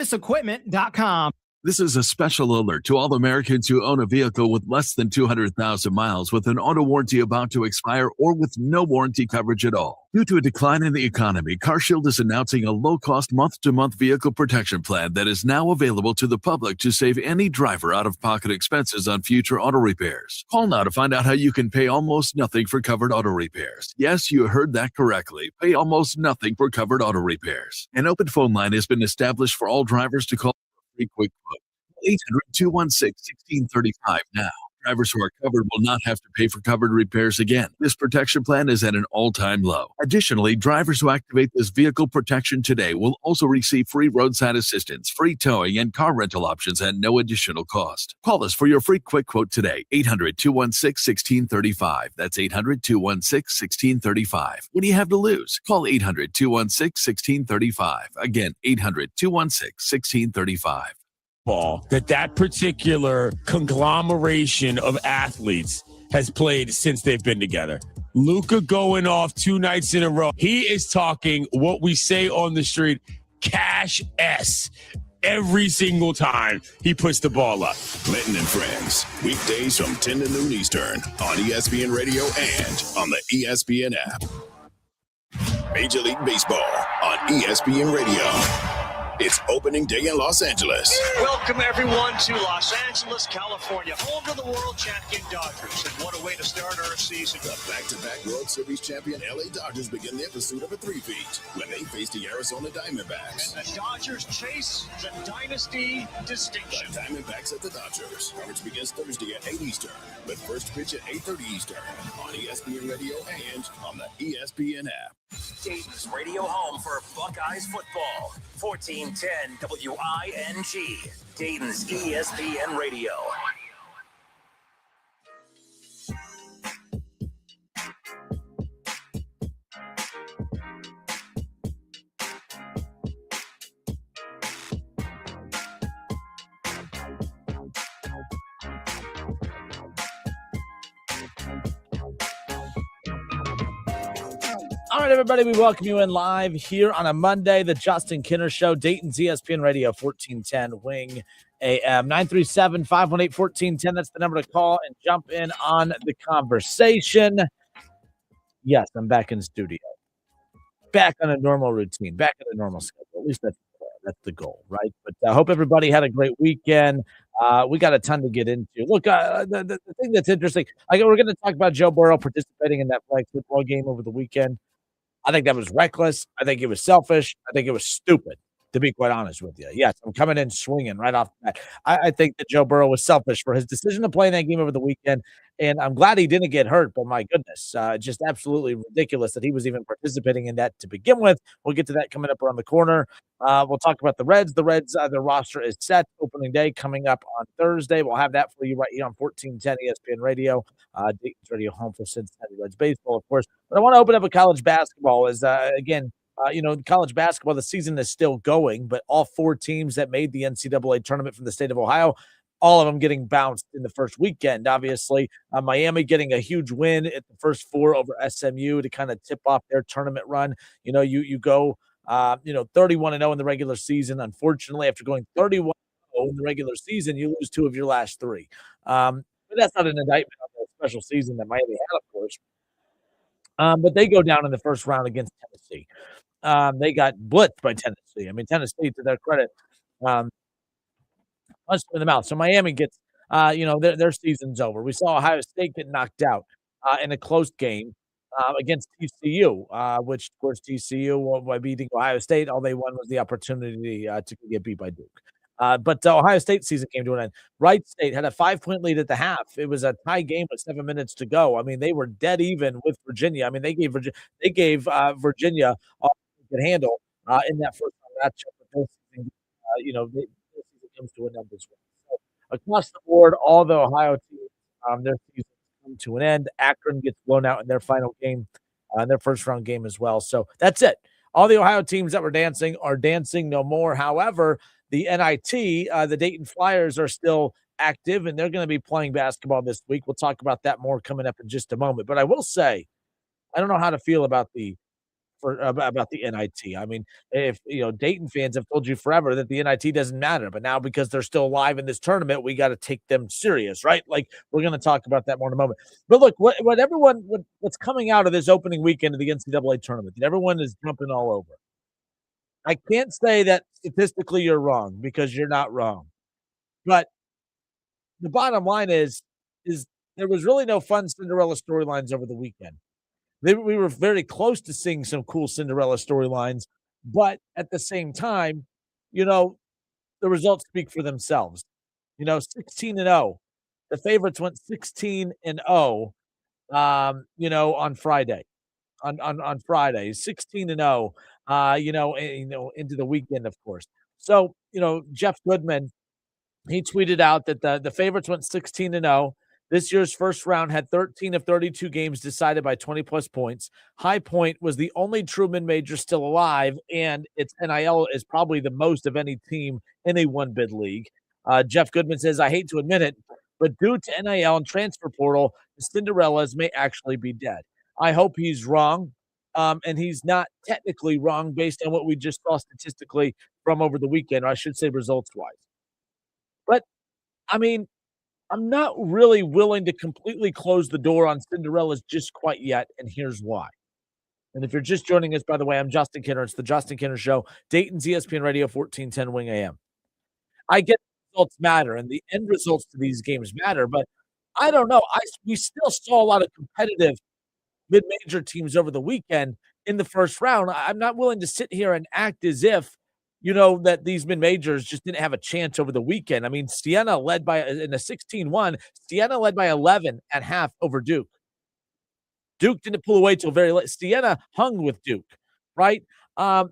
Equipment.com. This is a special alert to all Americans who own a vehicle with less than 200,000 miles with an auto warranty about to expire or with no warranty coverage at all. Due to a decline in the economy, CarShield is announcing a low-cost month-to-month vehicle protection plan that is now available to the public to save any driver out-of-pocket expenses on future auto repairs. Call now to find out how you can pay almost nothing for covered auto repairs. Yes, you heard that correctly. Pay almost nothing for covered auto repairs. An open phone line has been established for all drivers to call for a free quick quote. 800-216-1635 now. Drivers who are covered will not have to pay for covered repairs again. This protection plan is at an all-time low. Additionally, drivers who activate this vehicle protection today will also receive free roadside assistance, free towing, and car rental options at no additional cost. Call us for your free quick quote today. 800-216-1635. That's 800-216-1635. What do you have to lose? Call 800-216-1635. Again, 800-216-1635. That particular conglomeration of athletes has played since they've been together. Luka going off 2 nights in a row. He is talking what we say on the street, cash S, every single time he puts the ball up. Clinton and Friends, weekdays from 10 to noon Eastern on ESPN Radio and on the ESPN app. Major League Baseball on ESPN Radio. It's opening day in Los Angeles. Welcome, everyone, to Los Angeles, California, home to the world champion Dodgers. And what a way to start our season. The back-to-back World Series champion LA Dodgers begin their pursuit of a three-peat when they face the Arizona Diamondbacks. And the Dodgers chase the dynasty distinction. The Diamondbacks at the Dodgers. Coverage begins Thursday at 8 Eastern, with first pitch at 8:30 Eastern on ESPN Radio and on the ESPN app. Dayton's radio home for Buckeyes football. 1410 WING. Dayton's ESPN Radio. All right, everybody, we welcome you in live here on a Monday, the Justin Kinner Show, Dayton's ESPN Radio, 1410 Wing AM, 937-518-1410. That's the number to call and jump in on the conversation. Yes, I'm back in studio. Back on a normal routine, back at a normal schedule. At least that's the goal, right? But I hope everybody had a great weekend. We got a ton to get into. Look, the thing that's interesting, we're going to talk about Joe Burrow participating in that flag football game over the weekend. I think that was reckless. I think it was selfish. I think it was stupid, to be quite honest with you. Yes, I'm coming in swinging right off the bat. I think that Joe Burrow was selfish for his decision to play in that game over the weekend, and I'm glad he didn't get hurt, but my goodness, just absolutely ridiculous that he was even participating in that to begin with. We'll get to that coming up around the corner. We'll talk about the Reds. The Reds, their roster is set. Opening day coming up on Thursday. We'll have that for you right here on 1410 ESPN Radio, Dayton's radio home for Cincinnati Reds baseball, of course. But I want to open up with college basketball as, again, college basketball, the season is still going, but all 4 teams that made the NCAA tournament from the state of Ohio, all of them getting bounced in the first weekend. Obviously, Miami getting a huge win at the first 4 over SMU to kind of tip off their tournament run. You go 31-0 in the regular season. Unfortunately, after going 31-0 in the regular season, you lose 2 of your last 3. But that's not an indictment on the special season that Miami had, of course. But they go down in the first round against Tennessee. They got blitzed by Tennessee. I mean, Tennessee, to their credit, punched them in the mouth. So Miami gets, their season's over. We saw Ohio State get knocked out in a close game against TCU, which, of course, TCU, by beating Ohio State, all they won was the opportunity to get beat by Duke. But Ohio State season came to an end. Wright State had a 5-point lead at the half. It was a tie game with 7 minutes to go. I mean, they were dead even with Virginia. I mean, they gave Virginia all they could handle in that first round matchup. But their season, their season comes to an end as well. So across the board, all the Ohio teams, their seasons come to an end. Akron gets blown out in their final game, their first round game as well. So that's it. All the Ohio teams that were dancing are dancing no more. However, the NIT, the Dayton Flyers, are still active, and they're going to be playing basketball this week. We'll talk about that more coming up in just a moment. But I will say, I don't know how to feel about the about the NIT. I mean, if Dayton fans have told you forever that the NIT doesn't matter, but now because they're still alive in this tournament, we got to take them serious, right? Like we're going to talk about that more in a moment. But look, what's coming out of this opening weekend of the NCAA tournament that everyone is jumping all over. I can't say that statistically you're wrong because you're not wrong, but the bottom line is there was really no fun Cinderella storylines over the weekend. We were very close to seeing some cool Cinderella storylines, but at the same time, the results speak for themselves. 16-0. The favorites went 16-0, on Friday. On Friday, 16-0, into the weekend, of course. So, Jeff Goodman, he tweeted out that the favorites went 16-0. This year's first round had 13 of 32 games decided by 20-plus points. High Point was the only true mid-major still alive, and its NIL is probably the most of any team in a one-bid league. Jeff Goodman says, I hate to admit it, but due to NIL and transfer portal, the Cinderellas may actually be dead. I hope he's wrong, and he's not technically wrong based on what we just saw statistically from over the weekend, or I should say results-wise. But, I mean, I'm not really willing to completely close the door on Cinderellas just quite yet, and here's why. And if you're just joining us, by the way, I'm Justin Kinner. It's the Justin Kinner Show, Dayton's ESPN Radio, 1410 Wing AM. I get results matter, and the end results to these games matter, but I don't know. We still saw a lot of competitive mid-major teams over the weekend in the first round. I'm not willing to sit here and act as if that these mid-majors just didn't have a chance over the weekend. I mean, Siena led by in a 16-1. Siena led by 11 at half over Duke. Duke didn't pull away till very late. Siena hung with Duke, right?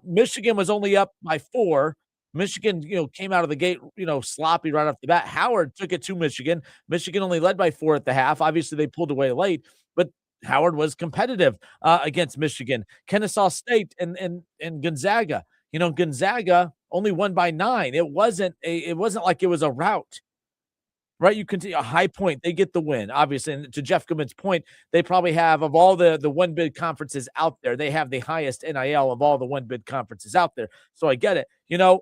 Michigan was only up by 4. Michigan, came out of the gate, sloppy right off the bat. Howard took it to Michigan. Michigan only led by 4 at the half. Obviously, they pulled away late, but Howard was competitive against Michigan. Kennesaw State and Gonzaga. Gonzaga only won by 9. It wasn't like it was a rout, right? You continue a High Point. They get the win, obviously. And to Jeff Goodman's point, they probably have, of all the one bid conferences out there, they have the highest NIL of all the one bid conferences out there. So I get it. You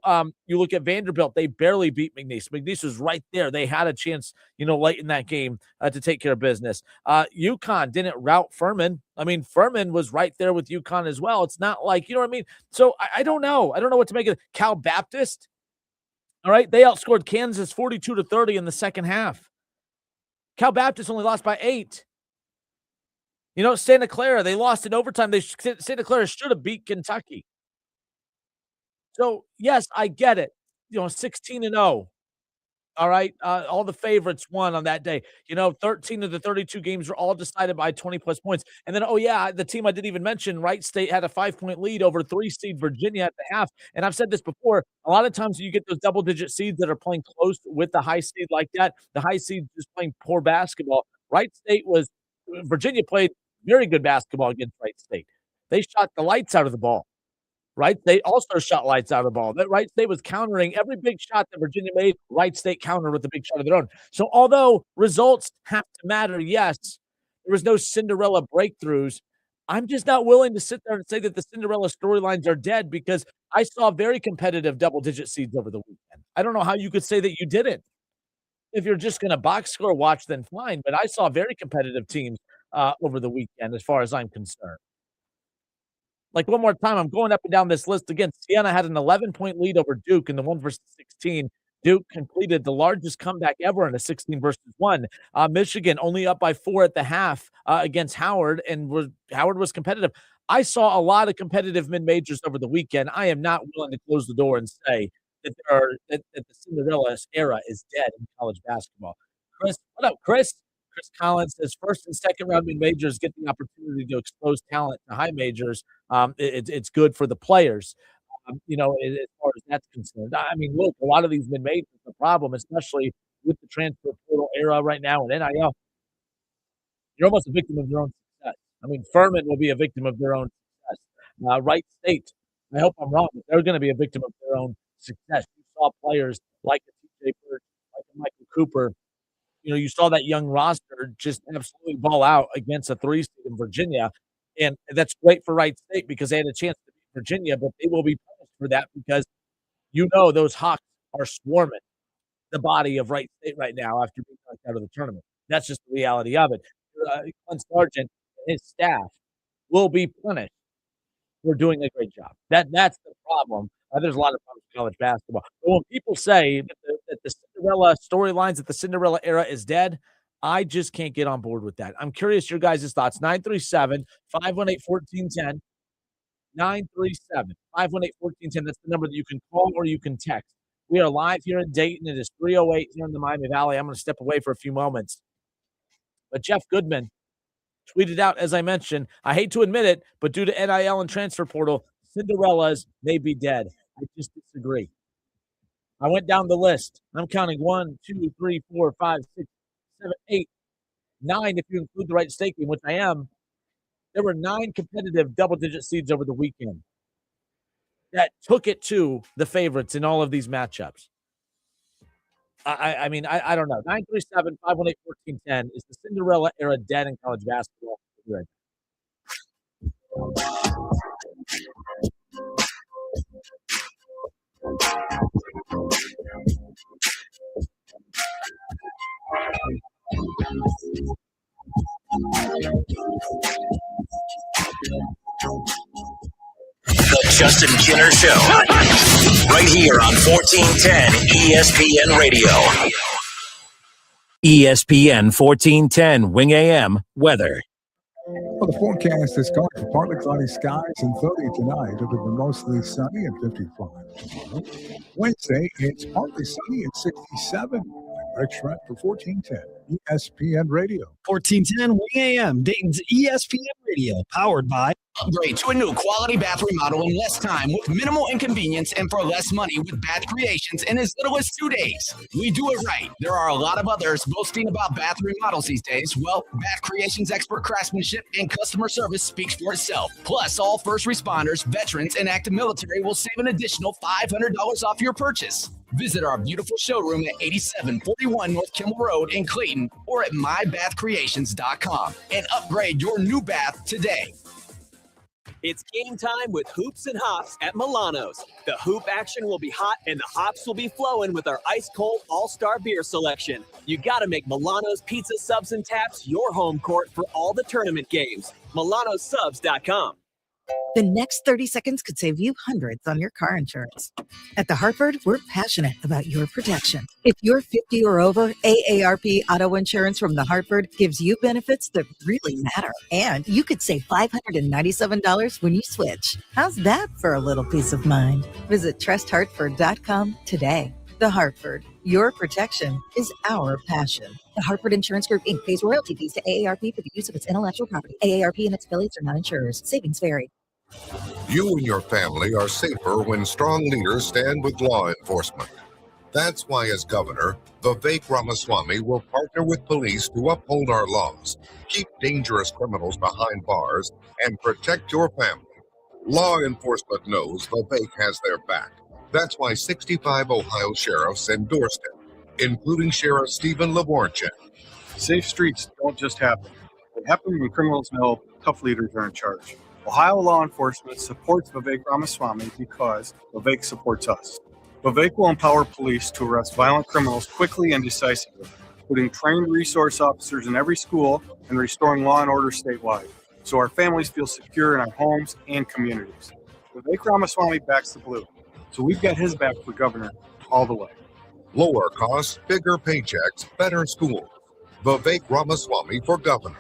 look at Vanderbilt, they barely beat McNeese. McNeese was right there. They had a chance, late in that game to take care of business. UConn didn't rout Furman. I mean, Furman was right there with UConn as well. It's not like, you know what I mean? So I don't know. I don't know what to make of it. Cal Baptist, all right, they outscored Kansas 42-30 in the second half. Cal Baptist only lost by 8. Santa Clara, they lost in overtime. Santa Clara should have beat Kentucky. So, yes, I get it. 16-0. All right. All the favorites won on that day. 13 of the 32 games were all decided by 20-plus points. And then, the team I didn't even mention, Wright State, had a 5-point lead over 3-seed Virginia at the half. And I've said this before, a lot of times you get those double-digit seeds that are playing close with the high seed like that. The high seed just playing poor basketball. Virginia played very good basketball against Wright State. They shot the lights out of the ball. Right? They also shot lights out of the ball. That Wright State was countering every big shot that Virginia made. Wright State countered with a big shot of their own. So although results have to matter, yes, there was no Cinderella breakthroughs. I'm just not willing to sit there and say that the Cinderella storylines are dead because I saw very competitive double-digit seeds over the weekend. I don't know how you could say that you didn't. If you're just going to box score watch, then fine. But I saw very competitive teams over the weekend as far as I'm concerned. Like, one more time, I'm going up and down this list again. Siena had an 11-point lead over Duke in the 1 versus 16. Duke completed the largest comeback ever in a 16 versus 1. Michigan only up by 4 at the half against Howard, and Howard was competitive. I saw a lot of competitive mid-majors over the weekend. I am not willing to close the door and say that that the Cinderella era is dead in college basketball. Chris, what up, Chris? Chris Collins says first and second round mid majors get the opportunity to expose talent to high majors. It's good for the players, as far as that's concerned. I mean, look, a lot of these mid majors, the problem, especially with the transfer portal era right now and NIL, you're almost a victim of your own success. I mean, Furman will be a victim of their own success. Wright State, I hope I'm wrong, but they're going to be a victim of their own success. You saw players like a TJ Bird, like a Michael Cooper. You saw that young roster just absolutely ball out against a 3-seed in Virginia. And that's great for Wright State because they had a chance to beat Virginia, but they will be punished for that because those Hawks are swarming the body of Wright State right now after being knocked out of the tournament. That's just the reality of it. Glenn Sargent and his staff will be punished for doing a great job. That's the problem. There's a lot of problems with college basketball. But when people say that the Cinderella storylines, that the Cinderella era is dead, I just can't get on board with that. I'm curious your guys' thoughts. 937-518-1410. 937-518-1410. That's the number that you can call or you can text. We are live here in Dayton. It is 3:08 here in the Miami Valley. I'm going to step away for a few moments. But Jeff Goodman tweeted out, as I mentioned, I hate to admit it, but due to NIL and transfer portal, Cinderellas may be dead. I just disagree. I went down the list. I'm counting 1, 2, 3, 4, 5, 6, 7, 8, 9 if you include the Wright State game, which I am. There were 9 competitive double-digit seeds over the weekend that took it to the favorites in all of these matchups. I mean, I don't know. 937-518-1410 is the Cinderella era dead in college basketball. Right. The Justin Kinner Show. Right here on 1410 ESPN Radio. ESPN 1410 Wing AM weather. Well, the forecast is calling for partly cloudy skies and 30 tonight. It'll be mostly sunny and 55 tomorrow. Wednesday, it's partly sunny and 67. I'm Rick Schrett for 1410 ESPN Radio. 1410 Wing AM, Dayton's ESPN Radio, powered by. Upgrade to a new quality bath remodel in less time with minimal inconvenience and for less money with Bath Creations in as little as 2 days. We do it right. There are a lot of others boasting about bath remodels these days. Well, Bath Creations' expert craftsmanship and customer service speaks for itself. Plus, all first responders, veterans, and active military will save an additional $500 off your purchase. Visit our beautiful showroom at 8741 North Kimmel Road in Clayton or at mybathcreations.com and upgrade your new bath today. It's game time with Hoops and Hops at Milano's. The hoop action will be hot and the hops will be flowing with our ice-cold all-star beer selection. You got to make Milano's Pizza Subs and Taps your home court for all the tournament games. MilanoSubs.com. The next 30 seconds could save you hundreds on your car insurance. At The Hartford, we're passionate about your protection. If you're 50 or over, AARP Auto Insurance from The Hartford gives you benefits that really matter. And you could save $597 when you switch. How's that for a little peace of mind? Visit trusthartford.com today. The Hartford, your protection is our passion. The Hartford Insurance Group, Inc. pays royalty fees to AARP for the use of its intellectual property. AARP and its affiliates are not insurers. Savings vary. You and your family are safer when strong leaders stand with law enforcement. That's why, as governor, Vivek Ramaswamy will partner with police to uphold our laws, keep dangerous criminals behind bars, and protect your family. Law enforcement knows Vivek has their back. That's why 65 Ohio sheriffs endorsed him, including Sheriff Stephen Levorchek. Safe streets don't just happen. They happen when criminals know tough leaders are in charge. Ohio law enforcement supports Vivek Ramaswamy because Vivek supports us. Vivek will empower police to arrest violent criminals quickly and decisively, putting trained resource officers in every school and restoring law and order statewide, so our families feel secure in our homes and communities. Vivek Ramaswamy backs the blue, so we've got his back for governor all the way. Lower costs, bigger paychecks, better schools. Vivek Ramaswamy for governor.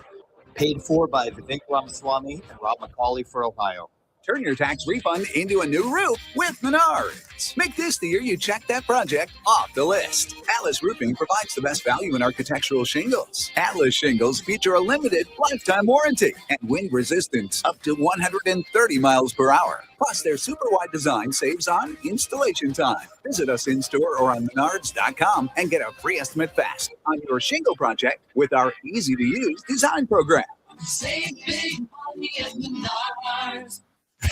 Paid for by Vivek Ramaswamy and Rob McCauley for Ohio. Turn your tax refund into a new roof with Menards. Make this the year you check that project off the list. Atlas Roofing provides the best value in architectural shingles. Atlas shingles feature a limited lifetime warranty and wind resistance up to 130 miles per hour. Plus, their super wide design saves on installation time. Visit us in store or on Menards.com and get a free estimate fast on your shingle project with our easy to use design program. Save big money at Menards.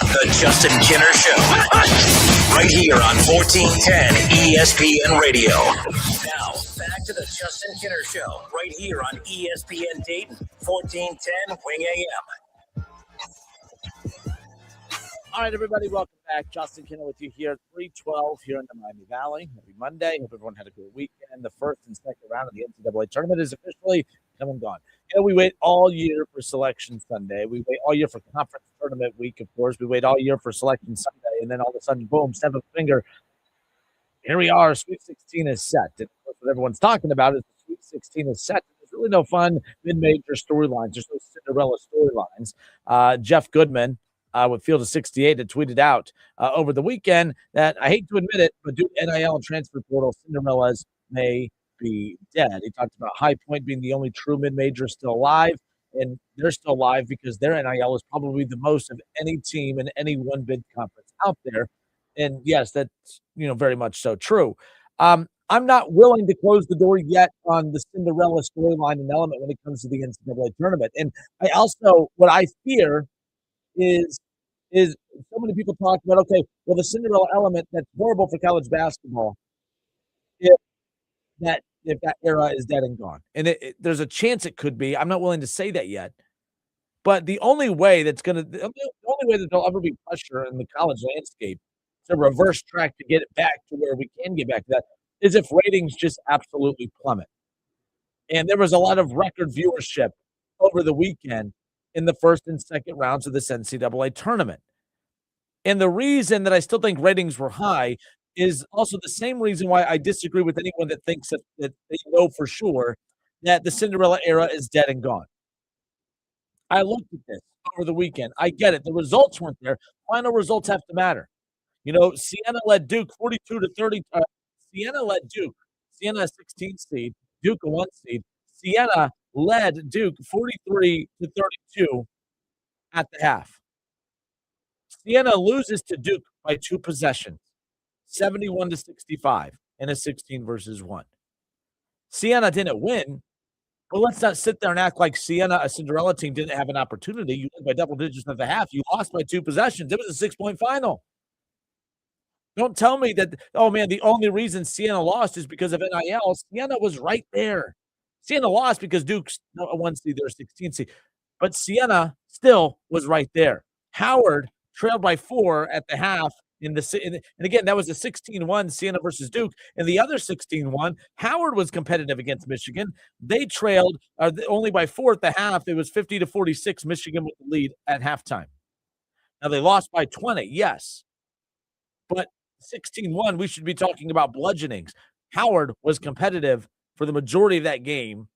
The Justin Kinner Show. Right here on 1410 ESPN Radio. Now, back to the Justin Kinner Show. Right here on ESPN Dayton, 1410 Wing AM. All right, everybody, welcome back. Justin Kinner with you here at 312 here in the Miami Valley. Happy Monday. Hope everyone had a good weekend. The first and second round of the NCAA tournament is officially come and gone. You know, we wait all year for Selection Sunday. We wait all year for Conference Tournament Week, of course. We wait all year for Selection Sunday, and then all of a sudden, boom, snap of a finger. Here we are. Sweet 16 is set. And of course, what everyone's talking about is the Sweet 16 is set. There's really no fun mid-major storylines. There's no Cinderella storylines. Jeff Goodman, with Field of 68, had tweeted out over the weekend that, I hate to admit it, but due to NIL and transfer portal, Cinderellas may be dead. He talked about High Point being the only true mid-major still alive, and they're still alive because their NIL is probably the most of any team in any one bid conference out there. And yes, that's very much so true. I'm not willing to close the door yet on the Cinderella storyline and element when it comes to the NCAA tournament. And I also, what I fear is so many people talk about, okay, well, the Cinderella element, that's horrible for college basketball if that era is dead and gone. And there's a chance it could be. I'm not willing to say that yet. But the only way that there'll ever be pressure in the college landscape to reverse track to get it back to where we can get back to that is if ratings just absolutely plummet. And there was a lot of record viewership over the weekend in the first and second rounds of this NCAA tournament. And the reason that I still think ratings were high is also the same reason why I disagree with anyone that thinks that they know for sure that the Cinderella era is dead and gone. I looked at this over the weekend. I get it. The results weren't there. Final results have to matter. Siena led Duke 42-30. Siena led Duke. Siena a 16 seed. Duke a 1 seed. Siena led Duke 43-32 at the half. Siena loses to Duke by 2 possessions, 71-65 in a 16 versus 1. Siena didn't win, but let's not sit there and act like Siena, a Cinderella team, didn't have an opportunity. You led by double digits at the half. You lost by 2 possessions. It was a 6-point final. Don't tell me that, oh, man, the only reason Siena lost is because of NIL. Siena was right there. Siena lost because Duke's a 1 seed, they're a 16 seed. But Siena still was right there. Howard trailed by 4 at the half. And again, that was a 16-1 Siena versus Duke. And the other 16-1, Howard was competitive against Michigan. They trailed only by 4 at the half. It was 50-46, Michigan with the lead at halftime. Now, they lost by 20, yes. But 16-1, we should be talking about bludgeonings. Howard was competitive for the majority of that game.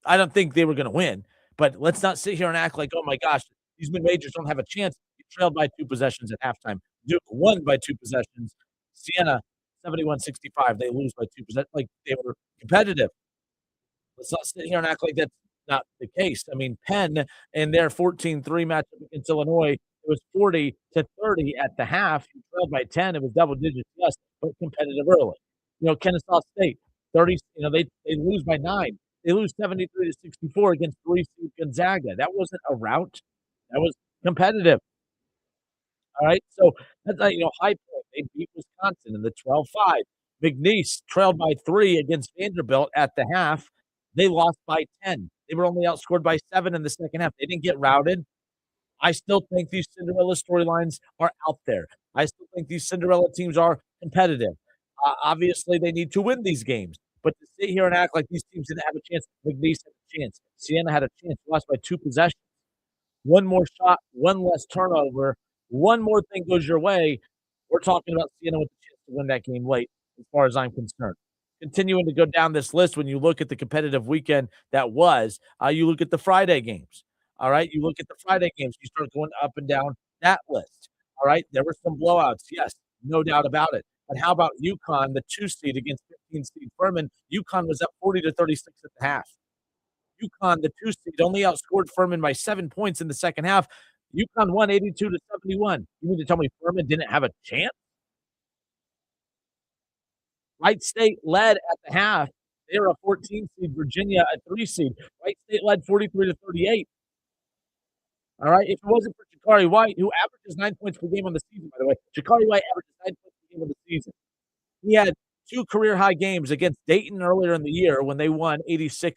I don't think they were going to win, but let's not sit here and act like, oh my gosh, these mid-majors don't have a chance. He trailed by 2 possessions at halftime. Duke won by 2 possessions. Siena, 71-65. They lose by 2 possessions. Like, they were competitive. Let's not sit here and act like that's not the case. I mean, Penn in their 14-3 matchup against Illinois, it was 40-30 at the half. You trailed by 10. It was double digits, yes, but competitive early. Kennesaw State, 30. They lose by 9. They lose 73-64 against 3-seed Gonzaga. That wasn't a rout. That was competitive. All right, so that's High Point. They beat Wisconsin in the 12-5. McNeese trailed by 3 against Vanderbilt at the half. They lost by 10. They were only outscored by 7 in the second half. They didn't get routed. I still think these Cinderella storylines are out there. I still think these Cinderella teams are competitive. Obviously, they need to win these games. But to sit here and act like these teams didn't have a chance, McNeese had a chance. Siena had a chance. Lost by 2 possessions. One more shot, one less turnover. One more thing goes your way. We're talking about Siena with a chance to win that game late, as far as I'm concerned. Continuing to go down this list, when you look at the competitive weekend that was, you look at the Friday games. All right, you look at the Friday games. You start going up and down that list. All right, there were some blowouts. Yes, no doubt about it. But how about UConn, the 2 seed against 15 seed Furman? UConn was up 40-36 at the half. UConn, the 2 seed, only outscored Furman by 7 points in the second half. UConn won 82-71. You mean to tell me Furman didn't have a chance? Wright State led at the half. They were a 14 seed. Virginia, a 3 seed. Wright State led 43-38. All right. If it wasn't for Jakari White, who averages 9 points per game on the season, by the way, Jakari White averages 9 points per game on the season. He had 2 career high games against Dayton earlier in the year when they won 86-72.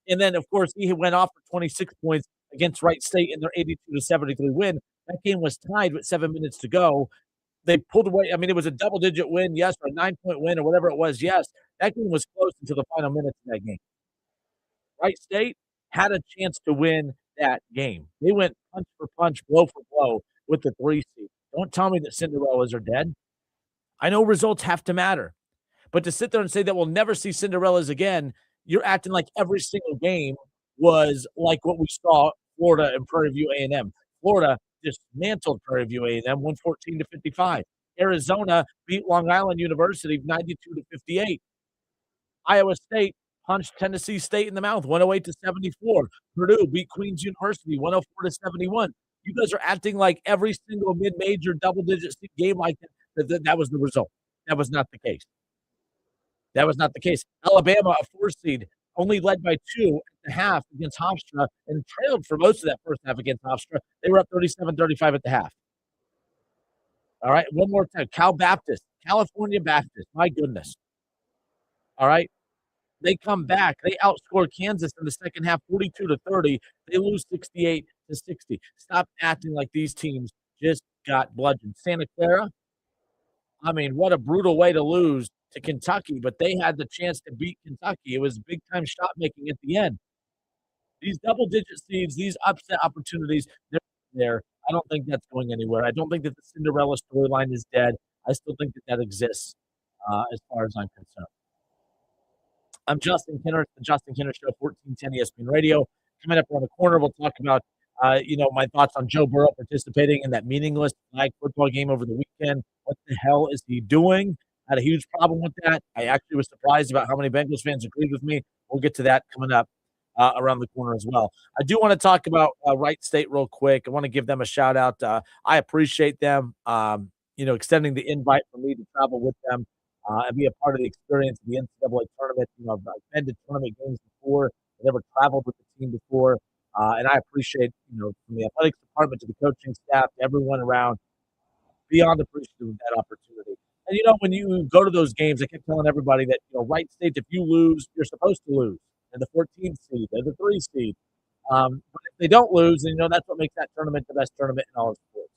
And then, of course, he went off for 26 points against Wright State in their 82-73 win. That game was tied with 7 minutes to go. They pulled away. I mean, it was a double-digit win, yes, or a 9-point win or whatever it was, yes. That game was close until the final minutes of that game. Wright State had a chance to win that game. They went punch for punch, blow for blow with the 3 seed. Don't tell me that Cinderellas are dead. I know results have to matter, but to sit there and say that we'll never see Cinderellas again, you're acting like every single game was like what we saw Florida and Prairie View A&M. Florida dismantled Prairie View A&M, 114-55. Arizona beat Long Island University 92-58. Iowa State punched Tennessee State in the mouth, 108-74. Purdue beat Queens University, 104-71. You guys are acting like every single mid-major double-digit game like that was the result. That was not the case. That was not the case. Alabama, a 4 seed, only led by 2 at the half against Hofstra and trailed for most of that first half against Hofstra. They were up 37-35 at the half. All right, one more time. California Baptist, my goodness. All right, they come back. They outscore Kansas in the second half 42-30. They lose 68-60. Stop acting like these teams just got bludgeoned. Santa Clara, I mean, what a brutal way to lose to Kentucky, but they had the chance to beat Kentucky. It was big-time shot making at the end. These double-digit seeds, these upset opportunities, they're there. I don't think that's going anywhere. I don't think that the Cinderella storyline is dead. I still think that that exists as far as I'm concerned. I'm Justin Kinner. It's the Justin Kinner Show, 1410 ESPN Radio. Coming up around the corner, we'll talk about, my thoughts on Joe Burrow participating in that meaningless flag football game over the weekend. What the hell is he doing? Had a huge problem with that. I actually was surprised about how many Bengals fans agreed with me. We'll get to that coming up around the corner as well. I do want to talk about Wright State real quick. I want to give them a shout out. I appreciate them, extending the invite for me to travel with them and be a part of the experience of the NCAA tournament. I've been to tournament games before. I've never traveled with the team before. And I appreciate, from the athletics department to the coaching staff, to everyone around, beyond appreciative of that opportunity. And, when you go to those games, I kept telling everybody that, Wright State, if you lose, you're supposed to lose. They're the 14th seed. They're the 3 seed. But if they don't lose, then, that's what makes that tournament the best tournament in all of sports.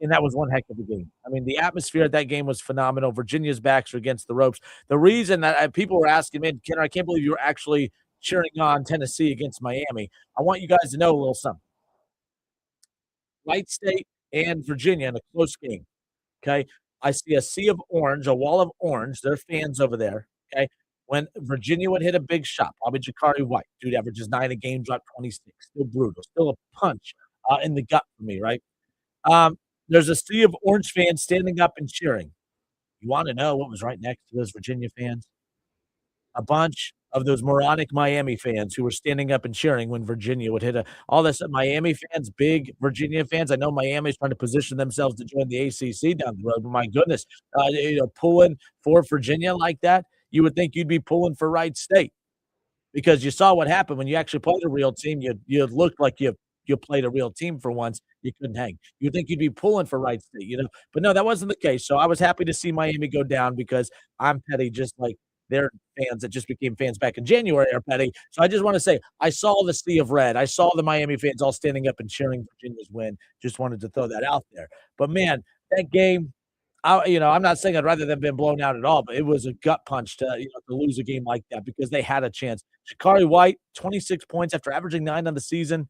And that was one heck of a game. I mean, the atmosphere at that game was phenomenal. Virginia's backs were against the ropes. The reason that people were asking, man, Kenner, I can't believe you were actually cheering on Tennessee against Miami. I want you guys to know a little something. Wright State and Virginia in a close game, okay? I see a sea of orange, a wall of orange. There are fans over there, okay? When Virginia would hit a big shot, probably Jakari White, dude averages 9 a game, dropped 26. Still brutal. Still a punch in the gut for me, right? There's a sea of orange fans standing up and cheering. You want to know what was right next to those Virginia fans? A bunch of those moronic Miami fans who were standing up and cheering when Virginia would hit all this. Miami fans, big Virginia fans. I know Miami's trying to position themselves to join the ACC down the road, but my goodness, pulling for Virginia like that, you would think you'd be pulling for Wright State because you saw what happened when you actually played a real team. You looked like you played a real team for once. You couldn't hang. You'd think you'd be pulling for Wright State, but no, that wasn't the case. So I was happy to see Miami go down because I'm petty, just like their fans that just became fans back in January are petty. So I just want to say I saw the sea of red. I saw the Miami fans all standing up and cheering Virginia's win. Just wanted to throw that out there. But, man, that game, I'm not saying I'd rather than been blown out at all, but it was a gut punch to lose a game like that because they had a chance. Jakari White, 26 points after averaging 9 on the season.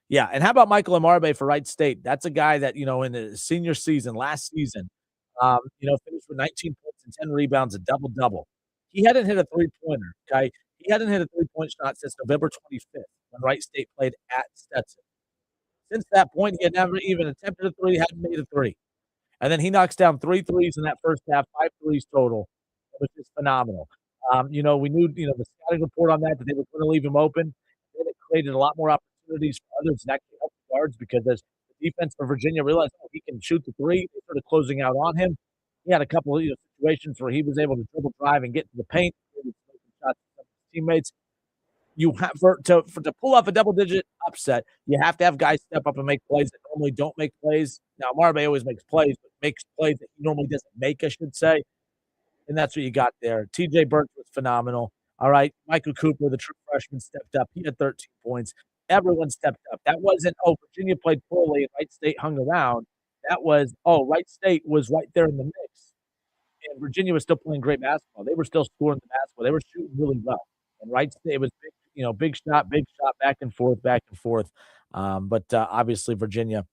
Yeah, and how about Michael Amarbe for Wright State? That's a guy that, in the senior season, last season, finished with 19 points and 10 rebounds, a double-double. He hadn't hit a three-pointer, okay? He hadn't hit a three-point shot since November 25th when Wright State played at Stetson. Since that point, he had never even attempted a three, hadn't made a three. And then he knocks down 3 threes in that first half, 5 threes total. It was just phenomenal. We knew, the scouting report on that they were going to leave him open. It created a lot more opportunities for others and actually helped the guards because as the defense for Virginia realized, he can shoot the three, they started closing out on him. He had a couple of situations where he was able to dribble, drive, and get to the paint. Shots to teammates. You have to pull off a double-digit upset. You have to have guys step up and make plays that normally don't make plays. Now Marbe always makes plays, but makes plays that he normally doesn't make, I should say. And that's what you got there. T.J. Burke was phenomenal. All right, Michael Cooper, the true freshman, stepped up. He had 13 points. everyone stepped up. That wasn't, oh, Virginia played poorly and Wright State hung around. That was, oh, Wright State was right there in the mix. And Virginia was still playing great basketball. They were still scoring the basketball. They were shooting really well. And Wright State, it was big shot, back and forth. But obviously Virginia,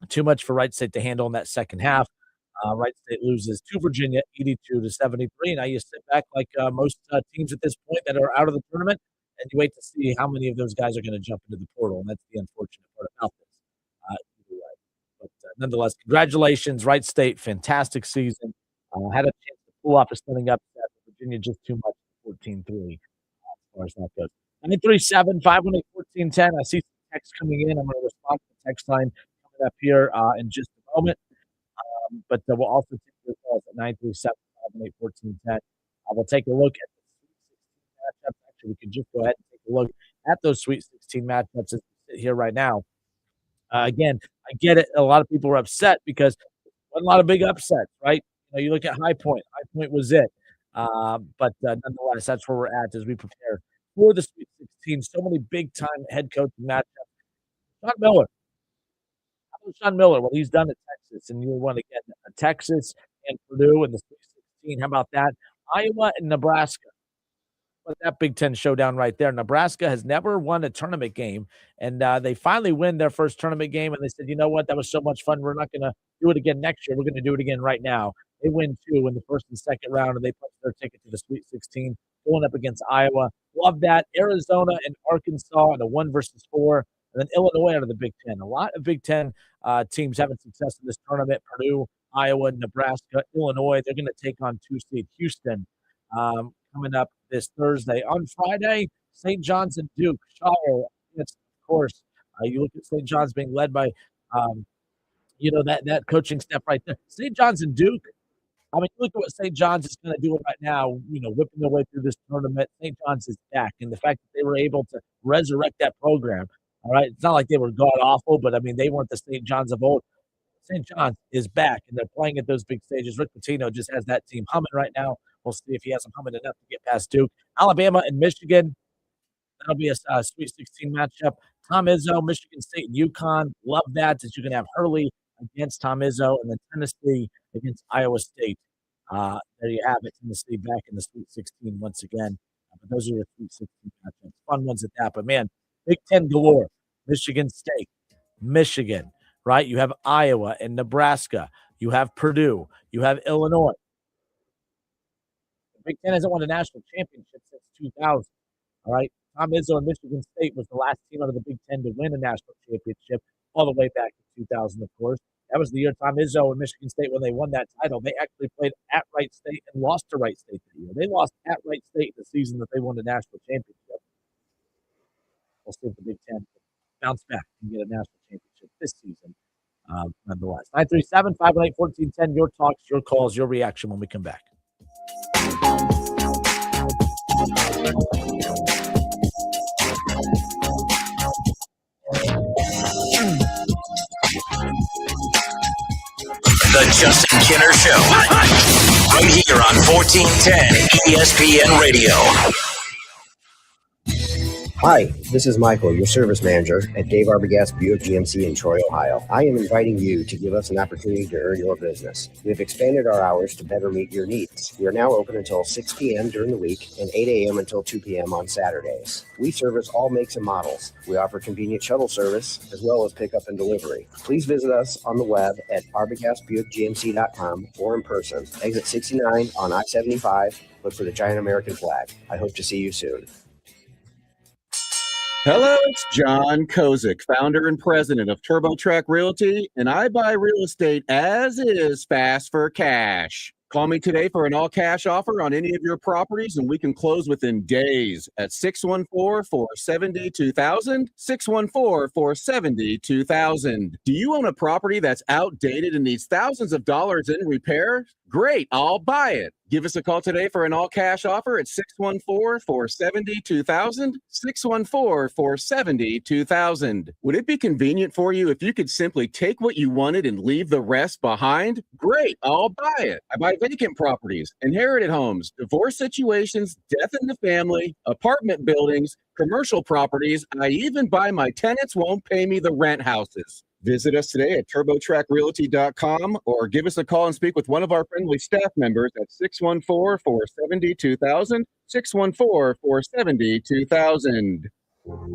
too much for Wright State to handle in that second half. Wright State loses to Virginia 82-73. Now you sit back like most teams at this point that are out of the tournament, and you wait to see how many of those guys are going to jump into the portal, and that's the unfortunate part about this. But nonetheless, congratulations, Wright State, fantastic season. Had a chance to pull off a stunning upset. Virginia just too much, 14-3 as far as that goes. 937-518-1410. I see some text coming in. I'm going to respond to the text line coming up here in just a moment. But we'll also take your calls at 937-518-1410. We'll take a look at the Sweet 16 matchups. Actually, we can just go ahead and take a look at those Sweet 16 matchups as we sit here right now. Again, I get it. A lot of people were upset because there wasn't a lot of big upsets, right? You look at High Point. High Point was it. But nonetheless, that's where we're at as we prepare for the Sweet 16. So many big-time head coaching matchups. Sean Miller, what he's done at Texas, and you want to get Texas and Purdue in the Sweet 16. How about that? Iowa and Nebraska. But that Big Ten showdown right there. Nebraska has never won a tournament game, and they finally win their first tournament game, and they said, you know what, that was so much fun. We're not going to do it again next year. We're going to do it again right now. They win 2 in the first and second round, and they punch their ticket to the Sweet 16, going up against Iowa. Love that. Arizona and Arkansas in a 1-4. And then Illinois out of the Big Ten. A lot of Big Ten teams having success in this tournament. Purdue, Iowa, Nebraska, Illinois. They're going to take on 2-seed Houston coming up this Thursday. On Friday, St. John's and Duke. Shire, yes, of course. You look at St. John's being led by, that coaching staff right there. St. John's and Duke. I mean, look at what St. John's is going to do right now, whipping their way through this tournament. St. John's is back. And the fact that they were able to resurrect that program, all right, it's not like they were god-awful, but, I mean, they weren't the St. John's of old. St. John's is back, and they're playing at those big stages. Rick Pitino just has that team humming right now. We'll see if he has them humming enough to get past Duke. Alabama and Michigan, that'll be a Sweet 16 matchup. Tom Izzo, Michigan State and UConn. Love that you can have Hurley against Tom Izzo, and then Tennessee against Iowa State. There you have it, Tennessee back in the Sweet 16 once again. But those are your Sweet 16 matchups. Fun ones at that. But, man, Big Ten galore. Michigan State, Michigan, right? You have Iowa and Nebraska. You have Purdue. You have Illinois. The Big Ten hasn't won a national championship since 2000, all right? Tom Izzo and Michigan State was the last team out of the Big Ten to win a national championship all the way back in 2000, of course. That was the year Tom Izzo and Michigan State, when they won that title, they actually played at Wright State and lost to Wright State that year. They lost at Wright State the season that they won the national championship. We'll see if the Big Ten bounce back and get a national championship this season, nonetheless. 937-518-1410, your talks, your calls, your reaction when we come back. The Justin Kinner Show, right here on 1410 ESPN Radio. Hi, this is Michael, your service manager at Dave Arbogast Buick GMC in Troy, Ohio. I am inviting you to give us an opportunity to earn your business. We have expanded our hours to better meet your needs. We are now open until 6 p.m. during the week and 8 a.m. until 2 p.m. on Saturdays. We service all makes and models. We offer convenient shuttle service as well as pickup and delivery. Please visit us on the web at arbogastbuickgmc.com or in person. Exit 69 on I-75. Look for the giant American flag. I hope to see you soon. Hello, it's John Kozik, founder and president of TurboTrack Realty, and I buy real estate as is, fast for cash. Call me today for an all-cash offer on any of your properties, and we can close within days at 614-470-2000, 614-470-2000. Do you own a property that's outdated and needs thousands of dollars in repair? Great, I'll buy it. Give us a call today for an all-cash offer at 614-470-2000, 614-470-2000. Would it be convenient for you if you could simply take what you wanted and leave the rest behind? Great, I'll buy it. I buy vacant properties, inherited homes, divorce situations, death in the family, apartment buildings, commercial properties. I even buy my tenants won't pay me the rent houses. Visit us today at turbotrackrealty.com or give us a call and speak with one of our friendly staff members at 614-470-2000, 614-470-2000.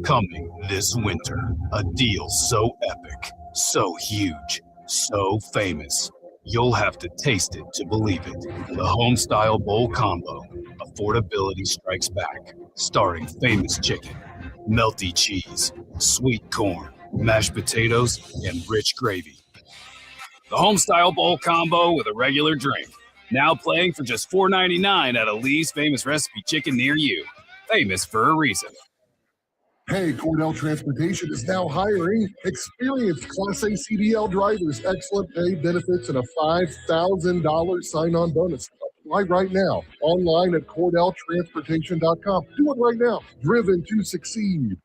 Coming this winter, a deal so epic, so huge, so famous. You'll have to taste it to believe it. The Homestyle Bowl Combo. Affordability strikes back. Starring famous chicken, melty cheese, sweet corn, mashed potatoes, and rich gravy. The Homestyle Bowl Combo with a regular drink. Now playing for just $4.99 at a Lee's Famous Recipe Chicken near you. Famous for a reason. Hey, Cordell Transportation is now hiring experienced Class A CDL drivers, excellent pay, benefits, and a $5,000 sign-on bonus. Apply right now. Online at CordellTransportation.com. Do it right now. Driven to succeed.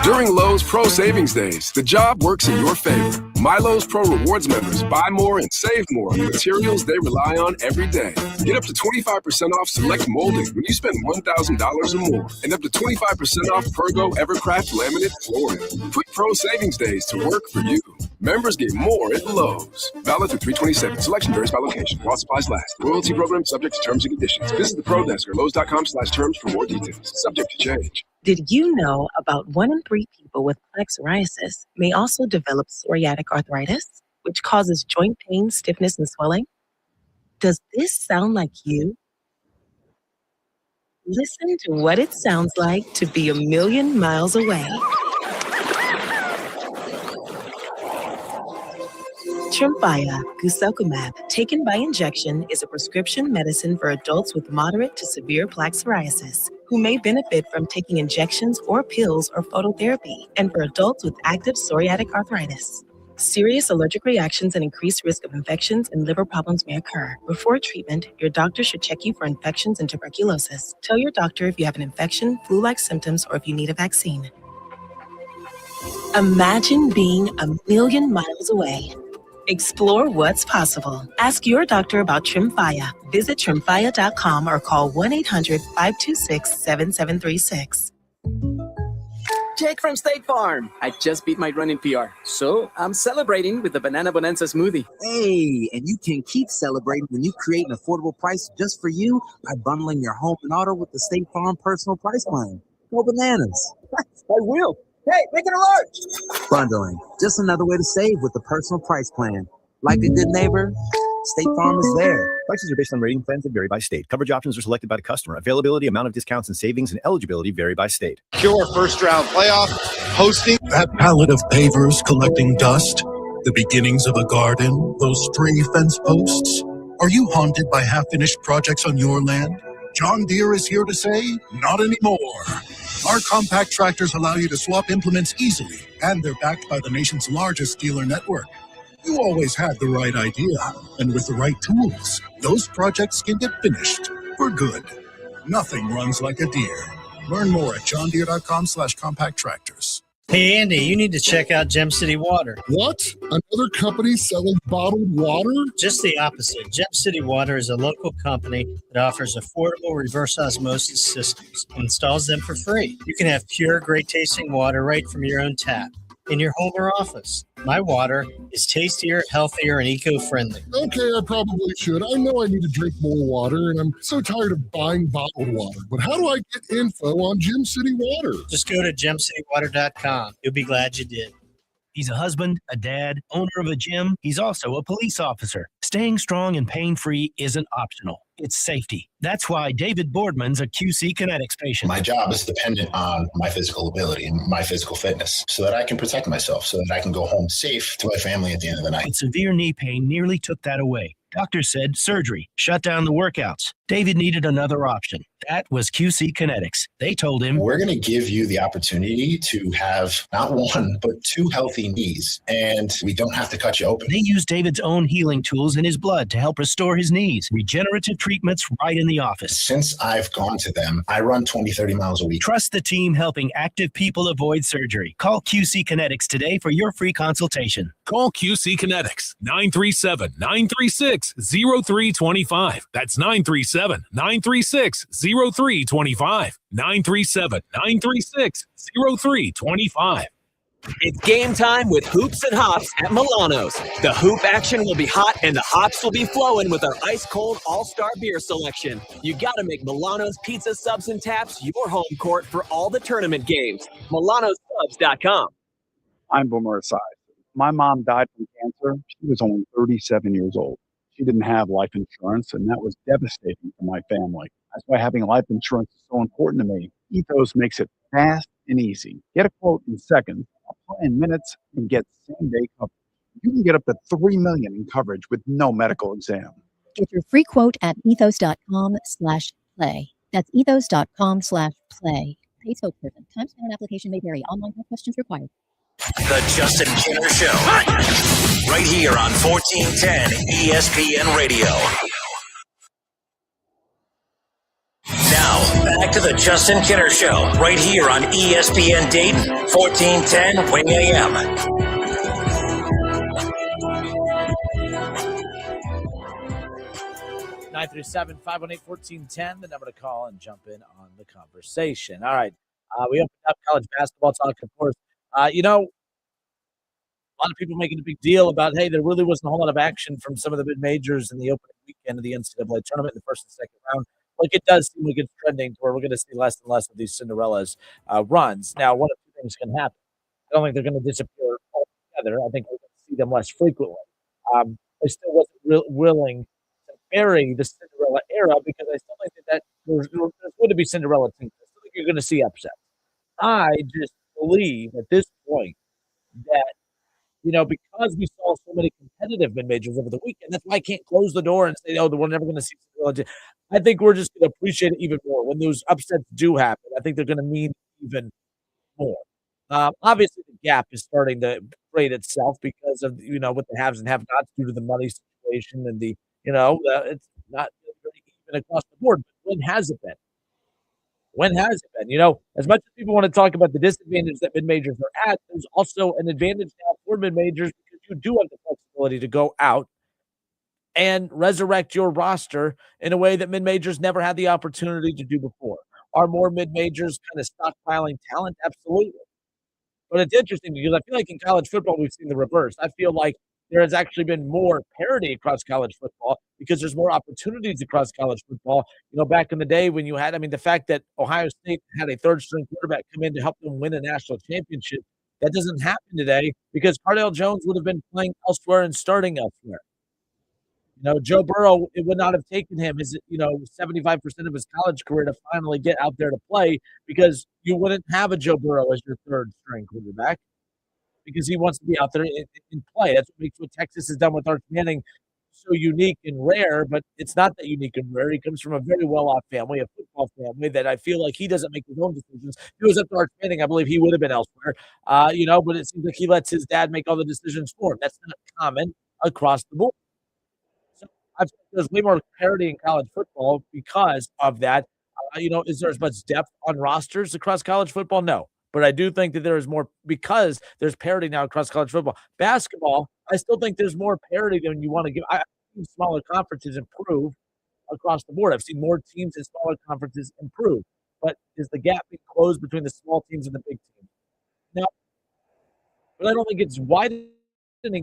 During Lowe's Pro Savings Days, the job works in your favor. My Lowe's Pro Rewards members buy more and save more on the materials they rely on every day. Get up to 25% off select molding when you spend $1,000 or more, and up to 25% off Pergo Evercraft laminate flooring. Put Pro Savings Days to work for you. Members get more at Lowe's. Valid through 3/27. Selection varies by location. While supplies last. Loyalty program subject to terms and conditions. Visit the Pro Desk or Lowe's.com/terms for more details. Subject to change. Did you know about 1 in 3 people with plaque psoriasis may also develop psoriatic arthritis, which causes joint pain, stiffness, and swelling? Does this sound like you? Listen to what it sounds like to be a million miles away. Tremfya guselkumab, taken by injection, is a prescription medicine for adults with moderate to severe plaque psoriasis who may benefit from taking injections or pills or phototherapy, and for adults with active psoriatic arthritis. Serious allergic reactions and increased risk of infections and liver problems may occur. Before treatment, your doctor should check you for infections and tuberculosis. Tell your doctor if you have an infection, flu-like symptoms, or if you need a vaccine. Imagine being a million miles away. Explore what's possible. Ask your doctor about Tremfya. Visit Tremfya.com or call 1-800-526-7736. Jake from State Farm. I just beat my running PR, so I'm celebrating with the Banana Bonanza smoothie. Hey, and you can keep celebrating when you create an affordable price just for you by bundling your home and auto with the State Farm Personal Price Plan. Go bananas. I will. Hey, make it a large. Bundling, just another way to save with the Personal Price Plan. Like a good neighbor, State Farm is there. Prices are based on rating plans that vary by state. Coverage options are selected by the customer. Availability, amount of discounts and savings, and eligibility vary by state. Pure first-round playoff, hosting. That pallet of pavers collecting dust, the beginnings of a garden, those string fence posts. Are you haunted by half-finished projects on your land? John Deere is here to say, not anymore. Our compact tractors allow you to swap implements easily, and they're backed by the nation's largest dealer network. You always had the right idea, and with the right tools, those projects can get finished for good. Nothing runs like a Deere. Learn more at johndeere.com/compact tractors. Hey, Andy, you need to check out Gem City Water. What? Another company selling bottled water? Just the opposite. Gem City Water is a local company that offers affordable reverse osmosis systems and installs them for free. You can have pure, great-tasting water right from your own tap in your home or office. My water is tastier, healthier, and eco-friendly. Okay, I probably should. I know I need to drink more water, and I'm so tired of buying bottled water. But how do I get info on Gem City Water? Just go to gemcitywater.com. You'll be glad you did. He's a husband, a dad, owner of a gym. He's also a police officer. Staying strong and pain-free isn't optional. It's safety. That's why David Boardman's a QC Kinetics patient. My job is dependent on my physical ability and my physical fitness so that I can protect myself, so that I can go home safe to my family at the end of the night. But severe knee pain nearly took that away. Doctors said surgery, shut down the workouts. David needed another option. That was QC Kinetics. They told him, we're going to give you the opportunity to have not one, but 2 healthy knees, and we don't have to cut you open. They used David's own healing tools in his blood to help restore his knees. Regenerative treatments right in the office. Since I've gone to them, I run 20, 30 miles a week. Trust the team helping active people avoid surgery. Call QC Kinetics today for your free consultation. Call QC Kinetics, 937-936-0325. That's 937-936-0325. 937-936-0325. It's game time with Hoops and Hops at Milano's. The hoop action will be hot and the hops will be flowing with our ice-cold all-star beer selection. You got to make Milano's Pizza Subs and Taps your home court for all the tournament games. MilanoSubs.com. I'm Boomer Aside. My mom died from cancer. She was only 37 years old. She didn't have life insurance, and that was devastating for my family. That's why having life insurance is so important to me. Ethos makes it fast and easy. Get a quote in seconds, apply in minutes, and get same-day coverage. You can get up to $3 million in coverage with no medical exam. Get your free quote at ethos.com/play. That's ethos.com/play. Paid spokesperson. Time spent on application may vary. Online questions required. The Justin Kinner Show. Right here on 1410 ESPN Radio. Now, back to the Justin Kinner Show. Right here on ESPN Dayton, 1410 Wing AM. Nine 937-518-1410, the number to call and jump in on the conversation. All right. We opened up college basketball talk, of course. A lot of people making a big deal about, hey, there really wasn't a whole lot of action from some of the mid-majors in the opening weekend of the NCAA tournament in the first and second round. Like, it does seem like it's trending to where we're going to see less and less of these Cinderellas runs. Now, one of two things can happen. I don't think they're going to disappear altogether. I think we're going to see them less frequently. I still wasn't willing to bury the Cinderella era because I still think that there's going to be Cinderella teams. I still think you're going to see upsets. I just believe at this point that, because we saw so many competitive mid-majors over the weekend, that's why I can't close the door and say, we're never going to see Cinderella. I think we're just going to appreciate it even more. When those upsets do happen, I think they're going to mean even more. Obviously, the gap is starting to create itself because of, what the haves and have-nots due to the money situation and the, it's not really even across the board. But when has it been? When has it been? As much as people want to talk about the disadvantage that mid-majors are at, there's also an advantage now for mid-majors because you do have the flexibility to go out and resurrect your roster in a way that mid-majors never had the opportunity to do before. Are more mid-majors kind of stockpiling talent? Absolutely. But it's interesting because I feel like in college football, we've seen the reverse. I feel like there has actually been more parity across college football because there's more opportunities across college football. Back in the day when you had, the fact that Ohio State had a third-string quarterback come in to help them win a national championship, that doesn't happen today because Cardale Jones would have been playing elsewhere and starting elsewhere. Joe Burrow, it would not have taken him his, 75% of his college career to finally get out there to play because you wouldn't have a Joe Burrow as your third-string quarterback because he wants to be out there and play. That's what makes what Texas has done with Arch Manning so unique and rare, but it's not that unique and rare. He comes from a very well-off family, a football family, that I feel like he doesn't make his own decisions. If it was up to Arch Manning, I believe he would have been elsewhere, but it seems like he lets his dad make all the decisions for him. That's not common across the board. So I think there's way more parity in college football because of that. Is there as much depth on rosters across college football? No. But I do think that there is more because there's parity now across college football. Basketball, I still think there's more parity than you want to give. I've seen smaller conferences improve across the board. I've seen more teams in smaller conferences improve. But is the gap being closed between the small teams and the big teams? No. But I don't think it's widening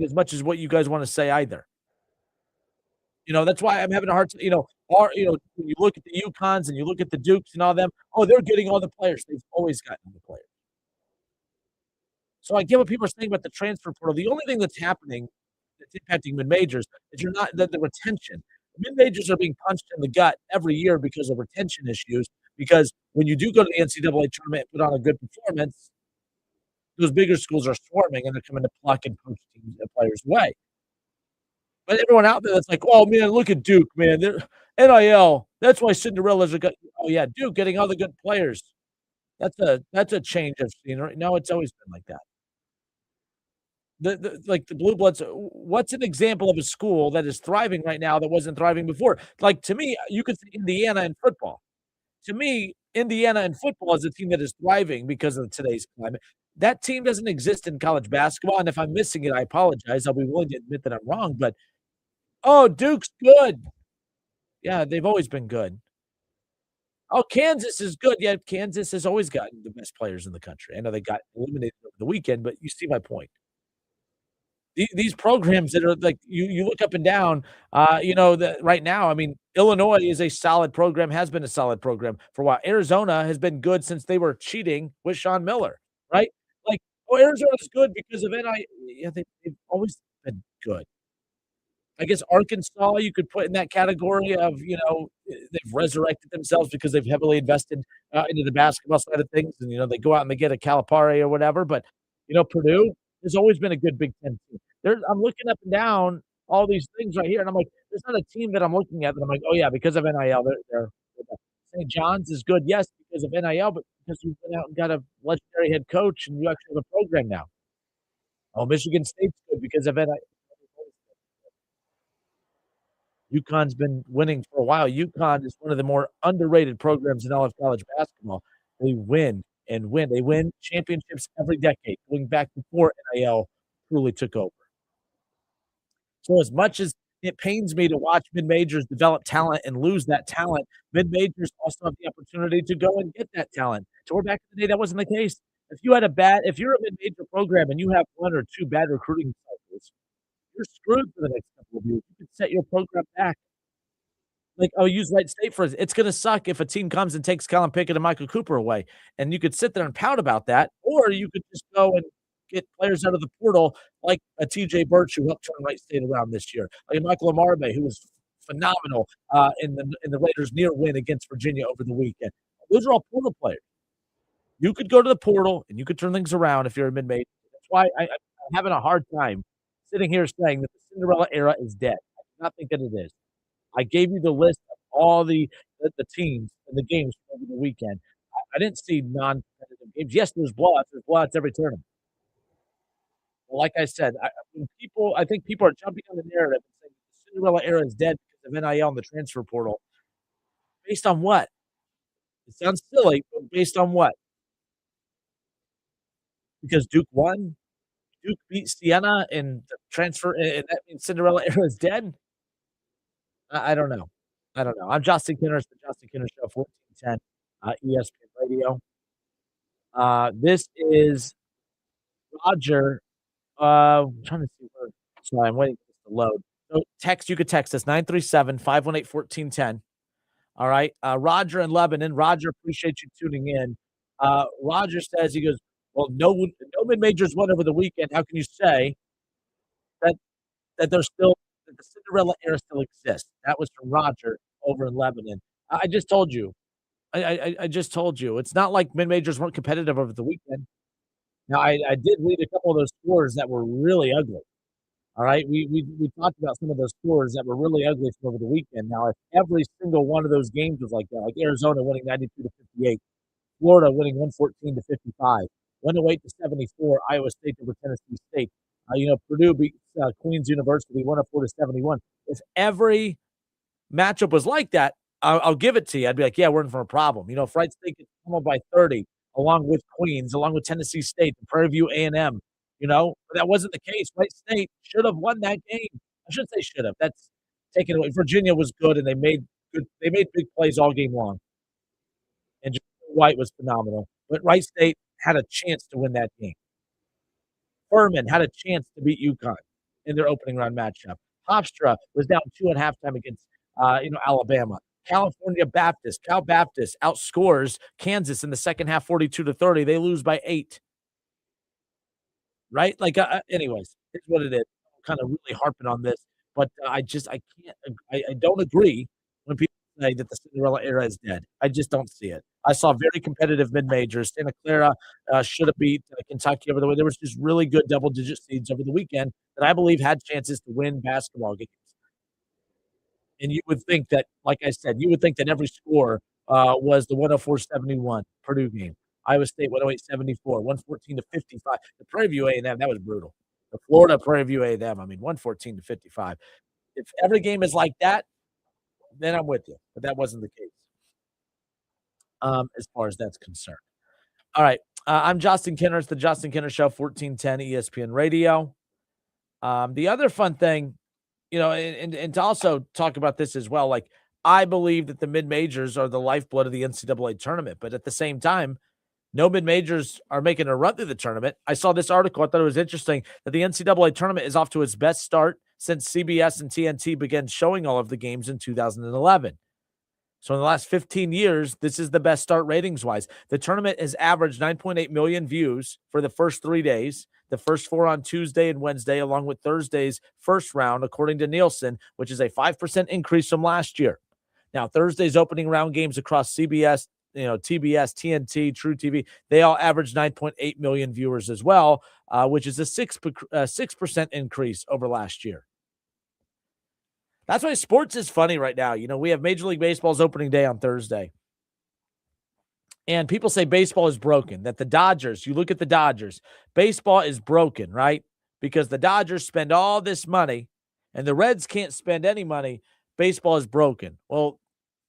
as much as what you guys want to say either. That's why I'm having a hard time, when you look at the UConns and you look at the Dukes and all them, they're getting all the players. They've always gotten the players. So I get what people are saying about the transfer portal. The only thing that's happening that's impacting mid-majors is the retention. Mid-majors are being punched in the gut every year because of retention issues, because when you do go to the NCAA tournament and put on a good performance, those bigger schools are swarming and they're coming to pluck and poach teams and players away. But everyone out there that's like, "Oh, man, look at Duke, man. They're NIL. That's why Cinderella's a good." Oh, yeah, Duke getting all the good players. That's a change of scenery. No, it's always been like that. The Blue Bloods, what's an example of a school that is thriving right now that wasn't thriving before? Like, to me, you could say Indiana in football. To me, Indiana in football is a team that is thriving because of today's climate. That team doesn't exist in college basketball, and if I'm missing it, I apologize. I'll be willing to admit that I'm wrong, but, "Oh, Duke's good." Yeah, they've always been good. "Oh, Kansas is good." Yeah, Kansas has always gotten the best players in the country. I know they got eliminated over the weekend, but you see my point. These programs that are like you look up and down, that right now, I mean, Illinois is a solid program, has been a solid program for a while. Arizona has been good since they were cheating with Sean Miller, right? Like, oh, Arizona's good because of NI yeah, they've always been good. I guess Arkansas you could put in that category of, they've resurrected themselves because they've heavily invested, into the basketball side of things, and, they go out and they get a Calipari or whatever, but, Purdue has always been a good Big Ten team. I'm looking up and down all these things right here, and I'm like, there's not a team that I'm looking at that I'm like, "Oh, yeah, because of NIL, they're good." St. John's is good, yes, because of NIL, but because you went out and got a legendary head coach and you actually have a program now. Oh, Michigan State's good because of NIL. UConn's been winning for a while. UConn is one of the more underrated programs in all of college basketball. They win and win. They win championships every decade, going back before NIL truly took over. So as much as it pains me to watch mid-majors develop talent and lose that talent, mid-majors also have the opportunity to go and get that talent. So we're back in the day, that wasn't the case. If you're a mid-major program and you have 1 or 2 bad recruiting cycles, you're screwed for the next couple of years. You can set your program back. Like, I'll use Wright State for it's gonna suck if a team comes and takes Colin Pickett and Michael Cooper away, and you could sit there and pout about that, or you could just go and get players out of the portal like a TJ Birch who helped turn Wright State around this year, like Michael Amarbe, who was phenomenal, in the Raiders' near win against Virginia over the weekend. Those are all portal players. You could go to the portal, and you could turn things around if you're a mid-major. That's why I'm having a hard time sitting here saying that the Cinderella era is dead. I do not think that it is. I gave you the list of all the teams and the games over the weekend. I didn't see non-competitive games. Yes, there's blowouts. There's blowouts every tournament. But like I said, I think people are jumping on the narrative and saying the Cinderella era is dead because of NIL and the transfer portal. Based on what? It sounds silly, but based on what? Because Duke won? Duke beat Siena and the transfer and that means Cinderella era is dead? I don't know. I don't know. I'm Justin Kinner. It's the Justin Kinner Show, 1410, ESPN Radio. This is Roger. I'm trying to see where. Sorry, I'm waiting for this to load. So you could text us 937-518-1410. All right. Roger in Lebanon. Roger, appreciate you tuning in. Roger says, he goes, well, no mid-majors won over the weekend. How can you say that there's still that the Cinderella era still exists? That was from Roger over in Lebanon. I just told you. I just told you. It's not like mid-majors weren't competitive over the weekend. Now, I did read a couple of those scores that were really ugly. All right? We talked about some of those scores that were really ugly from over the weekend. Now, if every single one of those games was like that, like Arizona winning 92-58, Florida winning 114-55, 108-74, Iowa State over Tennessee State. Purdue beat Queens University 104-71. If every matchup was like that, I'll give it to you. I'd be like, yeah, we're in for a problem. If Wright State gets come up by 30, along with Queens, along with Tennessee State, and Prairie View A&M, but that wasn't the case. Wright State should have won that game. I shouldn't say should have. That's taken away. Virginia was good, and they made big plays all game long. And White was phenomenal. But Wright State had a chance to win that game. Furman had a chance to beat UConn in their opening round matchup. Hofstra was down 2 at halftime against Alabama. Cal Baptist outscores Kansas in the second half 42-30. They lose by 8. Right? Anyways, it's what it is. I'm kind of really harping on this, but I don't agree when people say that the Cinderella era is dead. I just don't see it. I saw very competitive mid-majors. Santa Clara should have beat Kentucky over the way. There was just really good double-digit seeds over the weekend that I believe had chances to win basketball games. And you would think that, like I said, you would think that every score was the 104-71 Purdue game. Iowa State 108-74, 114-55. The Prairie View A&M, that was brutal. The Florida Prairie View A&M, 114-55. If every game is like that, then I'm with you. But that wasn't the case as far as that's concerned. All right. I'm Justin Kinner. It's the Justin Kinner Show, 1410 ESPN Radio. The other fun thing, and to also talk about this as well, like I believe that the mid-majors are the lifeblood of the NCAA tournament, but at the same time, no mid-majors are making a run through the tournament. I saw this article. I thought it was interesting that the NCAA tournament is off to its best start since CBS and TNT began showing all of the games in 2011. So in the last 15 years, this is the best start ratings-wise. The tournament has averaged 9.8 million views for the first 3 days, the first 4 on Tuesday and Wednesday, along with Thursday's first round, according to Nielsen, which is a 5% increase from last year. Now, Thursday's opening round games across CBS, TBS, TNT, True TV, they all averaged 9.8 million viewers as well, which is a 6% increase over last year. That's why sports is funny right now. We have Major League Baseball's opening day on Thursday. And people say baseball is broken, that the Dodgers, you look at the Dodgers, baseball is broken, right? Because the Dodgers spend all this money and the Reds can't spend any money. Baseball is broken. Well,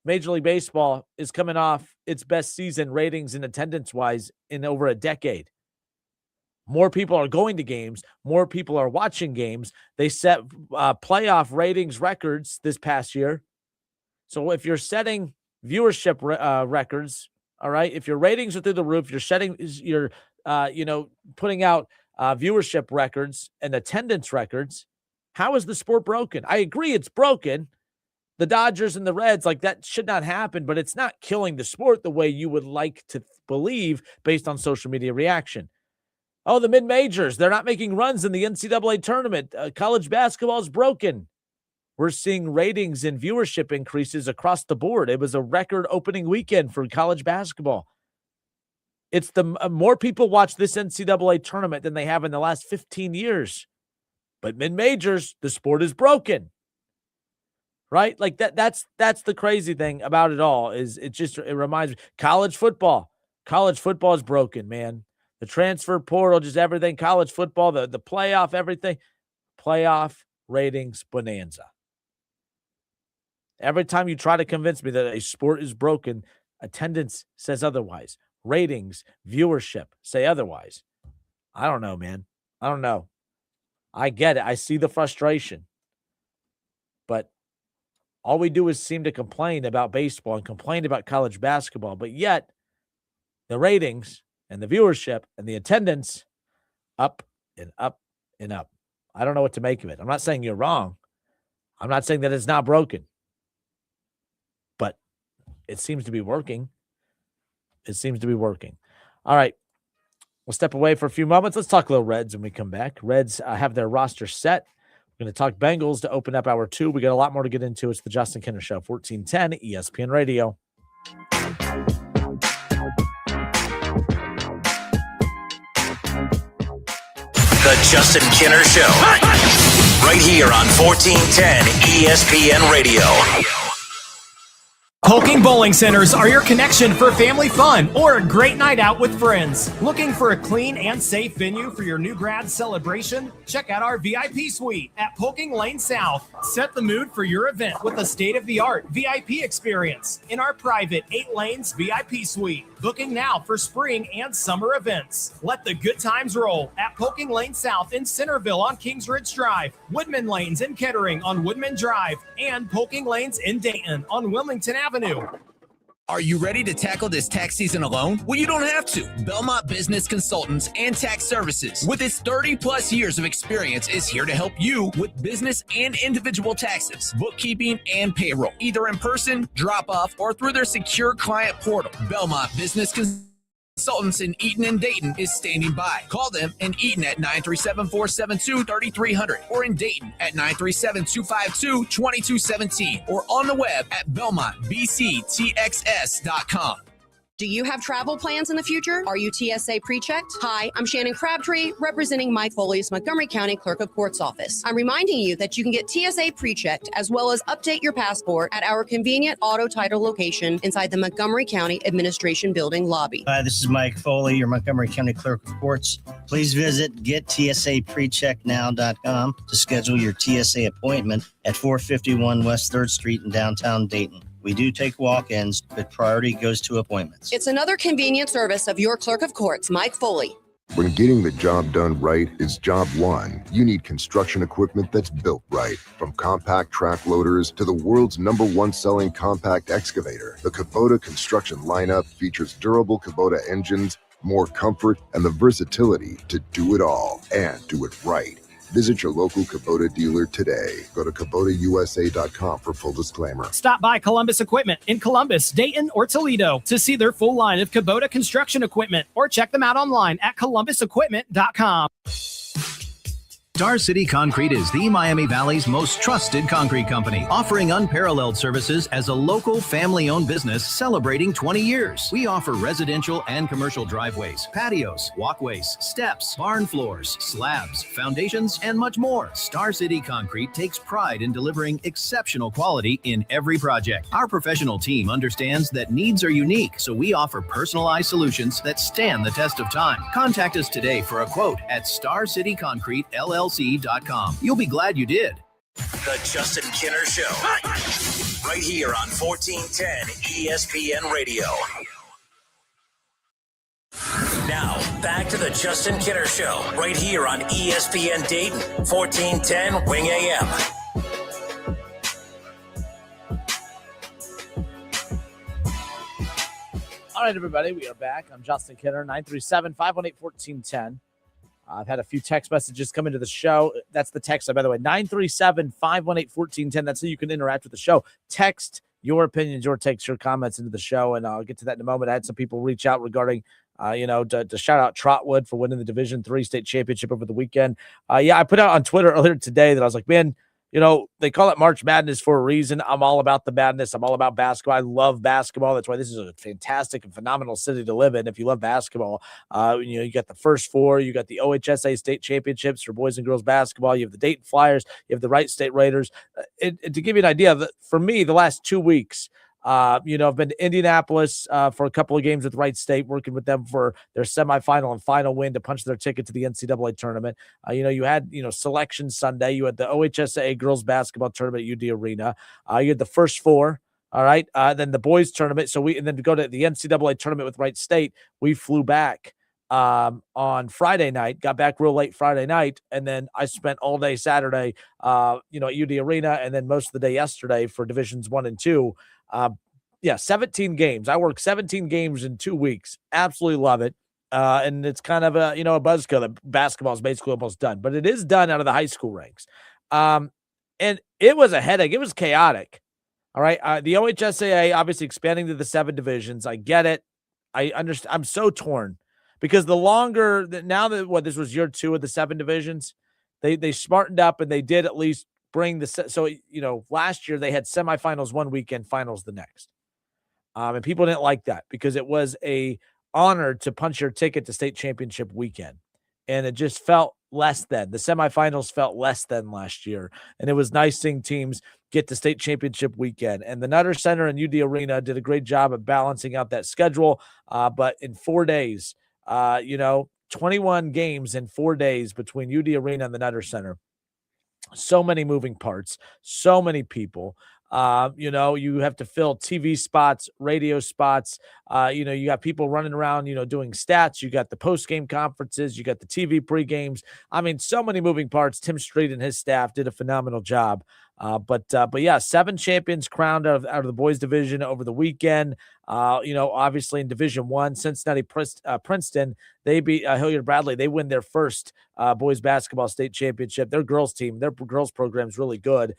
Major League Baseball is coming off its best season ratings and attendance-wise in over a decade. More people are going to games. More people are watching games. They set playoff ratings records this past year. So if you're setting viewership records, all right, if your ratings are through the roof, you're putting out viewership records and attendance records, how is the sport broken? I agree it's broken. The Dodgers and the Reds, like that should not happen, but it's not killing the sport the way you would like to believe based on social media reaction. Oh, the mid-majors, they're not making runs in the NCAA tournament. College basketball is broken. We're seeing ratings and viewership increases across the board. It was a record opening weekend for college basketball. It's more people watch this NCAA tournament than they have in the last 15 years. But mid-majors, the sport is broken. Right? Like that's the crazy thing about it all is it reminds me, college football is broken, man. The transfer portal, just everything, college football, the playoff, everything, playoff ratings bonanza. Every time you try to convince me that a sport is broken, attendance says otherwise. Ratings, viewership say otherwise. I don't know, man. I don't know. I get it. I see the frustration. But all we do is seem to complain about baseball and complain about college basketball. But yet, the ratings and the viewership and the attendance up and up and up. I don't know what to make of it. I'm not saying you're wrong. I'm not saying that it's not broken. But it seems to be working. It seems to be working. All right. We'll step away for a few moments. Let's talk a little Reds when we come back. Reds have their roster set. We're going to talk Bengals to open up hour 2. We got a lot more to get into. It's the Justin Kinner Show, 1410 ESPN Radio. The Justin Kinner Show. Right here on 1410 ESPN Radio. Polking Bowling Centers are your connection for family fun or a great night out with friends. Looking for a clean and safe venue for your new grad celebration? Check out our VIP suite at Polking Lane South. Set the mood for your event with a state-of-the-art VIP experience in our private 8 lanes VIP suite. Booking now for spring and summer events. Let the good times roll at Polking Lane South in Centerville on Kings Ridge Drive, Woodman Lanes in Kettering on Woodman Drive, and Polking Lanes in Dayton on Wilmington Avenue. Are you ready to tackle this tax season alone? Well, you don't have to. Belmont Business Consultants and Tax Services, with its 30-plus years of experience, is here to help you with business and individual taxes, bookkeeping, and payroll, either in person, drop-off, or through their secure client portal. Belmont Business Consultants in Eaton and Dayton is standing by. Call them in Eaton at 937-472-3300 or in Dayton at 937-252-2217 or on the web at belmontbctxs.com. Do you have travel plans in the future? Are you TSA pre-checked? Hi, I'm Shannon Crabtree, representing Mike Foley's Montgomery County Clerk of Court's office. I'm reminding you that you can get TSA pre-checked as well as update your passport at our convenient auto title location inside the Montgomery County Administration Building lobby. Hi, this is Mike Foley, your Montgomery County Clerk of Courts. Please visit GetTSAPrecheckNow.com to schedule your TSA appointment at 451 West 3rd Street in downtown Dayton. We do take walk-ins, but priority goes to appointments. It's another convenient service of your Clerk of Courts, Mike Foley. When getting the job done right is job one, you need construction equipment that's built right. From compact track loaders to the world's #1 selling compact excavator, the Kubota construction lineup features durable Kubota engines, more comfort, and the versatility to do it all and do it right. Visit your local Kubota dealer today. Go to KubotaUSA.com for full disclaimer. Stop by Columbus Equipment in Columbus, Dayton, or Toledo to see their full line of Kubota construction equipment, or check them out online at ColumbusEquipment.com. Star City Concrete is the Miami Valley's most trusted concrete company, offering unparalleled services as a local family-owned business celebrating 20 years. We offer residential and commercial driveways, patios, walkways, steps, barn floors, slabs, foundations, and much more. Star City Concrete takes pride in delivering exceptional quality in every project. Our professional team understands that needs are unique, so we offer personalized solutions that stand the test of time. Contact us today for a quote at StarCityConcreteLLC.com. You'll be glad you did. The Justin Kinner Show. Right here on 1410 ESPN Radio. Now, back to the Justin Kinner Show. Right here on ESPN Dayton, 1410 Wing AM. All right, everybody, we are back. I'm Justin Kinner, 937-518-1410. I've had a few text messages come into the show. That's the text, by the way, 937-518-1410. That's how you can interact with the show. Text your opinions, your takes, your comments into the show, and I'll get to that in a moment. I had some people reach out regarding, to shout out Trotwood for winning the Division III state championship over the weekend. I put out on Twitter earlier today that I was like, man, they call it March Madness for a reason. I'm all about the madness. I'm all about basketball. I love basketball. That's why this is a fantastic and phenomenal city to live in. If you love basketball, you got the first four, you got the OHSA state championships for boys and girls basketball. You have the Dayton Flyers, you have the Wright State Raiders. To give you an idea, for me, the last 2 weeks, I've been to Indianapolis for a couple of games with Wright State, working with them for their semifinal and final win to punch their ticket to the NCAA tournament. You had, Selection Sunday. You had the OHSAA girls basketball tournament at UD Arena. You had the first four. All right. Then the boys tournament. And then to go to the NCAA tournament with Wright State, we flew back on Friday night, got back real late Friday night. And then I spent all day Saturday, at UD Arena, and then most of the day yesterday for Divisions 1 and 2. 17 games. I worked 17 games in 2 weeks. Absolutely love it. And it's kind of a buzzkill that basketball is basically almost done, but it is done out of the high school ranks. And it was a headache. It was chaotic. All right. The OHSAA obviously expanding to the 7 divisions. I get it. I understand. I'm so torn because the longer that now that this was year 2 of the 7 divisions, they smartened up and they did at least bring last year they had semifinals one weekend, finals the next. And people didn't like that because it was a honor to punch your ticket to state championship weekend. And it just felt less than. The semifinals felt less than last year. And it was nice seeing teams get to state championship weekend. And the Nutter Center and UD Arena did a great job of balancing out that schedule. But in 4 days, 21 games in 4 days between UD Arena and the Nutter Center. So many moving parts, so many people. You have to fill TV spots, radio spots. You got people running around, doing stats. You got the post-game conferences. You got the TV pre-games. I mean, so many moving parts. Tim Street and his staff did a phenomenal job. But 7 champions crowned out of the boys division over the weekend. Obviously in Division I, Cincinnati Princeton, they beat Hilliard Bradley. They win their first boys basketball state championship. Their girls team, their girls program is really good.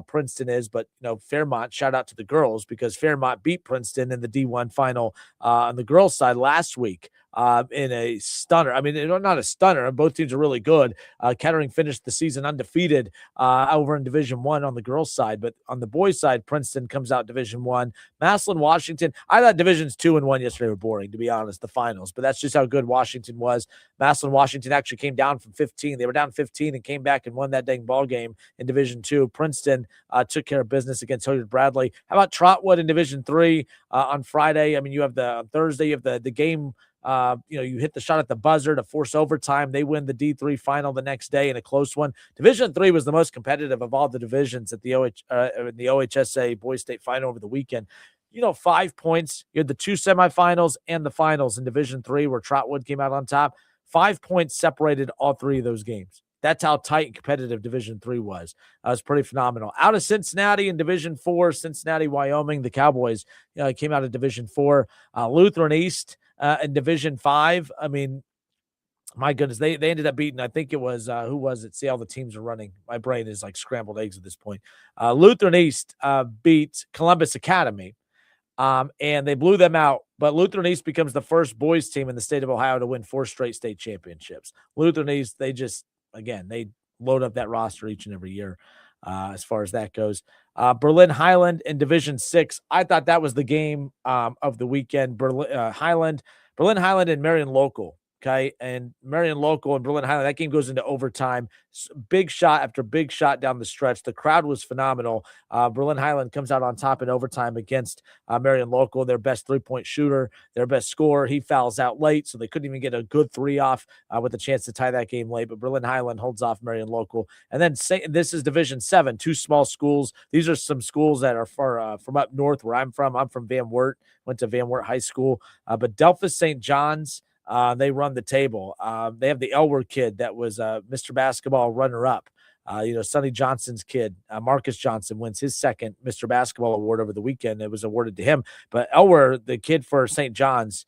Princeton is, but Fairmont, shout out to the girls because Fairmont beat Princeton in the D1 final on the girls side last week. in a stunner. I mean, not a stunner. Both teams are really good. Kettering finished the season undefeated over in Division I on the girls' side, but on the boys' side, Princeton comes out Division I. Massillon, Washington. I thought Divisions 2 and 1 yesterday were boring, to be honest, the finals, but that's just how good Washington was. Massillon, Washington actually came down from 15. They were down 15 and came back and won that dang ball game in Division 2. Princeton took care of business against Hilliard Bradley. How about Trotwood in Division 3 on Friday? I mean, you have on Thursday, you have the game. You hit the shot at the buzzer to force overtime. They win the D3 final the next day in a close one. Division 3 was the most competitive of all the divisions at the OHSA Boys State Final over the weekend. 5 points. You had the 2 semifinals and the finals in Division 3 where Trotwood came out on top. 5 points separated all 3 of those games. That's how tight and competitive Division 3 was. It was pretty phenomenal. Out of Cincinnati in Division 4, Cincinnati, Wyoming, the Cowboys came out of Division 4. Lutheran East in Division 5. I mean, my goodness, they ended up beating, I think it was, who was it? See how the teams are running. My brain is like scrambled eggs at this point. Lutheran East beat Columbus Academy, and they blew them out. But Lutheran East becomes the first boys team in the state of Ohio to win 4 straight state championships. Lutheran East, they load up that roster each and every year as far as that goes. Berlin Highland in Division 6. I thought that was the game of the weekend. Berlin Highland and Marion Local. Okay. And Marion Local and Berlin Highland, that game goes into overtime. Big shot after big shot down the stretch. The crowd was phenomenal. Berlin Highland comes out on top in overtime against Marion Local, their best 3-point shooter, their best scorer. He fouls out late, so they couldn't even get a good 3 off with a chance to tie that game late. But Berlin Highland holds off Marion Local. And then this is Division 7, 2 small schools. These are some schools that are from up north where I'm from. I'm from Van Wert, went to Van Wert High School. But Delphus St. John's, they run the table. They have the Elwer kid that was Mr. Basketball runner-up. Sonny Johnson's kid, Marcus Johnson, wins his second Mr. Basketball award over the weekend. It was awarded to him. But Elwer, the kid for St. John's,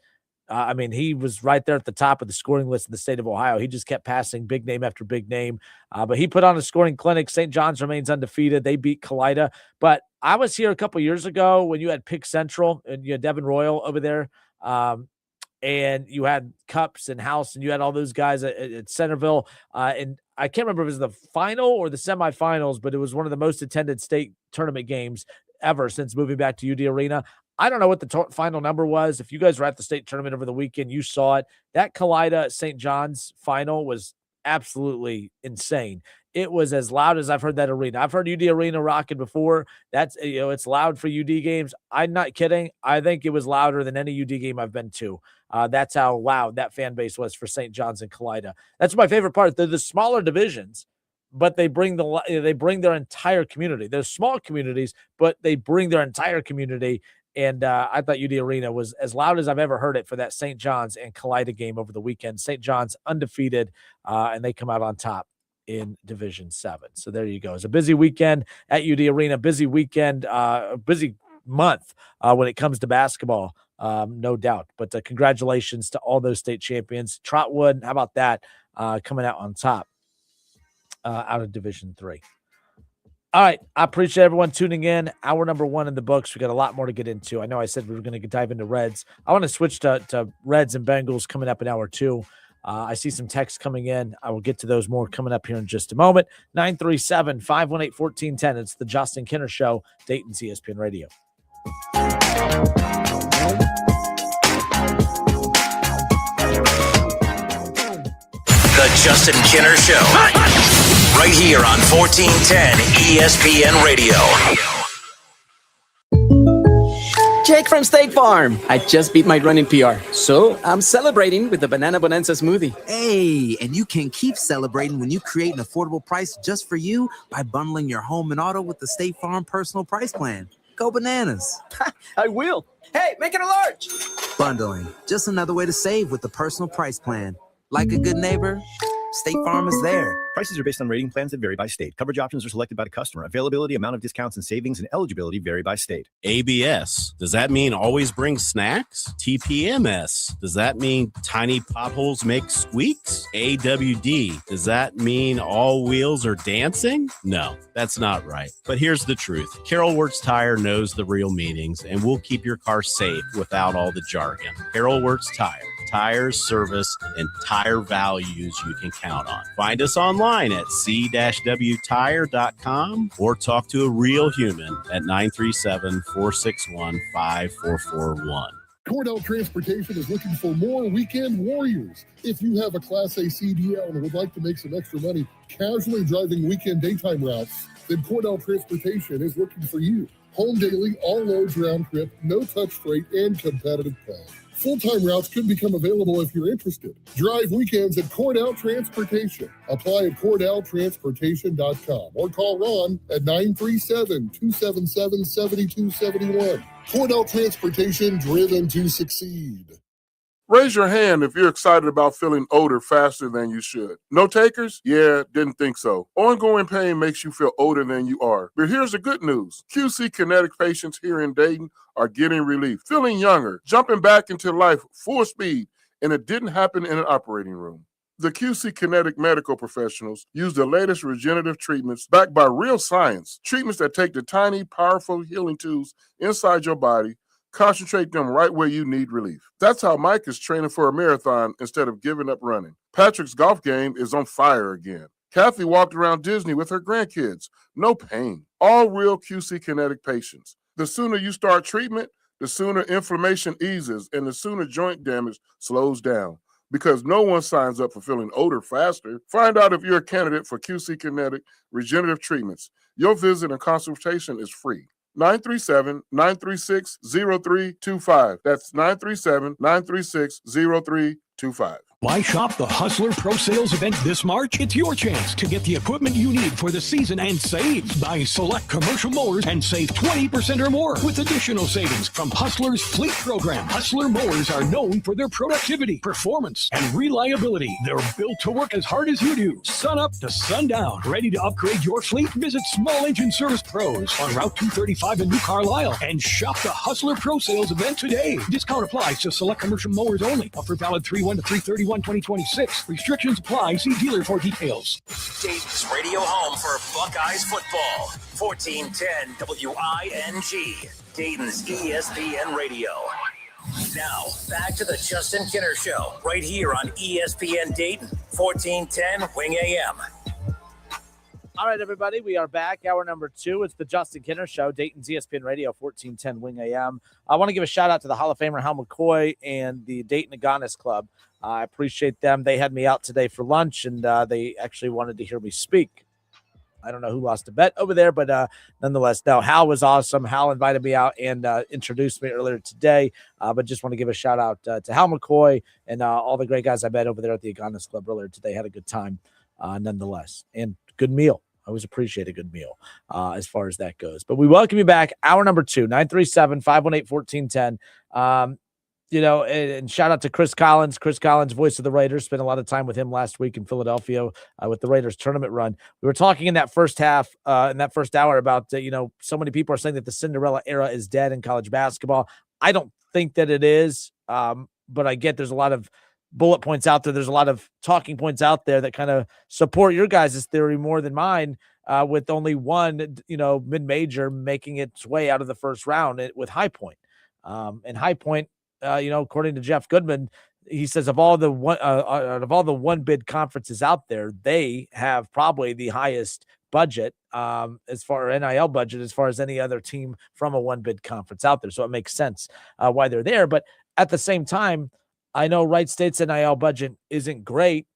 he was right there at the top of the scoring list in the state of Ohio. He just kept passing big name after big name. But he put on a scoring clinic. St. John's remains undefeated. They beat Kalida. But I was here a couple years ago when you had Pick Central and you had Devin Royal over there. And you had Cups and House, and you had all those guys at Centerville. And I can't remember if it was the final or the semifinals, but it was one of the most attended state tournament games ever since moving back to UD Arena. I don't know what the final number was. If you guys were at the state tournament over the weekend, you saw it. That Kalida St. John's final was absolutely insane. It was as loud as I've heard that arena. I've heard UD Arena rocking before. That's, it's loud for UD games. I'm not kidding. I think it was louder than any UD game I've been to. That's how loud that fan base was for St. John's and Kalida. That's my favorite part. They're the smaller divisions, but they bring their entire community. They're small communities, but they bring their entire community. And I thought UD Arena was as loud as I've ever heard it for that St. John's and Kalida game over the weekend. St. John's undefeated, and they come out on top in Division 7. So there you go. It's a busy weekend at UD Arena, busy weekend, busy month when it comes to basketball, no doubt. But congratulations to all those state champions. Trotwood, how about that, coming out on top out of Division 3. All right. I appreciate everyone tuning in. Hour number 1 in the books. We got a lot more to get into. I know I said we were going to dive into Reds. I want to switch to Reds and Bengals coming up in hour 2. I see some texts coming in. I will get to those more coming up here in just a moment. 937-518-1410. It's the Justin Kinner Show, Dayton's ESPN Radio. The Justin Kinner Show. Right here on 1410 ESPN Radio. Jake from State Farm. I just beat my running PR, so I'm celebrating with the Banana Bonanza smoothie. Hey, and you can keep celebrating when you create an affordable price just for you by bundling your home and auto with the State Farm Personal Price Plan. Go bananas. I will. Hey, make it a large. Bundling, just another way to save with the Personal Price Plan. Like a good neighbor, State Farm is there. Prices are based on rating plans that vary by state. Coverage options are selected by the customer. Availability, amount of discounts and savings, and eligibility vary by state. ABS. Does that mean always bring snacks? TPMS. Does that mean tiny potholes make squeaks? AWD. Does that mean all wheels are dancing? No, that's not right. But here's the truth. Carol Wirtz Tire knows the real meanings and will keep your car safe without all the jargon. Carol Wirtz Tire. tires, service, and tire values you can count on. Find us online at c-wtire.com or talk to a real human at 937-461-5441. Cordell Transportation is looking for more weekend warriors. If you have a Class A CDL and would like to make some extra money casually driving weekend daytime routes, then Cordell Transportation is looking for you. Home daily, all loads round trip, no touch freight, and competitive pay. Full-time routes could become available if you're interested. Drive weekends at Cordell Transportation. Apply at CordellTransportation.com or call Ron at 937-277-7271. Cordell Transportation, driven to succeed. Raise your hand if you're excited about feeling older faster than you should. No takers? Yeah, didn't think so. Ongoing pain makes you feel older than you are. But here's the good news. QC Kinetic patients here in Dayton are getting relief, feeling younger, jumping back into life full speed, and it didn't happen in an operating room. The QC Kinetic medical professionals use the latest regenerative treatments backed by real science, treatments that take the tiny, powerful healing tools inside your body, concentrate them right where you need relief. That's how Mike is training for a marathon instead of giving up running. Patrick's golf game is on fire again. Kathy walked around Disney with her grandkids. No pain. All real QC Kinetic patients. The sooner you start treatment, the sooner inflammation eases and the sooner joint damage slows down. Because no one signs up for feeling older faster. Find out if you're a candidate for QC Kinetic regenerative treatments. Your visit and consultation is free. 937-936-0325. That's 937-936-0325. Why shop the Hustler Pro Sales event this March? It's your chance to get the equipment you need for the season and save. Buy select commercial mowers and save 20% or more with additional savings from Hustler's fleet program. Hustler mowers are known for their productivity, performance, and reliability. They're built to work as hard as you do, sun up to sundown. Ready to upgrade your fleet? Visit Small Engine Service Pros on Route 235 in New Carlisle and shop the Hustler Pro Sales event today. Discount applies to select commercial mowers only. Offer valid 3/1 to 3/31. 2026. Restrictions apply. See dealer for details. Dayton's radio home for Buckeyes football. 1410 WING. Dayton's ESPN Radio. Now, back to the Justin Kinner Show, right here on ESPN Dayton, 1410 Wing AM. All right, everybody, we are back. Hour number 2. It's the Justin Kinner Show, Dayton's ESPN Radio, 1410 Wing AM. I want to give a shout-out to the Hall of Famer Hal McCoy and the Dayton Agonis Club. I appreciate them. They had me out today for lunch, and they actually wanted to hear me speak. I don't know who lost a bet over there, but nonetheless, no, Hal was awesome. Hal invited me out and introduced me earlier today, but just want to give a shout-out to Hal McCoy and all the great guys I met over there at the Agonis Club earlier today. Had a good time nonetheless, and good meal. I always appreciate a good meal as far as that goes. But we welcome you back. Hour number 2, 937-518-1410. And shout out to Chris Collins. Chris Collins, voice of the Raiders. Spent a lot of time with him last week in Philadelphia with the Raiders tournament run. We were talking in that first half, in that first hour about, so many people are saying that the Cinderella era is dead in college basketball. I don't think that it is, but I get there's a lot of bullet points out there. There's a lot of talking points out there that kind of support your guys' theory more than mine, with only one, mid-major making its way out of the first round with High Point. And High Point, according to Jeff Goodman, he says of all the one bid conferences out there, they have probably the highest budget as far as NIL budget, as far as any other team from a one bid conference out there. So it makes sense why they're there. But at the same time, I know Wright State's NIL budget isn't great,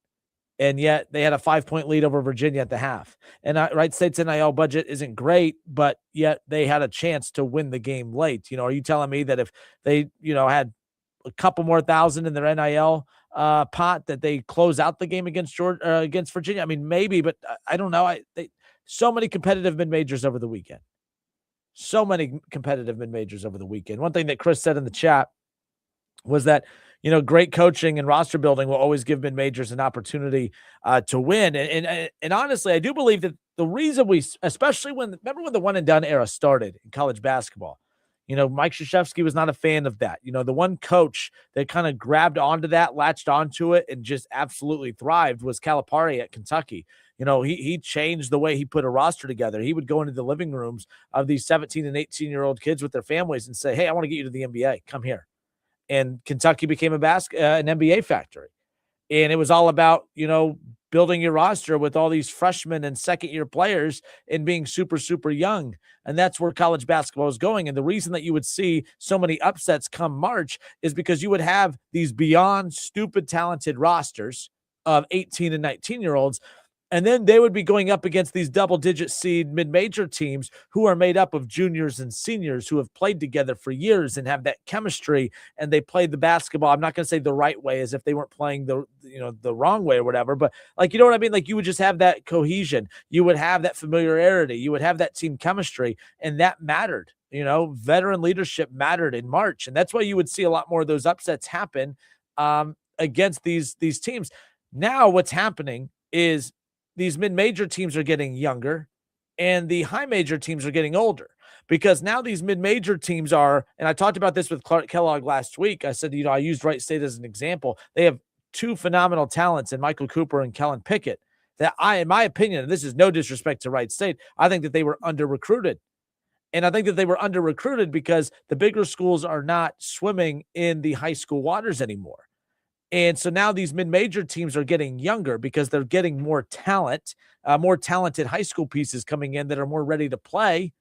and yet they had a 5-point lead over Virginia at the half. And Wright State's NIL budget isn't great, but yet they had a chance to win the game late. Are you telling me that if they, had a couple more thousand in their NIL pot, that they close out the game against against Virginia? I mean, maybe, but I don't know. So many competitive mid-majors over the weekend. One thing that Chris said in the chat was that, great coaching and roster building will always give mid-majors an opportunity to win. And honestly, I do believe that the reason especially remember when the one and done era started in college basketball, Mike Krzyzewski was not a fan of that. The one coach that kind of grabbed onto that, latched onto it, and just absolutely thrived was Calipari at Kentucky. He changed the way he put a roster together. He would go into the living rooms of these 17 and 18-year-old kids with their families and say, hey, I want to get you to the NBA. Come here. and Kentucky became an NBA factory. And it was all about, building your roster with all these freshmen and second-year players and being super, super young. And that's where college basketball is going. And the reason that you would see so many upsets come March is because you would have these beyond stupid talented rosters of 18 and 19-year-olds. And then they would be going up against these double-digit seed mid-major teams who are made up of juniors and seniors who have played together for years and have that chemistry, and they played the basketball. I'm not going to say the right way as if they weren't playing the wrong way or whatever, but you know what I mean? You would just have that cohesion. You would have that familiarity. You would have that team chemistry, and that mattered. Veteran leadership mattered in March, and that's why you would see a lot more of those upsets happen against these teams. Now what's happening is these mid-major teams are getting younger and the high major teams are getting older, because now these mid-major teams are, and I talked about this with Clark Kellogg last week. I said, I used Wright State as an example. They have two phenomenal talents in Michael Cooper and Kellen Pickett that in my opinion, and this is no disrespect to Wright State, I think that they were under-recruited. And I think that they were under-recruited because the bigger schools are not swimming in the high school waters anymore. And so now these mid-major teams are getting younger because they're getting more talent, more talented high school pieces coming in that are more ready to play.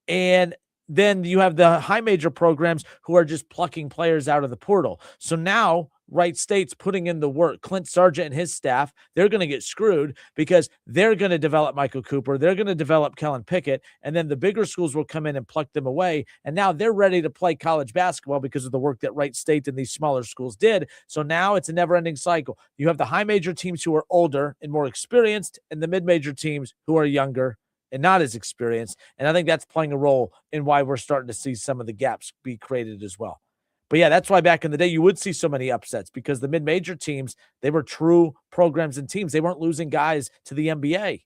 And then you have the high major programs who are just plucking players out of the portal. So now Wright State's putting in the work. Clint Sargent and his staff, they're going to get screwed because they're going to develop Michael Cooper. They're going to develop Kellen Pickett. And then the bigger schools will come in and pluck them away. And now they're ready to play college basketball because of the work that Wright State and these smaller schools did. So now it's a never-ending cycle. You have the high major teams who are older and more experienced, and the mid-major teams who are younger and not as experienced. And I think that's playing a role in why we're starting to see some of the gaps be created as well. But yeah, that's why back in the day you would see so many upsets, because the mid-major teams, they were true programs and teams. They weren't losing guys to the NBA.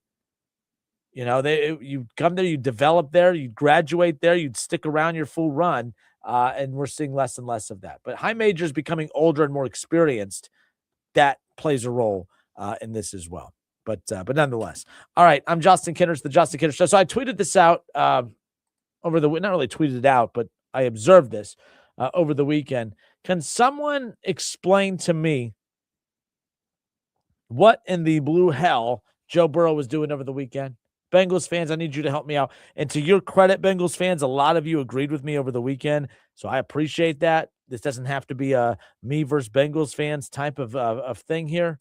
You come there, you develop there, you graduate there, you'd stick around your full run, and we're seeing less and less of that. But high majors becoming older and more experienced, that plays a role in this as well. But nonetheless. All right, I'm Justin Kinner. It's the Justin Kinner Show. So I tweeted this out not really tweeted it out, but I observed this over the weekend. Can someone explain to me what in the blue hell Joe Burrow was doing over the weekend? Bengals fans, I need you to help me out. And to your credit, Bengals fans, a lot of you agreed with me over the weekend, so I appreciate that. This doesn't have to be a me versus Bengals fans type of thing here.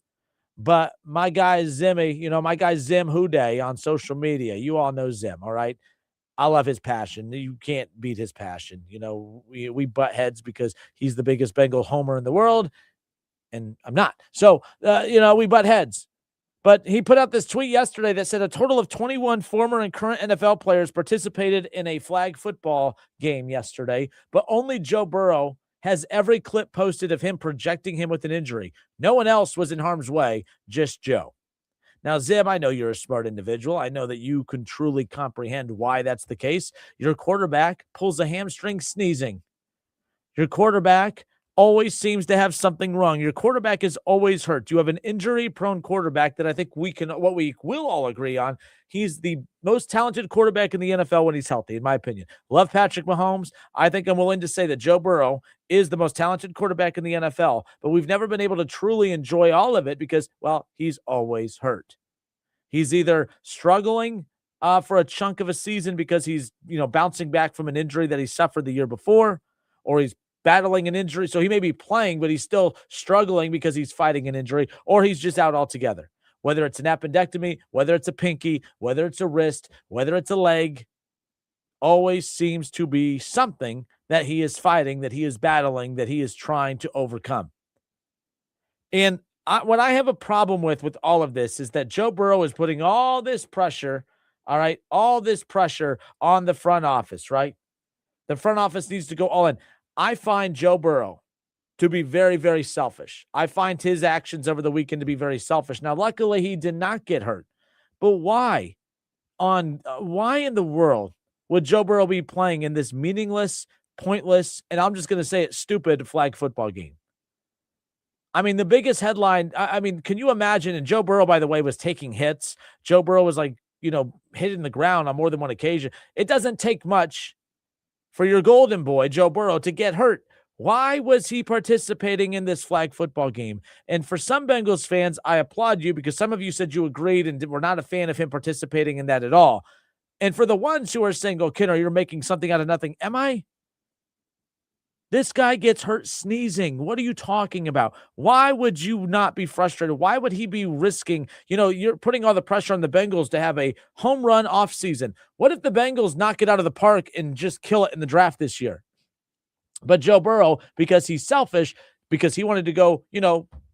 But my guy Zimmy, my guy Zim Houday on social media, you all know Zim, all right? I love his passion. You can't beat his passion. We butt heads because he's the biggest Bengal homer in the world, and I'm not. So, we butt heads. But he put out this tweet yesterday that said a total of 21 former and current NFL players participated in a flag football game yesterday, but only Joe Burrow has every clip posted of him projecting him with an injury. No one else was in harm's way, just Joe. Now, Zim, I know you're a smart individual. I know that you can truly comprehend why that's the case. Your quarterback pulls a hamstring sneezing. Your quarterback always seems to have something wrong. Your quarterback is always hurt. You have an injury-prone quarterback that I think what we will all agree on, he's the most talented quarterback in the NFL when he's healthy, in my opinion. Love Patrick Mahomes. I think I'm willing to say that Joe Burrow is the most talented quarterback in the NFL, but we've never been able to truly enjoy all of it because, well, he's always hurt. He's either struggling for a chunk of a season because he's, bouncing back from an injury that he suffered the year before, or he's battling an injury. So he may be playing, but he's still struggling because he's fighting an injury, or he's just out altogether. Whether it's an appendectomy, whether it's a pinky, whether it's a wrist, whether it's a leg, always seems to be something that he is fighting, that he is battling, that he is trying to overcome. And what I have a problem with all of this is that Joe Burrow is putting all this pressure, all right, all this pressure on the front office, right? The front office needs to go all in. I find Joe Burrow to be very, very selfish. I find his actions over the weekend to be very selfish. Now, luckily, he did not get hurt. But why? Why in the world would Joe Burrow be playing in this meaningless, pointless, and I'm just going to say it, stupid flag football game? I mean, the biggest headline, can you imagine? And Joe Burrow, by the way, was taking hits. Joe Burrow was hitting the ground on more than one occasion. It doesn't take much for your golden boy, Joe Burrow, to get hurt. Why was he participating in this flag football game? And for some Bengals fans, I applaud you because some of you said you agreed and were not a fan of him participating in that at all. And for the ones who are saying, oh, Kinner, you're making something out of nothing. Am I? This guy gets hurt sneezing. What are you talking about? Why would you not be frustrated? Why would he be risking, you're putting all the pressure on the Bengals to have a home run offseason. What if the Bengals knock it out of the park and just kill it in the draft this year? But Joe Burrow, because he's selfish, because he wanted to go,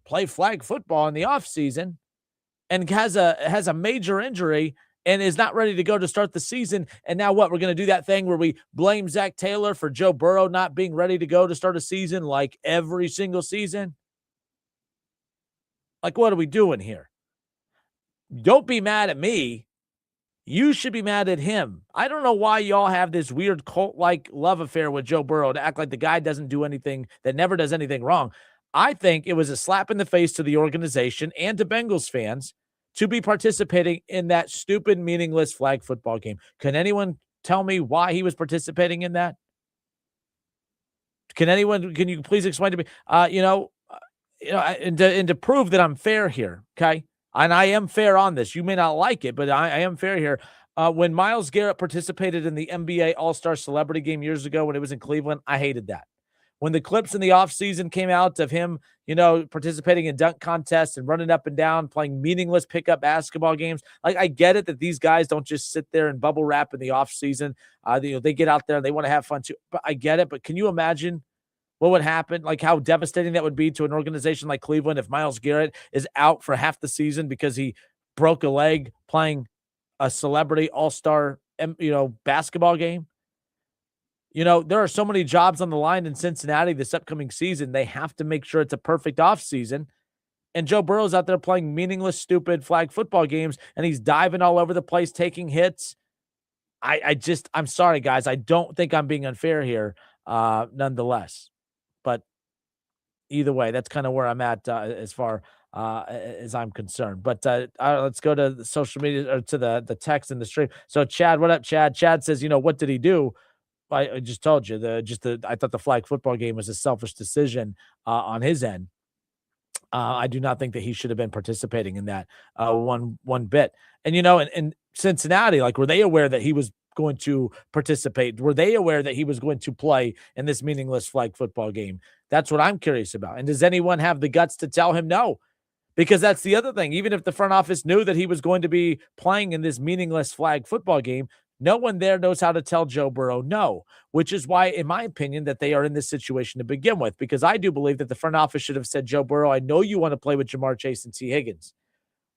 play flag football in the offseason and has a major injury and is not ready to go to start the season. And now what? We're going to do that thing where we blame Zach Taylor for Joe Burrow not being ready to go to start a season like every single season? Like, what are we doing here? Don't be mad at me. You should be mad at him. I don't know why y'all have this weird cult-like love affair with Joe Burrow to act like the guy doesn't do anything, that never does anything wrong. I think it was a slap in the face to the organization and to Bengals fans to be participating in that stupid, meaningless flag football game. Can anyone tell me why he was participating in that? Can you please explain to me? And to prove that I'm fair here, okay? And I am fair on this. You may not like it, but I am fair here. When Myles Garrett participated in the NBA All-Star Celebrity Game years ago when it was in Cleveland, I hated that. When the clips in the offseason came out of him, participating in dunk contests and running up and down, playing meaningless pickup basketball games, like I get it that these guys don't just sit there and bubble wrap in the offseason. They get out there and they want to have fun too. But I get it. But can you imagine what would happen? Like how devastating that would be to an organization like Cleveland if Myles Garrett is out for half the season because he broke a leg playing a celebrity all-star, basketball game. There are so many jobs on the line in Cincinnati this upcoming season. They have to make sure it's a perfect offseason. And Joe Burrow's out there playing meaningless, stupid flag football games, and he's diving all over the place, taking hits. I'm sorry, guys. I don't think I'm being unfair here, nonetheless. But either way, that's kind of where I'm at as far as I'm concerned. But let's go to the social media or to the text and the stream. So Chad, what up, Chad? Chad says, what did he do? I just told you I thought the flag football game was a selfish decision on his end. I do not think that he should have been participating in that one bit. And, in Cincinnati, like, were they aware that he was going to participate? Were they aware that he was going to play in this meaningless flag football game? That's what I'm curious about. And does anyone have the guts to tell him no? Because that's the other thing. Even if the front office knew that he was going to be playing in this meaningless flag football game, no one there knows how to tell Joe Burrow no, which is why, in my opinion, that they are in this situation to begin with, because I do believe that the front office should have said, Joe Burrow, I know you want to play with Jamar Chase and T. Higgins.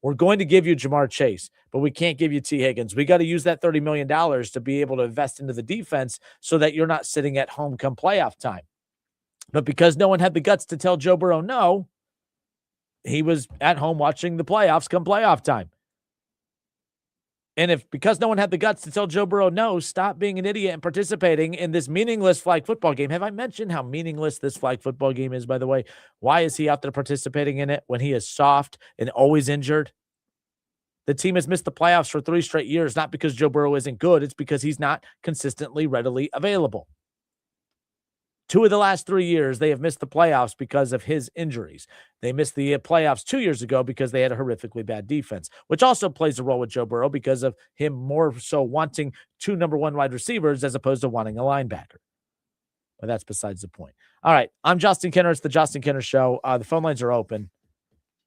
We're going to give you Jamar Chase, but we can't give you T. Higgins. We got to use that $30 million to be able to invest into the defense so that you're not sitting at home come playoff time. But because no one had the guts to tell Joe Burrow no, he was at home watching the playoffs come playoff time. And because no one had the guts to tell Joe Burrow no, stop being an idiot and participating in this meaningless flag football game. Have I mentioned how meaningless this flag football game is, by the way? Why is he out there participating in it when he is soft and always injured? The team has missed the playoffs for 3 straight years, not because Joe Burrow isn't good. It's because he's not consistently readily available. 2 of the last 3 years, they have missed the playoffs because of his injuries. They missed the playoffs 2 years ago because they had a horrifically bad defense, which also plays a role with Joe Burrow because of him more so wanting 2 number 1 wide receivers as opposed to wanting a linebacker. But that's besides the point. All right, I'm Justin Kinner. It's the Justin Kinner Show. The phone lines are open.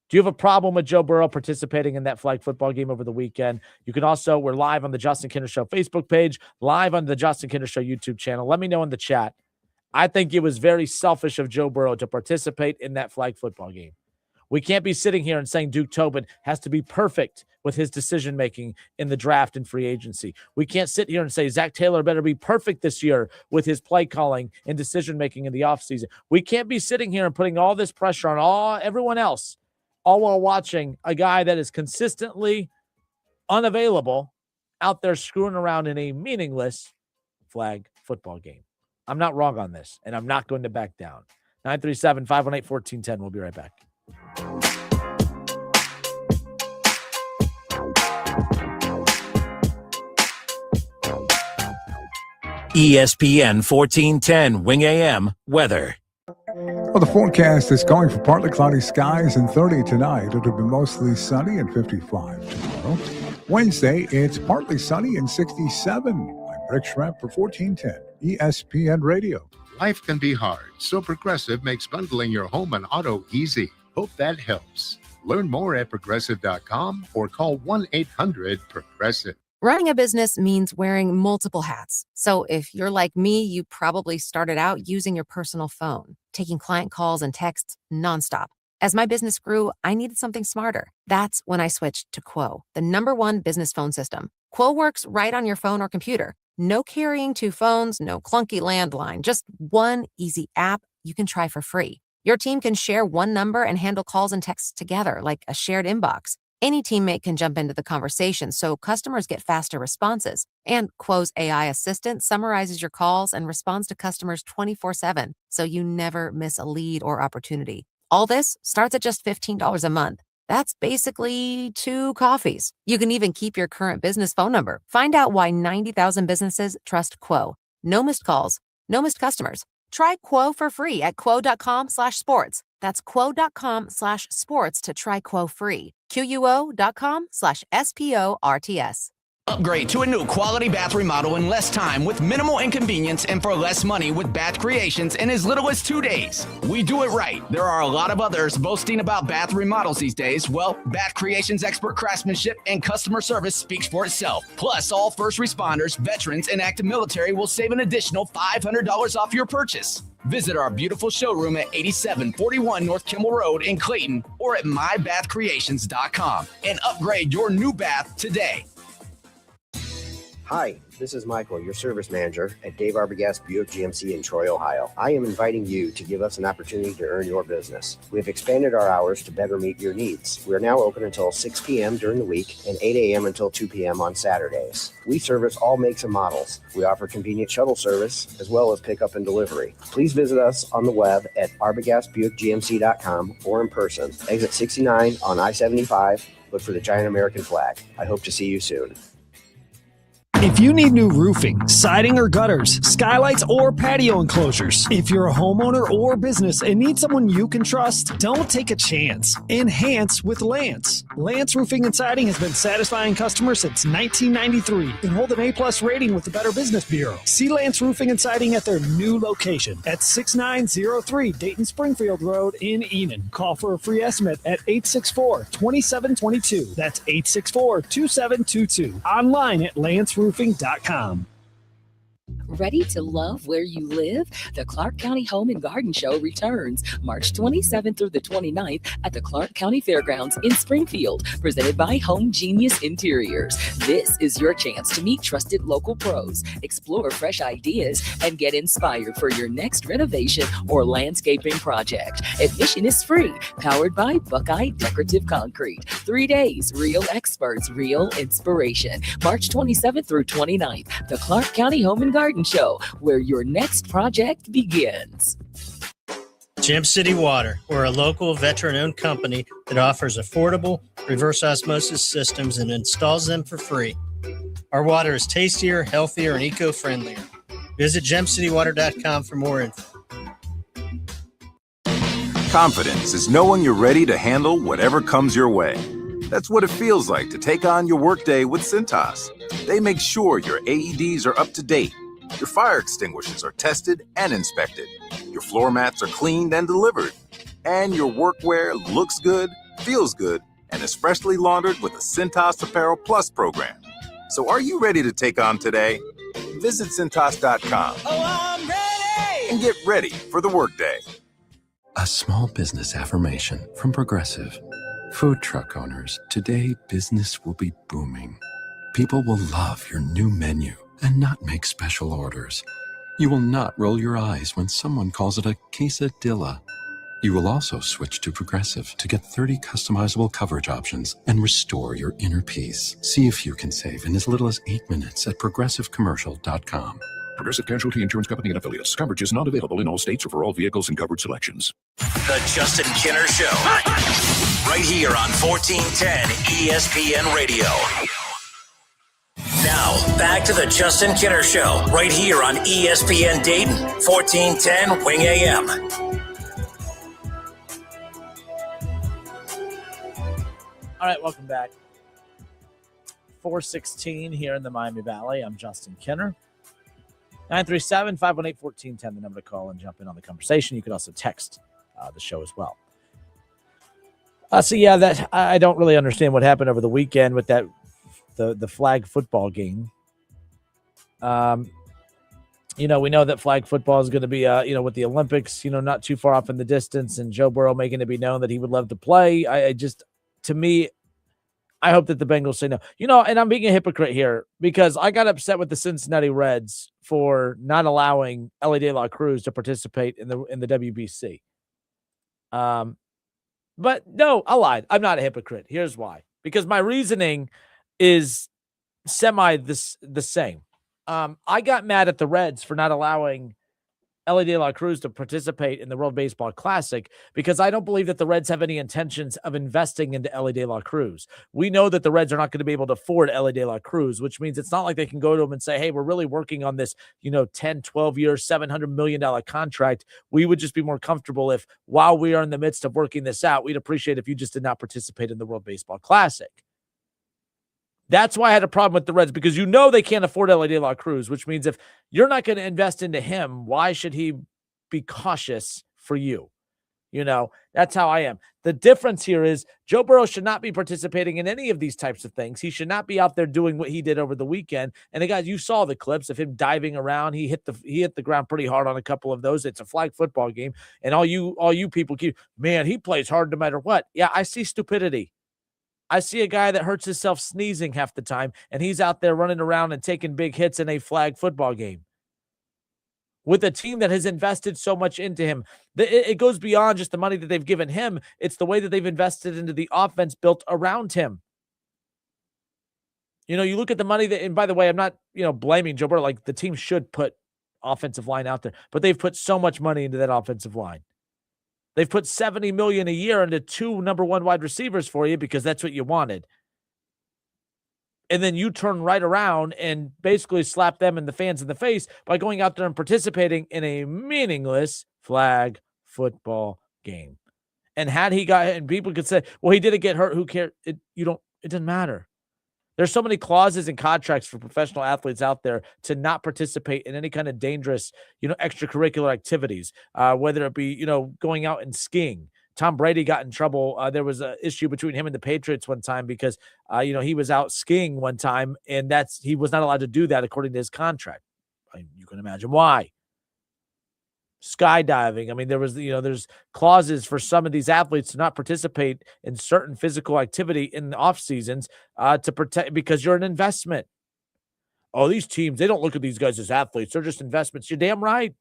Do you have a problem with Joe Burrow participating in that flag football game over the weekend? You can also, we're live on the Justin Kinner Show Facebook page, live on the Justin Kinner Show YouTube channel. Let me know in the chat. I think it was very selfish of Joe Burrow to participate in that flag football game. We can't be sitting here and saying Duke Tobin has to be perfect with his decision-making in the draft and free agency. We can't sit here and say Zach Taylor better be perfect this year with his play calling and decision-making in the offseason. We can't be sitting here and putting all this pressure on everyone else, all while watching a guy that is consistently unavailable out there screwing around in a meaningless flag football game. I'm not wrong on this, and I'm not going to back down. 937-518-1410. We'll be right back. ESPN 1410 Wing AM weather. Well, the forecast is going for partly cloudy skies and 30 tonight. It'll be mostly sunny and 55 tomorrow. Wednesday, it's partly sunny and 67. I'm Rick Schrepp for 1410 ESPN Radio. Life can be hard, so Progressive makes bundling your home and auto easy. Hope that helps. Learn more at Progressive.com or call 1-800-PROGRESSIVE. Running a business means wearing multiple hats. So if you're like me, you probably started out using your personal phone, taking client calls and texts nonstop. As my business grew, I needed something smarter. That's when I switched to Quo, the #1 business phone system. Quo works right on your phone or computer. No carrying 2 phones, no clunky landline, just one easy app you can try for free. Your team can share one number and handle calls and texts together like a shared inbox. Any teammate can jump into the conversation, so customers get faster responses. And Quo's AI assistant summarizes your calls and responds to customers 24/7, so you never miss a lead or opportunity. All this starts at just $15 a month. That's basically 2 coffees. You can even keep your current business phone number. Find out why 90,000 businesses trust Quo. No missed calls, no missed customers. Try Quo for free at quo.com/sports. That's quo.com/sports to try Quo free. QUO.com/SPORTS. Upgrade to a new quality bath remodel in less time with minimal inconvenience and for less money with Bath Creations in as little as 2 days. We do it right. There are a lot of others boasting about bath remodels these days. Well, Bath Creations' expert craftsmanship and customer service speaks for itself. Plus, all first responders, veterans, and active military will save an additional $500 off your purchase. Visit our beautiful showroom at 8741 North Kimball Road in Clayton or at mybathcreations.com and upgrade your new bath today. Hi, this is Michael, your service manager at Dave Arbogast Buick GMC in Troy, Ohio. I am inviting you to give us an opportunity to earn your business. We have expanded our hours to better meet your needs. We are now open until 6 p.m. during the week and 8 a.m. until 2 p.m. on Saturdays. We service all makes and models. We offer convenient shuttle service as well as pickup and delivery. Please visit us on the web at arbogastbuickgmc.com or in person. Exit 69 on I-75. Look for the giant American flag. I hope to see you soon. If you need new roofing, siding or gutters, skylights or patio enclosures, if you're a homeowner or business and need someone you can trust, don't take a chance. Enhance with Lance. Lance Roofing and Siding has been satisfying customers since 1993 and hold an A+ rating with the Better Business Bureau. See Lance Roofing and Siding at their new location at 6903 Dayton Springfield Road in Enid. Call for a free estimate at 864-2722. That's 864-2722. Online at lanceroofing.com. Ready to love where you live? The Clark County Home and Garden Show returns March 27th through the 29th at the Clark County Fairgrounds in Springfield, presented by Home Genius Interiors. This is your chance to meet trusted local pros, explore fresh ideas, and get inspired for your next renovation or landscaping project. Admission is free, powered by Buckeye Decorative Concrete. 3 days, real experts, real inspiration. March 27th through 29th, the Clark County Home and Garden Show, where your next project begins. Gem City Water, we're a local veteran-owned company that offers affordable reverse osmosis systems and installs them for free. Our water is tastier, healthier, and eco-friendlier. Visit gemcitywater.com for more info. Confidence is knowing you're ready to handle whatever comes your way. That's what it feels like to take on your workday with Cintas. They make sure your AEDs are up to date, your fire extinguishers are tested and inspected, your floor mats are cleaned and delivered, and your workwear looks good, feels good, and is freshly laundered with the Cintas Apparel Plus program. So are you ready to take on today? Visit Cintas.com and get ready for the workday. A small business affirmation from Progressive. Food truck owners, today business will be booming. People will love your new menu and not make special orders. You will not roll your eyes when someone calls it a quesadilla. You will also switch to Progressive to get 30 customizable coverage options and restore your inner peace. See if you can save in as little as 8 minutes at progressivecommercial.com. Progressive Casualty Insurance Company and Affiliates. Coverage is not available in all states or for all vehicles and coverage selections. The Justin Kinner Show. Right here on 1410 ESPN Radio. Now, back to the Justin Kinner Show. Right here on ESPN Dayton, 1410 Wing AM. All right, welcome back. 416 here in the Miami Valley. I'm Justin Kinner. 937-518-1410, the number to call and jump in on the conversation. You can also text the show as well. That I don't really understand what happened over the weekend with that the flag football game. We know that flag football is going to be, with the Olympics, not too far off in the distance, and Joe Burrow making it be known that he would love to play. I hope that the Bengals say no. And I'm being a hypocrite here because I got upset with the Cincinnati Reds for not allowing Ellie De La Cruz to participate in the WBC. But no, I lied. I'm not a hypocrite. Here's why. Because my reasoning is the same. I got mad at the Reds for not allowing Ellie De La Cruz to participate in the World Baseball Classic because I don't believe that the Reds have any intentions of investing into Ellie De La Cruz. We know that the Reds are not going to be able to afford Ellie De La Cruz, which means it's not like they can go to him and say, hey, we're really working on this, 10, 12 year, $700 million contract. We would just be more comfortable if while we are in the midst of working this out, we'd appreciate if you just did not participate in the World Baseball Classic. That's why I had a problem with the Reds because they can't afford Ellie De La Cruz, which means if you're not going to invest into him, why should he be cautious for you? That's how I am. The difference here is Joe Burrow should not be participating in any of these types of things. He should not be out there doing what he did over the weekend. And the guys, you saw the clips of him diving around. He hit the ground pretty hard on a couple of those. It's a flag football game. And all you people keep, man, he plays hard no matter what. Yeah, I see stupidity. I see a guy that hurts himself sneezing half the time, and he's out there running around and taking big hits in a flag football game with a team that has invested so much into him. It goes beyond just the money that they've given him. It's the way that they've invested into the offense built around him. You look at the money that, and by the way, I'm not, blaming Joe Burrow. Like the team should put offensive line out there, but they've put so much money into that offensive line. They've put $70 million a year into 2 number 1 wide receivers for you because that's what you wanted. And then you turn right around and basically slap them and the fans in the face by going out there and participating in a meaningless flag football game. And had he got hit, and people could say, well, he didn't get hurt. Who cares? It doesn't matter. There's so many clauses and contracts for professional athletes out there to not participate in any kind of dangerous, extracurricular activities, whether it be, going out and skiing. Tom Brady got in trouble. There was an issue between him and the Patriots one time because, he was out skiing one time, and he was not allowed to do that according to his contract. You can imagine why. Skydiving. I mean, there's clauses for some of these athletes to not participate in certain physical activity in the off seasons to protect, because you're an investment. Oh, these teams, they don't look at these guys as athletes. They're just investments. You're damn right.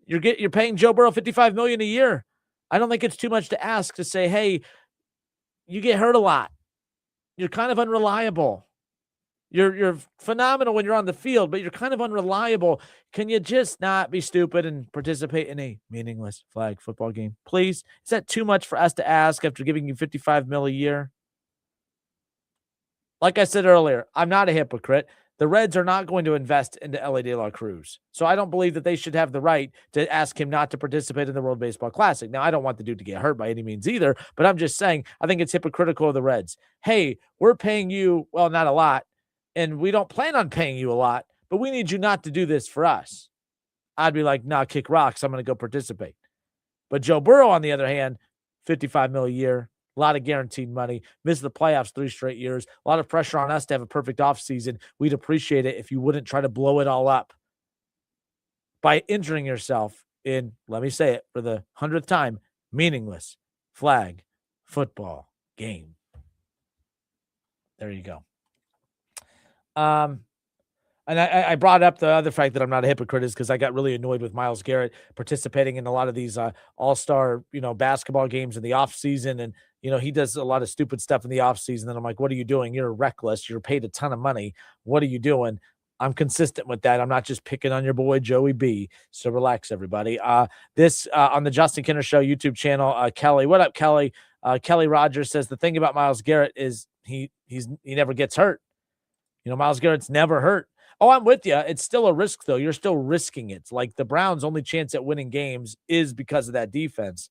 You're paying Joe Burrow $55 million a year. I don't think it's too much to ask to say, hey, you get hurt a lot. You're kind of unreliable. You're phenomenal when you're on the field, but you're kind of unreliable. Can you just not be stupid and participate in a meaningless flag football game? Please? Is that too much for us to ask after giving you $55 million a year? Like I said earlier, I'm not a hypocrite. The Reds are not going to invest into Ellie De La Cruz. So I don't believe that they should have the right to ask him not to participate in the World Baseball Classic. Now, I don't want the dude to get hurt by any means either, but I'm just saying I think it's hypocritical of the Reds. Hey, we're paying you, well, not a lot, and we don't plan on paying you a lot, but we need you not to do this for us. I'd be like, nah, kick rocks. I'm going to go participate. But Joe Burrow, on the other hand, $55 million a year, a lot of guaranteed money, missed the playoffs 3 straight years, a lot of pressure on us to have a perfect offseason. We'd appreciate it if you wouldn't try to blow it all up by injuring yourself in, let me say it for the 100th time, meaningless flag football game. There you go. And I brought up the other fact that I'm not a hypocrite is because I got really annoyed with Myles Garrett participating in a lot of these all-star, basketball games in the offseason. And, he does a lot of stupid stuff in the offseason. And I'm like, what are you doing? You're reckless. You're paid a ton of money. What are you doing? I'm consistent with that. I'm not just picking on your boy, Joey B. So relax, everybody. This on the Justin Kinner Show YouTube channel, Kelly. What up, Kelly? Kelly Rogers says the thing about Myles Garrett is he never gets hurt. Myles Garrett's never hurt. Oh, I'm with you. It's still a risk, though. You're still risking it. Like the Browns' only chance at winning games is because of that defense.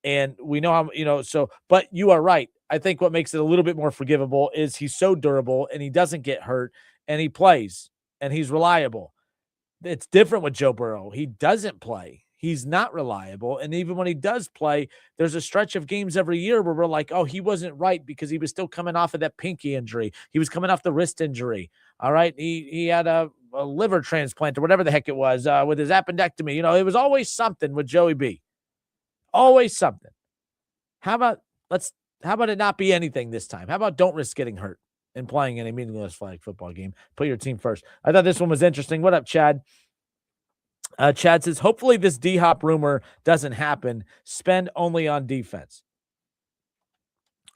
And we know how, but you are right. I think what makes it a little bit more forgivable is he's so durable and he doesn't get hurt and he plays and he's reliable. It's different with Joe Burrow. He doesn't play. He's not reliable. And even when he does play, there's a stretch of games every year where we're like, oh, he wasn't right because he was still coming off of that pinky injury. He was coming off the wrist injury. All right. He had a liver transplant or whatever the heck it was with his appendectomy. You know, it was always something with Joey B. Always something. How about it not be anything this time? How about don't risk getting hurt and playing in a meaningless flag football game? Put your team first. I thought this one was interesting. What up, Chad? Chad says, hopefully this D-Hop rumor doesn't happen. Spend only on defense.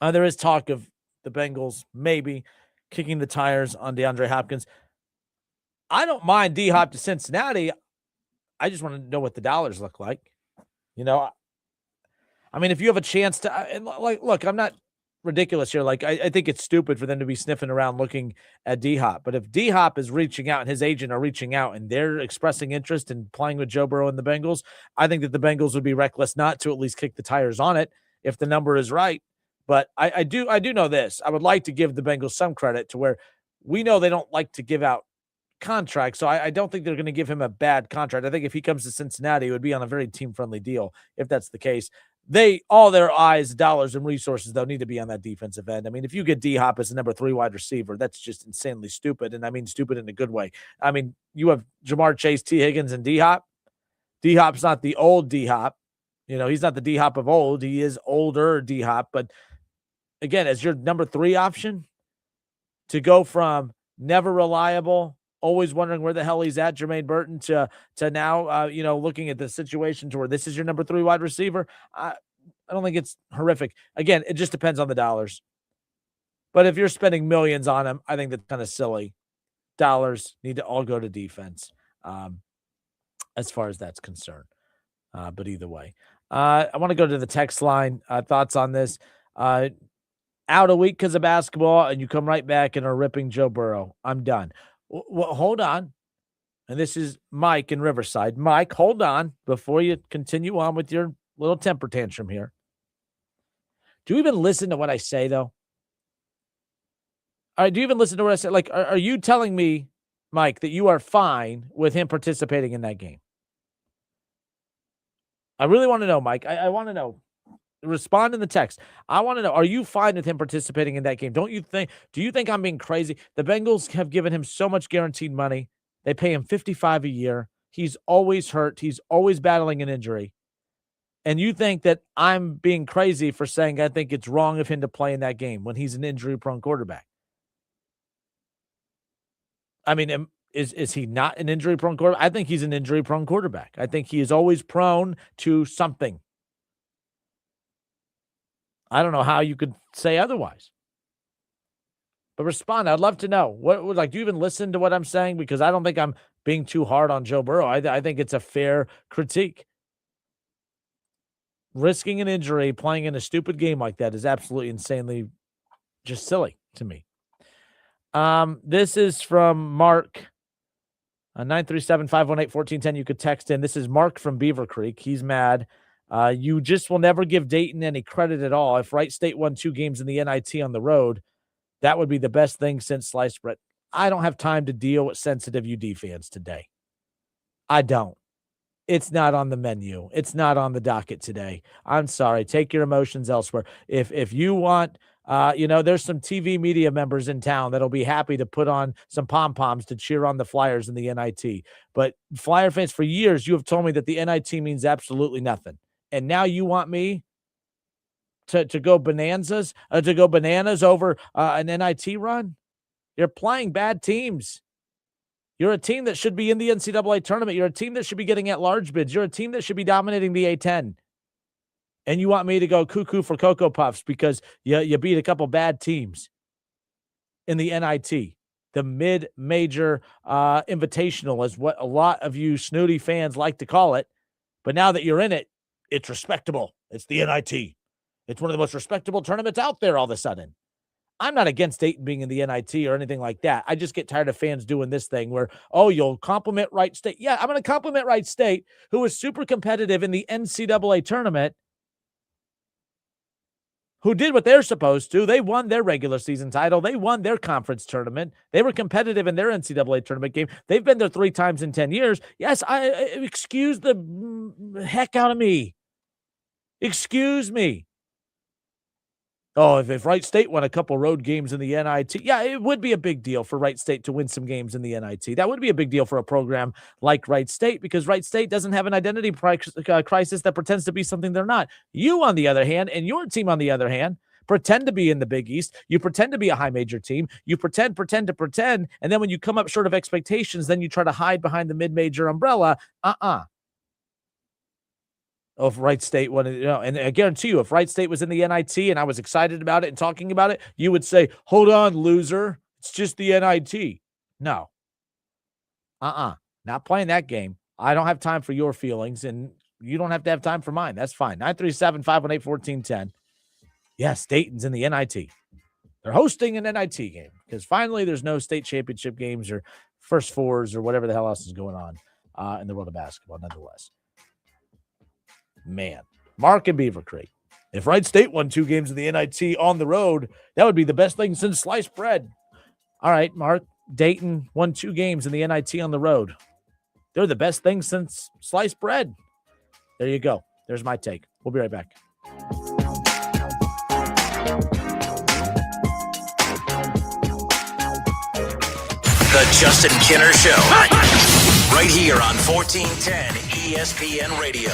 There is talk of the Bengals maybe kicking the tires on DeAndre Hopkins. I don't mind D-Hop to Cincinnati. I just want to know what the dollars look like. You know, I mean, if you have a chance to, look, I'm not ridiculous here. Like, I think it's stupid for them to be sniffing around looking at D-Hop. But if D-Hop is reaching out and his agent are reaching out and they're expressing interest in playing with Joe Burrow and the Bengals, I think that the Bengals would be reckless not to at least kick the tires on it if the number is right. But I do know this. I would like to give the Bengals some credit to where we know they don't like to give out contracts. So I don't think they're going to give him a bad contract. I think if he comes to Cincinnati, it would be on a very team-friendly deal if that's the case. All their eyes, dollars, and resources, though, need to be on that defensive end. I mean, if you get D-Hop as a number 3 wide receiver, that's just insanely stupid, and I mean stupid in a good way. I mean, you have Jamar Chase, T. Higgins, and D-Hop. D-Hop's not the old D-Hop. You know, he's not the D-Hop of old. He is older D-Hop, but again, as your number 3 option, to go from never reliable, always wondering where the hell he's at, Jermaine Burton, to now, looking at the situation to where this is your number 3 wide receiver. I don't think it's horrific. Again, it just depends on the dollars. But if you're spending millions on him, I think that's kind of silly. Dollars need to all go to defense as far as that's concerned. But either way, I want to go to the text line. Thoughts on this? Out a week because of basketball, and you come right back and are ripping Joe Burrow. I'm done. Well, hold on. And this is Mike in Riverside. Mike, hold on before you continue on with your little temper tantrum here. Do you even listen to what I say, though? All right, do you even listen to what I say? Like, are you telling me, Mike, that you are fine with him participating in that game? I really want to know, Mike. I want to know. Respond in the text. I want to know, are you fine with him participating in that game? Do you think I'm being crazy? The Bengals have given him so much guaranteed money. They pay him $55 a year. He's always hurt. He's always battling an injury. And you think that I'm being crazy for saying I think it's wrong of him to play in that game when he's an injury-prone quarterback? I mean, is he not an injury-prone quarterback? I think he's an injury-prone quarterback. I think he is always prone to something. I don't know how you could say otherwise. But respond. I'd love to know. Do you even listen to what I'm saying? Because I don't think I'm being too hard on Joe Burrow. I think it's a fair critique. Risking an injury, playing in a stupid game like that is absolutely insanely just silly to me. This is from Mark. 937-518-1410. You could text in. This is Mark from Beaver Creek. He's mad. You just will never give Dayton any credit at all. If Wright State won 2 games in the NIT on the road, that would be the best thing since sliced bread. I don't have time to deal with sensitive UD fans today. I don't. It's not on the menu. It's not on the docket today. I'm sorry. Take your emotions elsewhere. If you want, there's some TV media members in town that'll be happy to put on some pom-poms to cheer on the Flyers in the NIT. But Flyer fans, for years, you have told me that the NIT means absolutely nothing. And now you want me to go bananas over an NIT run? You're playing bad teams. You're a team that should be in the NCAA tournament. You're a team that should be getting at-large bids. You're a team that should be dominating the A-10. And you want me to go cuckoo for Cocoa Puffs because you beat a couple bad teams in the NIT. The mid-major invitational is what a lot of you snooty fans like to call it. But now that you're in it, it's respectable. It's the NIT. It's one of the most respectable tournaments out there all of a sudden. I'm not against Dayton being in the NIT or anything like that. I just get tired of fans doing this thing where, you'll compliment Wright State. Yeah, I'm going to compliment Wright State, who was super competitive in the NCAA tournament. who did what they're supposed to. They won their regular season title. They won their conference tournament. They were competitive in their NCAA tournament game. They've been there 3 times in 10 years. Yes, I excuse the heck out of me. Excuse me. Oh, if Wright State won a couple road games in the NIT, yeah, it would be a big deal for Wright State to win some games in the NIT. That would be a big deal for a program like Wright State because Wright State doesn't have an identity crisis that pretends to be something they're not. You, on the other hand, and your team, on the other hand, pretend to be in the Big East. You pretend to be a high major team. You pretend. And then when you come up short of expectations, then you try to hide behind the mid-major umbrella. Of Wright State, and I guarantee you, if Wright State was in the NIT and I was excited about it and talking about it, you would say, hold on, loser. It's just the NIT. No. Not playing that game. I don't have time for your feelings, and you don't have to have time for mine. That's fine. 937-518-1410. Yes, Dayton's in the NIT. They're hosting an NIT game because finally there's no state championship games or first fours or whatever the hell else is going on in the world of basketball, nonetheless. Man, Mark and Beaver Creek. If Wright State won 2 games in the NIT on the road, that would be the best thing since sliced bread. All right, Mark, Dayton won 2 games in the NIT on the road. They're the best thing since sliced bread. There you go. There's my take. We'll be right back. The Justin Kinner Show. Right here on 1410 ESPN Radio.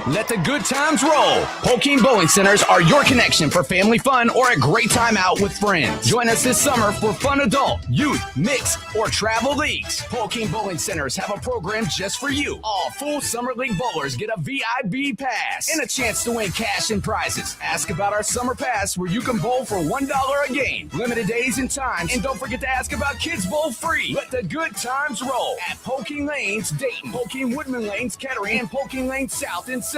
Let the good times roll. Polking Bowling Centers are your connection for family fun or a great time out with friends. Join us this summer for fun adult, youth, mixed, or travel leagues. Polking Bowling Centers have a program just for you. All full Summer League bowlers get a VIB pass and a chance to win cash and prizes. Ask about our Summer Pass where you can bowl for $1 a game. Limited days and times. And don't forget to ask about Kids Bowl free. Let the good times roll at Polking Lanes, Dayton, Polking Woodman Lanes, Kettering, and Polking Lanes South in Centerville.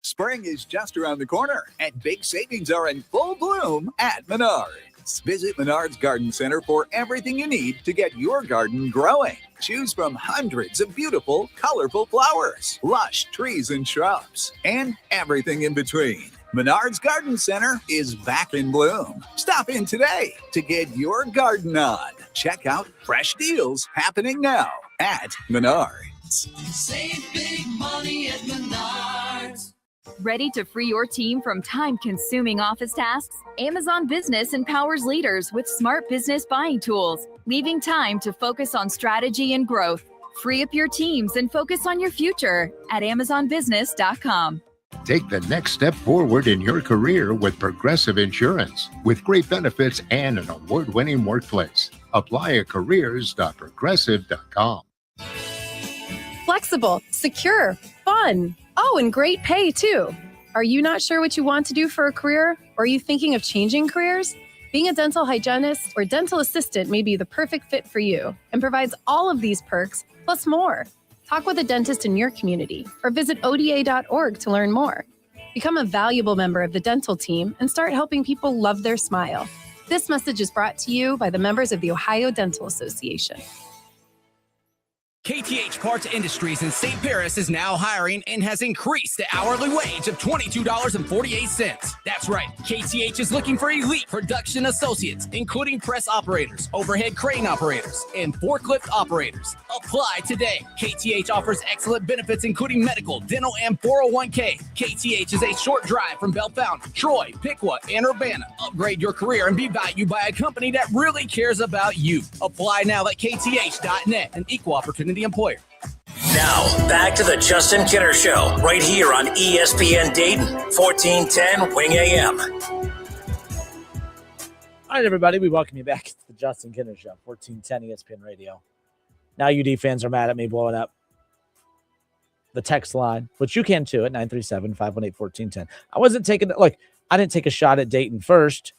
Spring is just around the corner, and big savings are in full bloom at Menards. Visit Menards Garden Center for everything you need to get your garden growing. Choose from hundreds of beautiful, colorful flowers, lush trees and shrubs, and everything in between. Menards Garden Center is back in bloom. Stop in today to get your garden on. Check out fresh deals happening now at Menards. Save big money at Menards. Ready to free your team from time-consuming office tasks? Amazon Business empowers leaders with smart business buying tools, leaving time to focus on strategy and growth. Free up your teams and focus on your future at AmazonBusiness.com. Take the next step forward in your career with Progressive Insurance. With great benefits and an award-winning workplace. Apply at careers.progressive.com. Flexible, secure, fun. Oh, and great pay, too. Are you not sure what you want to do for a career? Or are you thinking of changing careers? Being a dental hygienist or dental assistant may be the perfect fit for you and provides all of these perks, plus more. Talk with a dentist in your community or visit ODA.org to learn more. Become a valuable member of the dental team and start helping people love their smile. This message is brought to you by the members of the Ohio Dental Association. KTH Parts Industries in St. Paris is now hiring and has increased the hourly wage of $22.48. That's right. KTH is looking for elite production associates, including press operators, overhead crane operators, and forklift operators. Apply today. KTH offers excellent benefits, including medical, dental, and 401k. KTH is a short drive from Bellefontaine, Troy, Piqua, and Urbana. Upgrade your career and be valued by a company that really cares about you. Apply now at kth.net, an equal opportunity employer. Now, back to the Justin Kinner Show, right here on ESPN Dayton, 1410 Wing AM. All right, everybody, we welcome you back to the Justin Kinner Show, 1410 ESPN Radio. Now UD fans are mad at me blowing up the text line, which you can too at 937-518-1410. I wasn't taking it. Look, I didn't take a shot at Dayton first,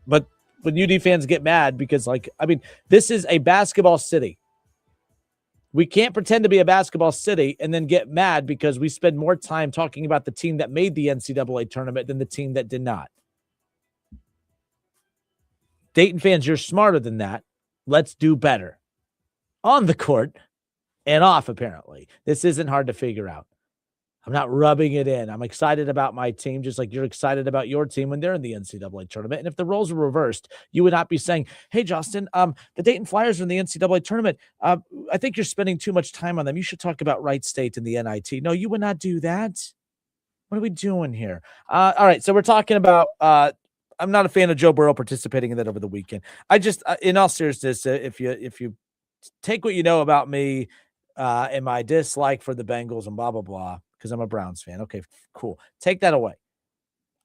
but when UD fans get mad because, this is a basketball city. We can't pretend to be a basketball city and then get mad because we spend more time talking about the team that made the NCAA tournament than the team that did not. Dayton fans, you're smarter than that. Let's do better. On the court and off, apparently. This isn't hard to figure out. I'm not rubbing it in. I'm excited about my team, just like you're excited about your team when they're in the NCAA tournament. And if the roles were reversed, you would not be saying, "Hey, Justin, the Dayton Flyers are in the NCAA tournament. I think you're spending too much time on them. You should talk about Wright State and the NIT." No, you would not do that. What are we doing here? All right, so we're talking about. I'm not a fan of Joe Burrow participating in that over the weekend. I just, in all seriousness, if you take what you know about me and my dislike for the Bengals and blah blah blah, because I'm a Browns fan. Okay, cool. Take that away.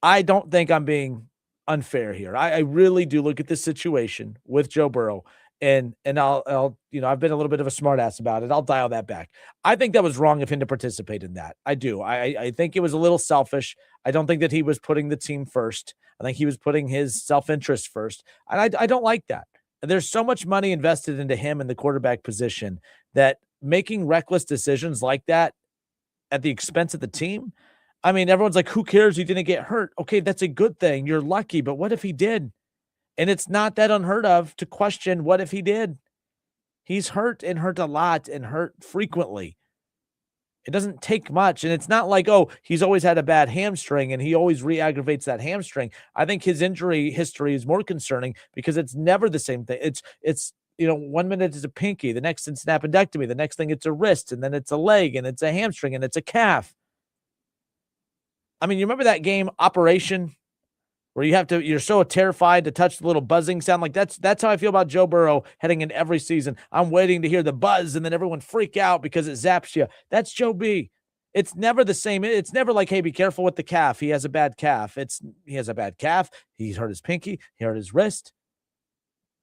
I don't think I'm being unfair here. I really do look at this situation with Joe Burrow, and I'll I've been a little bit of a smartass about it. I'll dial that back. I think that was wrong of him to participate in that. I do. I think it was a little selfish. I don't think that he was putting the team first. I think he was putting his self-interest first. And I don't like that. There's so much money invested into him in the quarterback position that making reckless decisions like that at the expense of the team. I mean, everyone's like, who cares? He didn't get hurt. Okay, that's a good thing. You're lucky. But what if he did? And it's not that unheard of to question what if he did. He's hurt and hurt a lot and hurt frequently. It doesn't take much. And it's not like, oh, he's always had a bad hamstring and he always re-aggravates that hamstring. I think his injury history is more concerning because it's never the same thing. It's 1 minute it's a pinky, the next it's an appendectomy, the next thing it's a wrist, and then it's a leg, and it's a hamstring, and it's a calf. I mean, you remember that game Operation, where you're so terrified to touch the little buzzing sound? Like that's how I feel about Joe Burrow heading in every season. I'm waiting to hear the buzz, and then everyone freak out because it zaps you. That's Joe B. It's never the same. It's never like, hey, be careful with the calf. He has a bad calf. He has a bad calf. He's hurt his pinky. He hurt his wrist.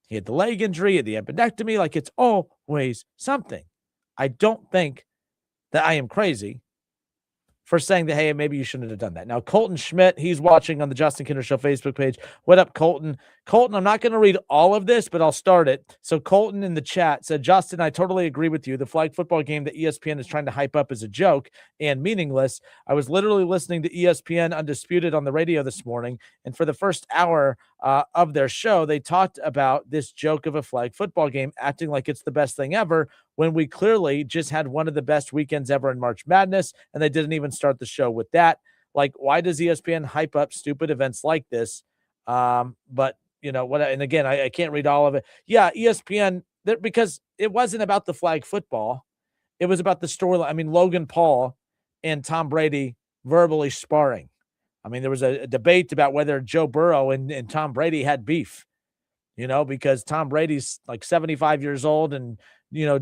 He had the leg injury, he had the appendectomy. Like, it's always something. I don't think that I am crazy for saying that, hey, maybe you shouldn't have done that. Now, Colton Schmidt, he's watching on the Justin Kinder Show Facebook page. What up, Colton? Colton, I'm not going to read all of this, but I'll start it. So Colton in the chat said, Justin, I totally agree with you. The flag football game that ESPN is trying to hype up is a joke and meaningless. I was literally listening to ESPN Undisputed on the radio this morning, and for the first hour of their show, they talked about this joke of a flag football game, acting like it's the best thing ever, when we clearly just had one of the best weekends ever in March Madness, and they didn't even start the show with that. Like, why does ESPN hype up stupid events like this? But and again, I can't read all of it. Yeah, ESPN, because it wasn't about the flag football. It was about the storyline. I mean, Logan Paul and Tom Brady verbally sparring. I mean, there was a debate about whether Joe Burrow and Tom Brady had beef, because Tom Brady's like 75 years old and,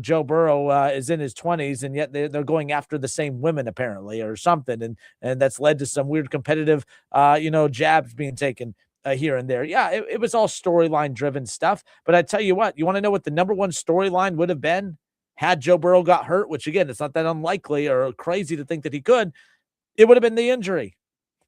Joe Burrow is in his 20s, and yet they're going after the same women apparently or something. And that's led to some weird competitive, jabs being taken here and there. Yeah, it was all storyline driven stuff. But I tell you what, you want to know what the number one storyline would have been had Joe Burrow got hurt, which again, it's not that unlikely or crazy to think that he could. It would have been the injury,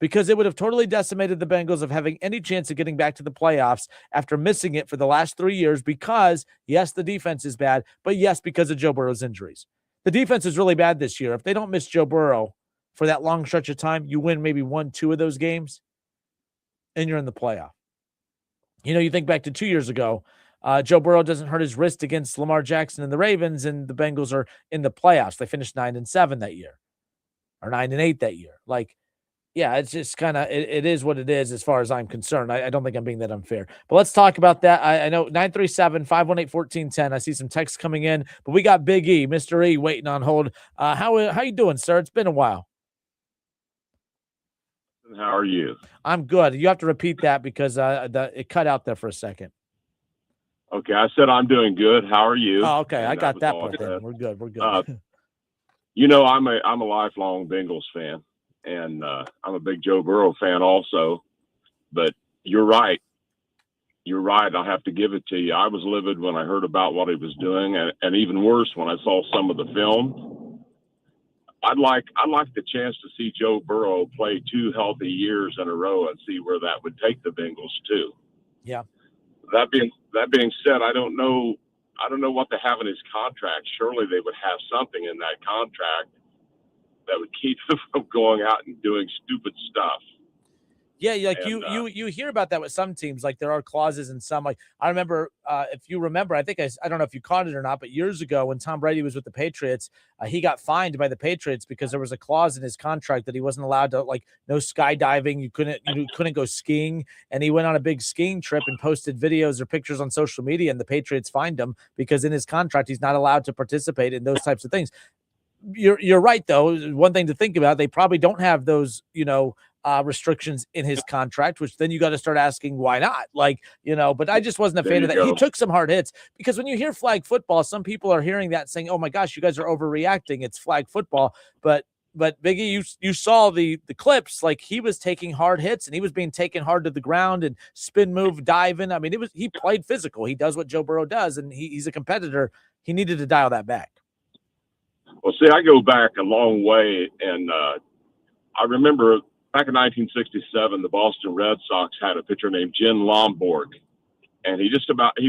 because it would have totally decimated the Bengals of having any chance of getting back to the playoffs after missing it for the last 3 years because, yes, the defense is bad, but yes, because of Joe Burrow's injuries. The defense is really bad this year. If they don't miss Joe Burrow for that long stretch of time, you win maybe 1-2 of those games, and you're in the playoff. You think back to 2 years ago, Joe Burrow doesn't hurt his wrist against Lamar Jackson and the Ravens, and the Bengals are in the playoffs. They finished 9-7 that year, or 9-8 that year. Like, yeah, it's just kind of, it is what it is as far as I'm concerned. I don't think I'm being that unfair. But let's talk about that. I know 937-518-1410. I see some texts coming in, but we got Big E, Mr. E, waiting on hold. How you doing, sir? It's been a while. How are you? I'm good. You have to repeat that because it cut out there for a second. Okay, I said I'm doing good. How are you? Oh, okay. And I got that part. good. We're good. We're good. I'm a lifelong Bengals fan. And I'm a big Joe Burrow fan also, but you're right. You're right. I have to give it to you. I was livid when I heard about what he was doing, and even worse when I saw some of the film. I'd like the chance to see Joe Burrow play 2 healthy years in a row and see where that would take the Bengals too. Yeah. That being said, I don't know what they have in his contract. Surely they would have something in that contract that would keep them from going out and doing stupid stuff. Yeah, like And, you hear about that with some teams. Like there are clauses in some. Like I remember, if you remember, I think I don't know if you caught it or not, but years ago when Tom Brady was with the Patriots, he got fined by the Patriots because there was a clause in his contract that he wasn't allowed to, like, no skydiving. You couldn't go skiing, and he went on a big skiing trip and posted videos or pictures on social media, and the Patriots fined him because in his contract he's not allowed to participate in those types of things. You're right though. One thing to think about, they probably don't have those, restrictions in his contract, which then you got to start asking why not, but I just wasn't a fan of that. He took some hard hits because when you hear flag football, some people are hearing that saying, oh my gosh, you guys are overreacting, it's flag football. But Biggie, you saw the clips, like he was taking hard hits and he was being taken hard to the ground and spin move diving. I mean, he played physical. He does what Joe Burrow does, and he's a competitor. He needed to dial that back. Well, see, I go back a long way, and I remember back in 1967, the Boston Red Sox had a pitcher named Jen Lomborg, and he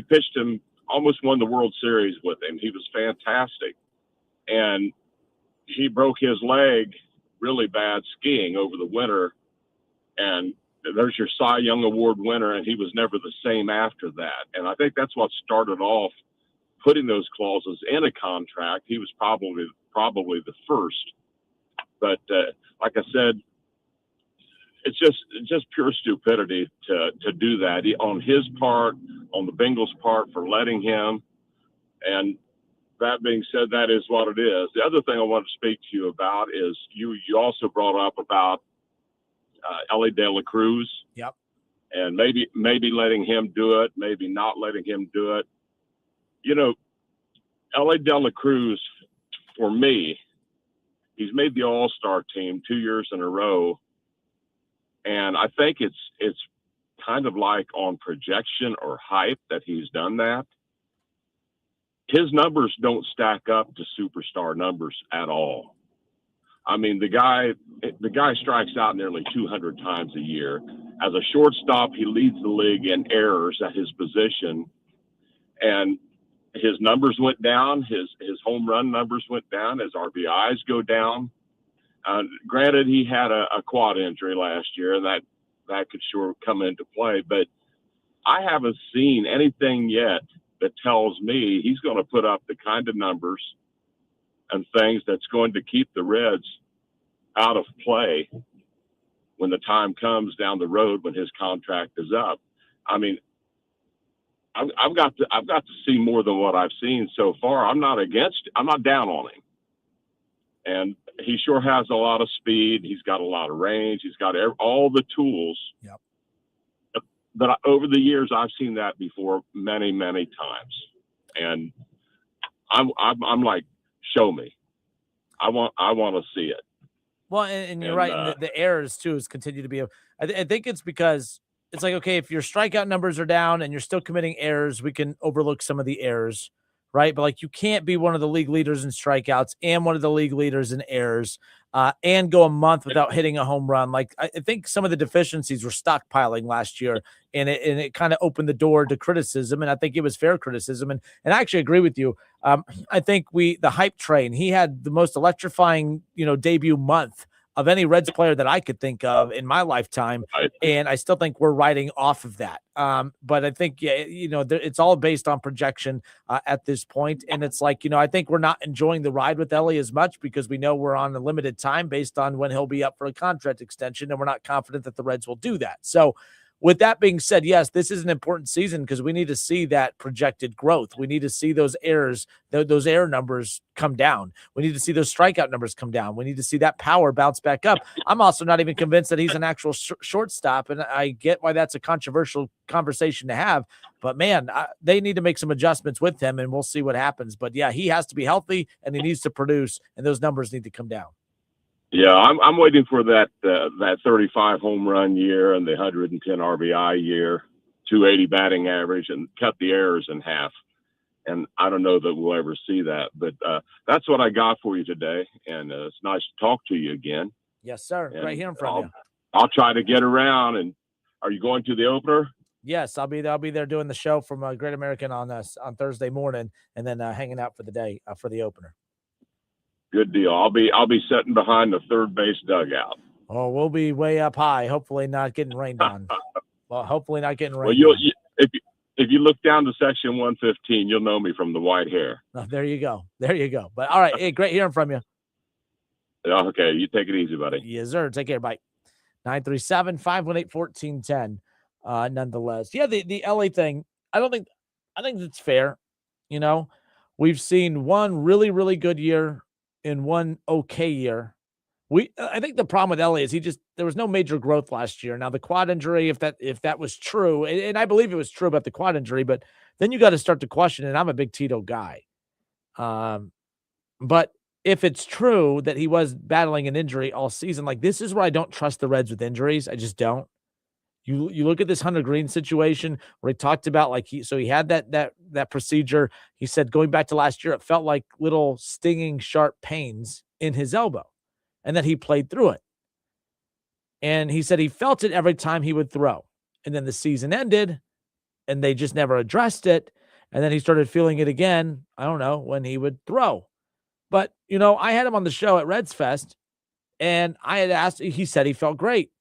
pitched him, almost won the World Series with him. He was fantastic, and he broke his leg really bad skiing over the winter, and there's your Cy Young Award winner, and he was never the same after that. And I think that's what started off putting those clauses in a contract. He was probably the first, but like I said, it's just pure stupidity to do that on his part, on the Bengals' part, for letting him. And that being said, that is what it is. The other thing I want to speak to you about is you also brought up about Ellie De La Cruz. Yep. And maybe letting him do it, maybe not letting him do it. Ellie De La Cruz, for me, he's made the All-Star team 2 years in a row. And I think it's kind of like on projection or hype that he's done that. His numbers don't stack up to superstar numbers at all. I mean, the guy strikes out nearly 200 times a year. As a shortstop, he leads the league in errors at his position, and his numbers went down. His home run numbers went down. His RBIs go down. Granted, he had a quad injury last year, and that could sure come into play. But I haven't seen anything yet that tells me he's going to put up the kind of numbers and things that's going to keep the Reds out of play when the time comes down the road when his contract is up. I mean, I've got to see more than what I've seen so far. I'm not down on him. And he sure has a lot of speed. He's got a lot of range. He's got all the tools. Yep. But over the years, I've seen that before many, many times. And I'm like, show me. I want to see it. Well, and you're right. And the errors too has continued to be. I think it's because it's like, okay, if your strikeout numbers are down and you're still committing errors, we can overlook some of the errors, right? But like, you can't be one of the league leaders in strikeouts and one of the league leaders in errors, and go a month without hitting a home run. Like, I think some of the deficiencies were stockpiling last year, and it kind of opened the door to criticism. And I think it was fair criticism. And I actually agree with you. I think the hype train, he had the most electrifying, debut month of any Reds player that I could think of in my lifetime. And I still think we're riding off of that. But I think, it's all based on projection at this point. And it's like, I think we're not enjoying the ride with Ellie as much because we know we're on a limited time based on when he'll be up for a contract extension. And we're not confident that the Reds will do that. So with that being said, yes, this is an important season because we need to see that projected growth. We need to see those errors, those error numbers come down. We need to see those strikeout numbers come down. We need to see that power bounce back up. I'm also not even convinced that he's an actual shortstop, and I get why that's a controversial conversation to have. But, man, they need to make some adjustments with him, and we'll see what happens. But, yeah, he has to be healthy, and he needs to produce, and those numbers need to come down. Yeah, I'm waiting for that 35 home run year and the 110 RBI year, 280 batting average, and cut the errors in half. And I don't know that we'll ever see that, but that's what I got for you today. And it's nice to talk to you again. Yes, sir. And great hearing from you. I'll try to get around. And are you going to the opener? Yes, I'll be there doing the show from Great American on Thursday morning, and then hanging out for the day for the opener. Good deal. I'll be sitting behind the third base dugout. Oh, we'll be way up high. Hopefully not getting rained on. Well, hopefully not getting rained Well, on. if you look down to section 115, you'll know me from the white hair. Oh, there you go. There you go. But all right. Hey, great hearing from you. Okay, you take it easy, buddy. Yes, sir. Take care. Bye. 937-518-1410. Nonetheless. Yeah, the LA thing, I think it's fair. You know, we've seen one really, really good year and one okay year. I think the problem with LA is there was no major growth last year. Now the quad injury, if that was true, and I believe it was true about the quad injury, but then you got to start to question it. I'm a big Tito guy. But if it's true that he was battling an injury all season, like this is where I don't trust the Reds with injuries. I just don't. You look at this Hunter Green situation where he talked about he had that procedure. He said going back to last year, it felt like little stinging sharp pains in his elbow, and that he played through it. And he said he felt it every time he would throw. And then the season ended, and they just never addressed it. And then he started feeling it again, I don't know, when he would throw. But, I had him on the show at Reds Fest, and I had asked, he said he felt great.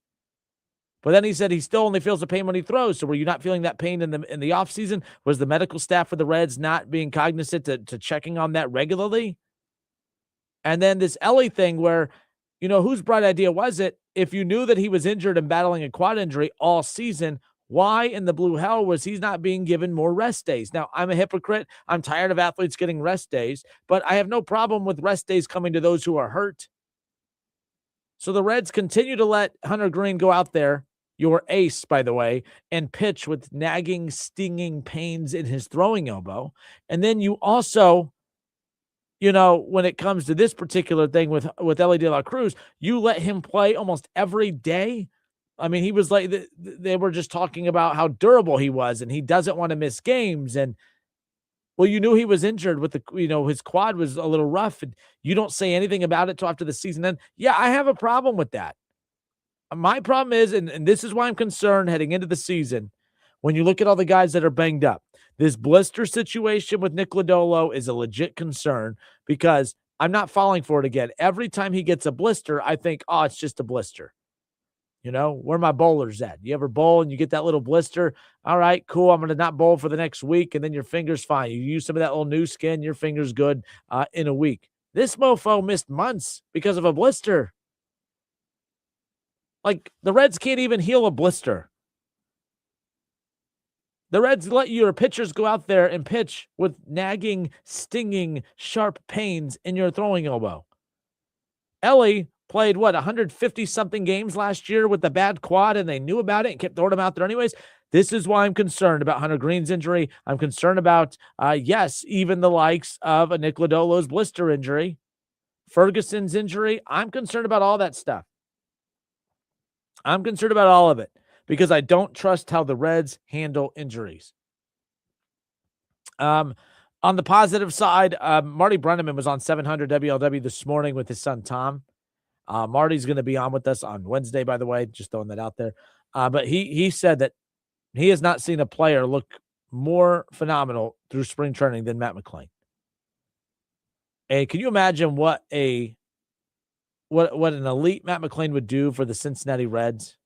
But then he said he still only feels the pain when he throws. So were you not feeling that pain in the offseason? Was the medical staff for the Reds not being cognizant to checking on that regularly? And then this Ellie thing where, whose bright idea was it? If you knew that he was injured and battling a quad injury all season, why in the blue hell was he not being given more rest days? Now, I'm a hypocrite. I'm tired of athletes getting rest days, but I have no problem with rest days coming to those who are hurt. So the Reds continue to let Hunter Green go out there, your ace, by the way, and pitch with nagging, stinging pains in his throwing elbow. And then you also, when it comes to this particular thing with Ellie De La Cruz, you let him play almost every day. I mean, he was like, they were just talking about how durable he was and he doesn't want to miss games. And well, you knew he was injured with his quad was a little rough, and you don't say anything about it till after the season end. Yeah, I have a problem with that. My problem is, and this is why I'm concerned heading into the season, when you look at all the guys that are banged up, this blister situation with Nick Lodolo is a legit concern because I'm not falling for it again. Every time he gets a blister, I think, oh, it's just a blister. Where my bowlers at? You ever bowl and you get that little blister? All right, cool. I'm going to not bowl for the next week, and then your finger's fine. You use some of that little new skin, your finger's good in a week. This mofo missed months because of a blister. Like, the Reds can't even heal a blister. The Reds let your pitchers go out there and pitch with nagging, stinging, sharp pains in your throwing elbow. Ellie played, 150-something games last year with the bad quad, and they knew about it and kept throwing him out there anyways. This is why I'm concerned about Hunter Green's injury. I'm concerned about, even the likes of a Nick Lodolo's blister injury, Ferguson's injury. I'm concerned about all that stuff. I'm concerned about all of it because I don't trust how the Reds handle injuries. On the positive side, Marty Brenneman was on 700 WLW this morning with his son, Tom. Marty's going to be on with us on Wednesday, by the way, just throwing that out there. But he said that he has not seen a player look more phenomenal through spring training than Matt McClain. And can you imagine what an elite Matt McClain would do for the Cincinnati Reds?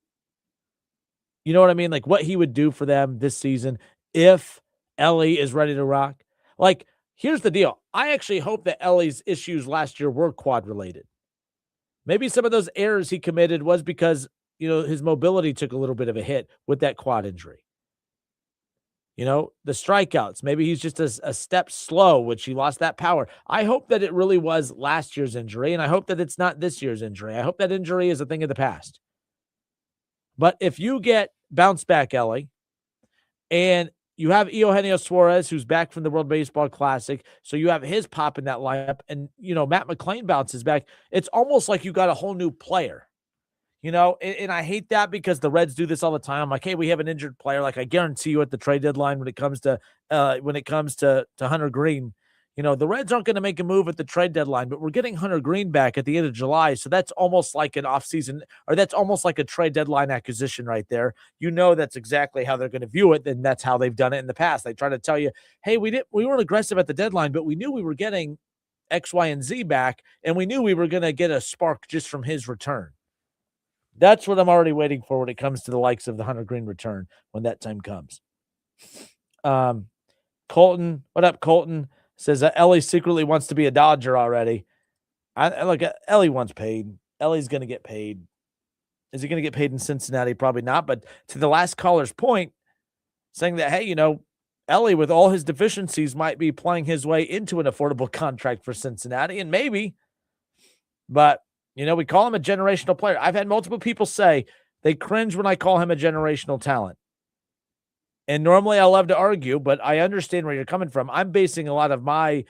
You know what I mean? Like what he would do for them this season if Ellie is ready to rock. Like, here's the deal. I actually hope that Ellie's issues last year were quad related. Maybe some of those errors he committed was because, his mobility took a little bit of a hit with that quad injury. The strikeouts, maybe he's just a step slow, which he lost that power. I hope that it really was last year's injury, and I hope that it's not this year's injury. I hope that injury is a thing of the past. But if you get bounce back Ellie, and you have Eugenio Suarez, who's back from the World Baseball Classic, so you have his pop in that lineup, and, Matt McClain bounces back, it's almost like you got a whole new player. And I hate that because the Reds do this all the time. I'm like, hey, we have an injured player. Like, I guarantee you at the trade deadline when it comes to Hunter Green, the Reds aren't going to make a move at the trade deadline, but we're getting Hunter Green back at the end of July. So that's almost like an offseason, or that's almost like a trade deadline acquisition right there. That's exactly how they're going to view it. And that's how they've done it in the past. They try to tell you, hey, we weren't aggressive at the deadline, but we knew we were getting X, Y, and Z back. And we knew we were going to get a spark just from his return. That's what I'm already waiting for when it comes to the likes of the Hunter Green return when that time comes. Colton, what up, Colton? Says Ellie secretly wants to be a Dodger already. Look, Ellie wants paid. Ellie's going to get paid. Is he going to get paid in Cincinnati? Probably not. But to the last caller's point, saying that, hey, Ellie, with all his deficiencies, might be playing his way into an affordable contract for Cincinnati, and maybe. But, we call him a generational player. I've had multiple people say they cringe when I call him a generational talent. And normally I love to argue, but I understand where you're coming from. I'm basing a lot of my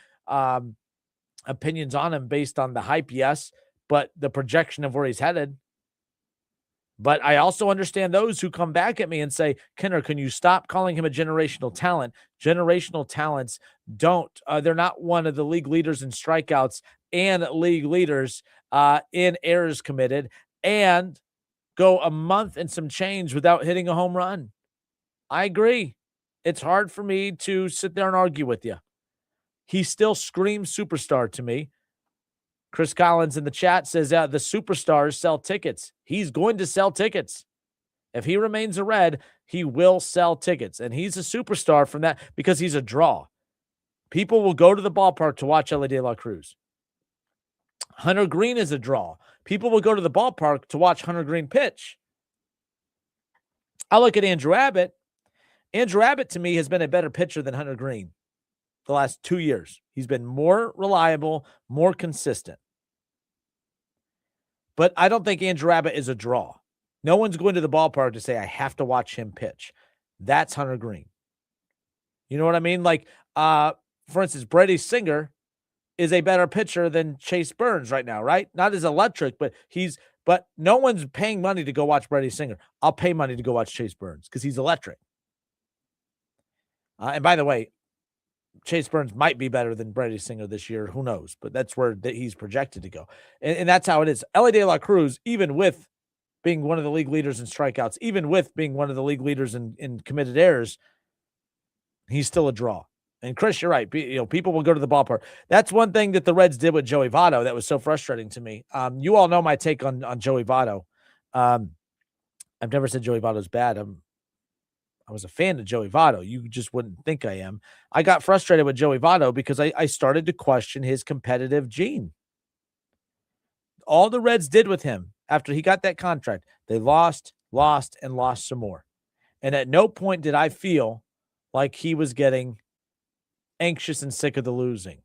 opinions on him based on the hype, yes, but the projection of where he's headed. But I also understand those who come back at me and say, Kenner, can you stop calling him a generational talent? Generational talents they're not one of the league leaders in strikeouts and league leaders in errors committed and go a month and some change without hitting a home run. I agree. It's hard for me to sit there and argue with you. He still screams superstar to me. Chris Collins in the chat says the superstars sell tickets. He's going to sell tickets. If he remains a Red, he will sell tickets. And he's a superstar from that because he's a draw. People will go to the ballpark to watch Ellie De La Cruz. Hunter Green is a draw. People will go to the ballpark to watch Hunter Green pitch. I look at Andrew Abbott. Andrew Abbott, to me, has been a better pitcher than Hunter Green the last 2 years. He's been more reliable, more consistent. But I don't think Andrew Abbott is a draw. No one's going to the ballpark to say, I have to watch him pitch. That's Hunter Green. You know what I mean? Like, for instance, Brady Singer is a better pitcher than Chase Burns right now, right? Not as electric, but no one's paying money to go watch Brady Singer. I'll pay money to go watch Chase Burns because he's electric. And by the way, Chase Burns might be better than Brady Singer this year. Who knows? But that's where he's projected to go. And that's how it is. Ellie De La Cruz, even with being one of the league leaders in strikeouts, even with being one of the league leaders in committed errors, he's still a draw. And Chris, you're right. People will go to the ballpark. That's one thing that the Reds did with Joey Votto that was so frustrating to me. You all know my take on Joey Votto. I've never said Joey Votto's bad. I was a fan of Joey Votto. You just wouldn't think I am. I got frustrated with Joey Votto because I started to question his competitive gene. All the Reds did with him after he got that contract, they lost, and lost some more. And at no point did I feel like he was getting anxious and sick of the losing.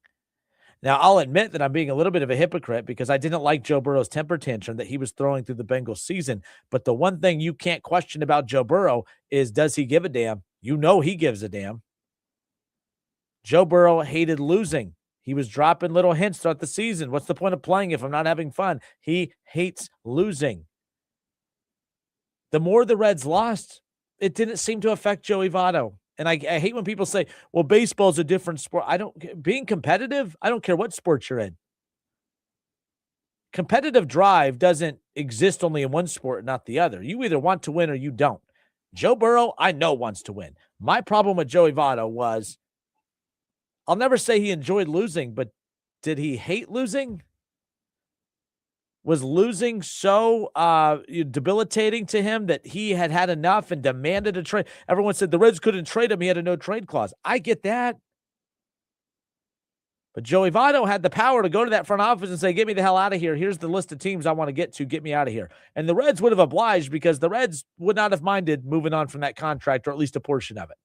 Now, I'll admit that I'm being a little bit of a hypocrite because I didn't like Joe Burrow's temper tantrum that he was throwing through the Bengals season. But the one thing you can't question about Joe Burrow is, does he give a damn? You know he gives a damn. Joe Burrow hated losing. He was dropping little hints throughout the season. What's the point of playing if I'm not having fun? He hates losing. The more the Reds lost, it didn't seem to affect Joey Votto. And I hate when people say, well, baseball's a different sport. Being competitive, I don't care what sport you're in. Competitive drive doesn't exist only in one sport, not the other. You either want to win or you don't. Joe Burrow, I know, wants to win. My problem with Joey Votto was, I'll never say he enjoyed losing, but did he hate losing? Was losing so debilitating to him that he had enough and demanded a trade? Everyone said the Reds couldn't trade him. He had a no-trade clause. I get that. But Joey Votto had the power to go to that front office and say, get me the hell out of here. Here's the list of teams I want to get to. Get me out of here. And the Reds would have obliged because the Reds would not have minded moving on from that contract, or at least a portion of it.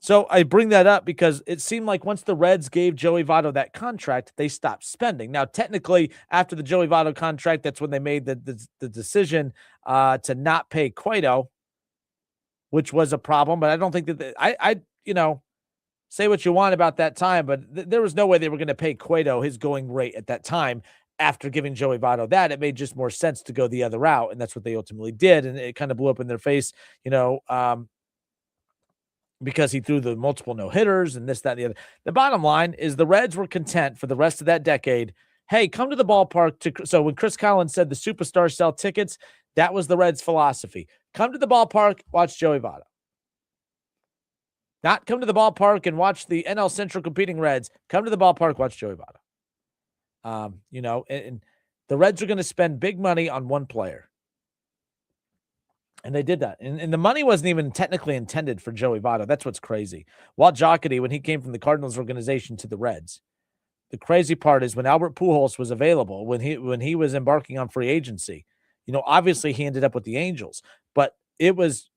So I bring that up because it seemed like once the Reds gave Joey Votto that contract, they stopped spending. Now, technically, after the Joey Votto contract, that's when they made the decision to not pay Cueto, which was a problem. But I don't think that I say what you want about that time, but there was no way they were going to pay Cueto his going rate at that time. After giving Joey Votto that, it made just more sense to go the other route, and that's what they ultimately did. And it kind of blew up in their face, because he threw the multiple no-hitters and this, that, and the other. The bottom line is the Reds were content for the rest of that decade. Hey, come to the ballpark. So when Chris Collins said the superstars sell tickets, that was the Reds' philosophy. Come to the ballpark, watch Joey Votto. Not come to the ballpark and watch the NL Central competing Reds. Come to the ballpark, watch Joey Votto. And The Reds are going to spend big money on one player. And they did that. And the money wasn't even technically intended for Joey Votto. That's what's crazy. Walt Jocketty, when he came from the Cardinals organization to the Reds, the crazy part is when Albert Pujols was available, when he was embarking on free agency, obviously he ended up with the Angels, but it was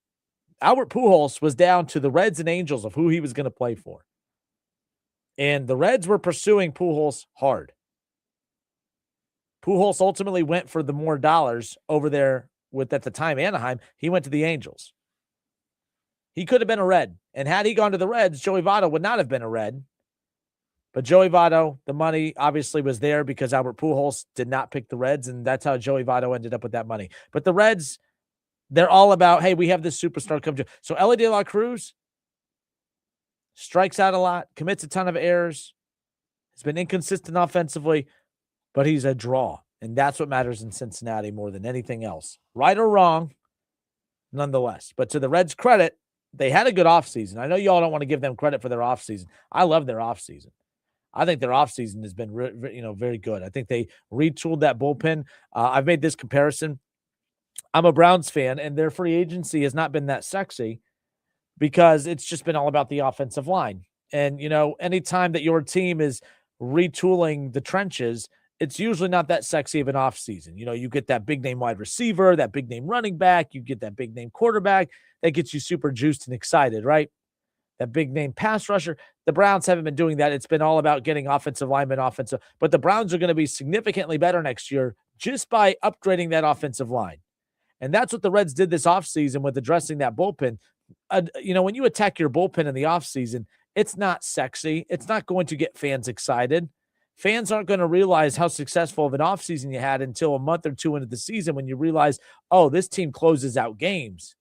Albert Pujols was down to the Reds and Angels of who he was going to play for. And the Reds were pursuing Pujols hard. Pujols ultimately went for the more dollars over there with, at the time, Anaheim. He went to the Angels. He could have been a Red. And had he gone to the Reds, Joey Votto would not have been a Red. But Joey Votto, the money obviously was there because Albert Pujols did not pick the Reds, and that's how Joey Votto ended up with that money. But the Reds, they're all about, hey, we have this superstar come to. So Elly De La Cruz strikes out a lot, commits a ton of errors, has been inconsistent offensively, but he's a draw. And that's what matters in Cincinnati more than anything else. Right or wrong, nonetheless. But to the Reds' credit, they had a good offseason. I know y'all don't want to give them credit for their offseason. I love their offseason. I think their offseason has been very good. I think they retooled that bullpen. I've made this comparison. I'm a Browns fan, and their free agency has not been that sexy because it's just been all about the offensive line. And, anytime that your team is retooling the trenches, it's usually not that sexy of an offseason. You get that big-name wide receiver, that big-name running back, you get that big-name quarterback. That gets you super juiced and excited, right? That big-name pass rusher. The Browns haven't been doing that. It's been all about getting offensive linemen, but the Browns are going to be significantly better next year just by upgrading that offensive line. And that's what the Reds did this offseason with addressing that bullpen. When you attack your bullpen in the offseason, it's not sexy. It's not going to get fans excited. Fans aren't going to realize how successful of an offseason you had until a month or two into the season when you realize, oh, this team closes out games.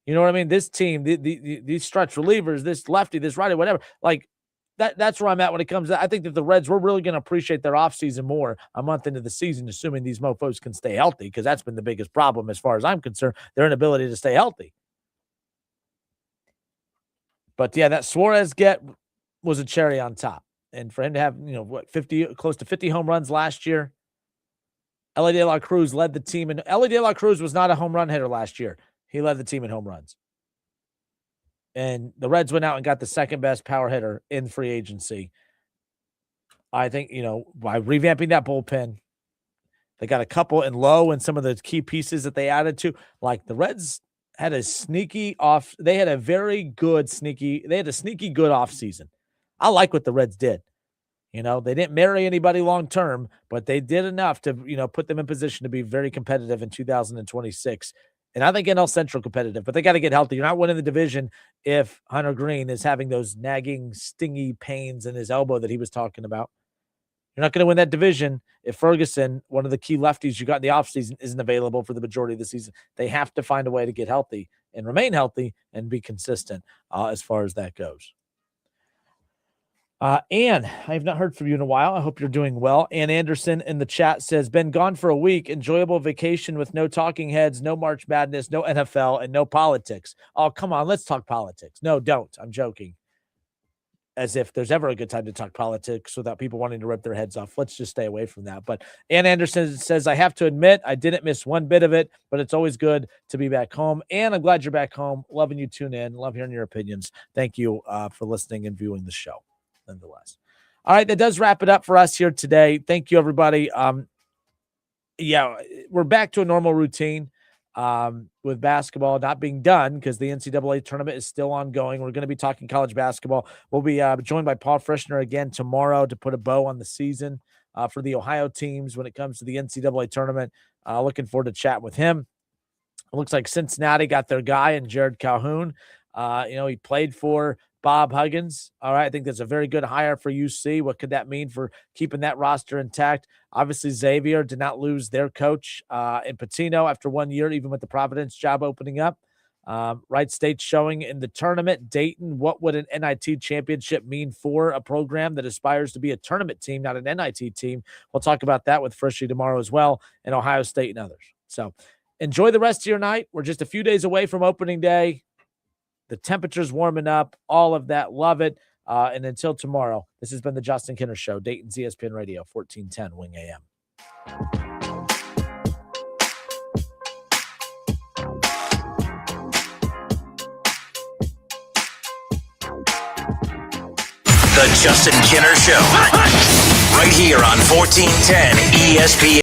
You know what I mean? This team, these stretch relievers, this lefty, this righty, whatever. Like that's where I'm at when it comes to. I think that the Reds, we're really going to appreciate their offseason more a month into the season, assuming these mofos can stay healthy, because that's been the biggest problem as far as I'm concerned, their inability to stay healthy. But yeah, that Suarez get was a cherry on top. And for him to have, 50, close to 50 home runs last year, Elly De La Cruz led the team. And Elly De La Cruz was not a home run hitter last year. He led the team in home runs. And the Reds went out and got the second best power hitter in free agency. I think, by revamping that bullpen, they got a couple in low and some of the key pieces that they added to. Like the Reds had a sneaky off. They had a very good sneaky good offseason. I like what the Reds did. They didn't marry anybody long-term, but they did enough to, put them in position to be very competitive in 2026. And I think NL Central competitive, but they got to get healthy. You're not winning the division if Hunter Green is having those nagging, stingy pains in his elbow that he was talking about. You're not going to win that division if Ferguson, one of the key lefties you got in the offseason, isn't available for the majority of the season. They have to find a way to get healthy and remain healthy and be consistent as far as that goes. Ann, I have not heard from you in a while. I hope you're doing well. Ann Anderson in the chat says, been gone for a week. Enjoyable vacation with no talking heads, no March Madness, no NFL, and no politics. Oh, come on. Let's talk politics. No, don't. I'm joking. As if there's ever a good time to talk politics without people wanting to rip their heads off. Let's just stay away from that. But Ann Anderson says, I have to admit, I didn't miss one bit of it, but it's always good to be back home. And I'm glad you're back home. Loving you tune in. Love hearing your opinions. Thank you for listening and viewing the show. Nonetheless. All right, that does wrap it up for us here today. Thank you, everybody. We're back to a normal routine with basketball not being done because the NCAA tournament is still ongoing. We're going to be talking college basketball. We'll be joined by Paul Frischner again tomorrow to put a bow on the season for the Ohio teams when it comes to the NCAA tournament. Looking forward to chatting with him. It looks like Cincinnati got their guy in Jared Calhoun. He played for Bob Huggins. All right. I think that's a very good hire for UC. What could that mean for keeping that roster intact? Obviously, Xavier did not lose their coach in Patino after 1 year, even with the Providence job opening up. Wright State showing in the tournament. Dayton, what would an NIT championship mean for a program that aspires to be a tournament team, not an NIT team? We'll talk about that with Frishy tomorrow as well, and Ohio State and others. So enjoy the rest of your night. We're just a few days away from opening day. The temperature's warming up, all of that. Love it. And until tomorrow, this has been the Justin Kinner Show, Dayton's ESPN Radio, 1410 Wing AM. The Justin Kinner Show. Right here on 1410 ESPN.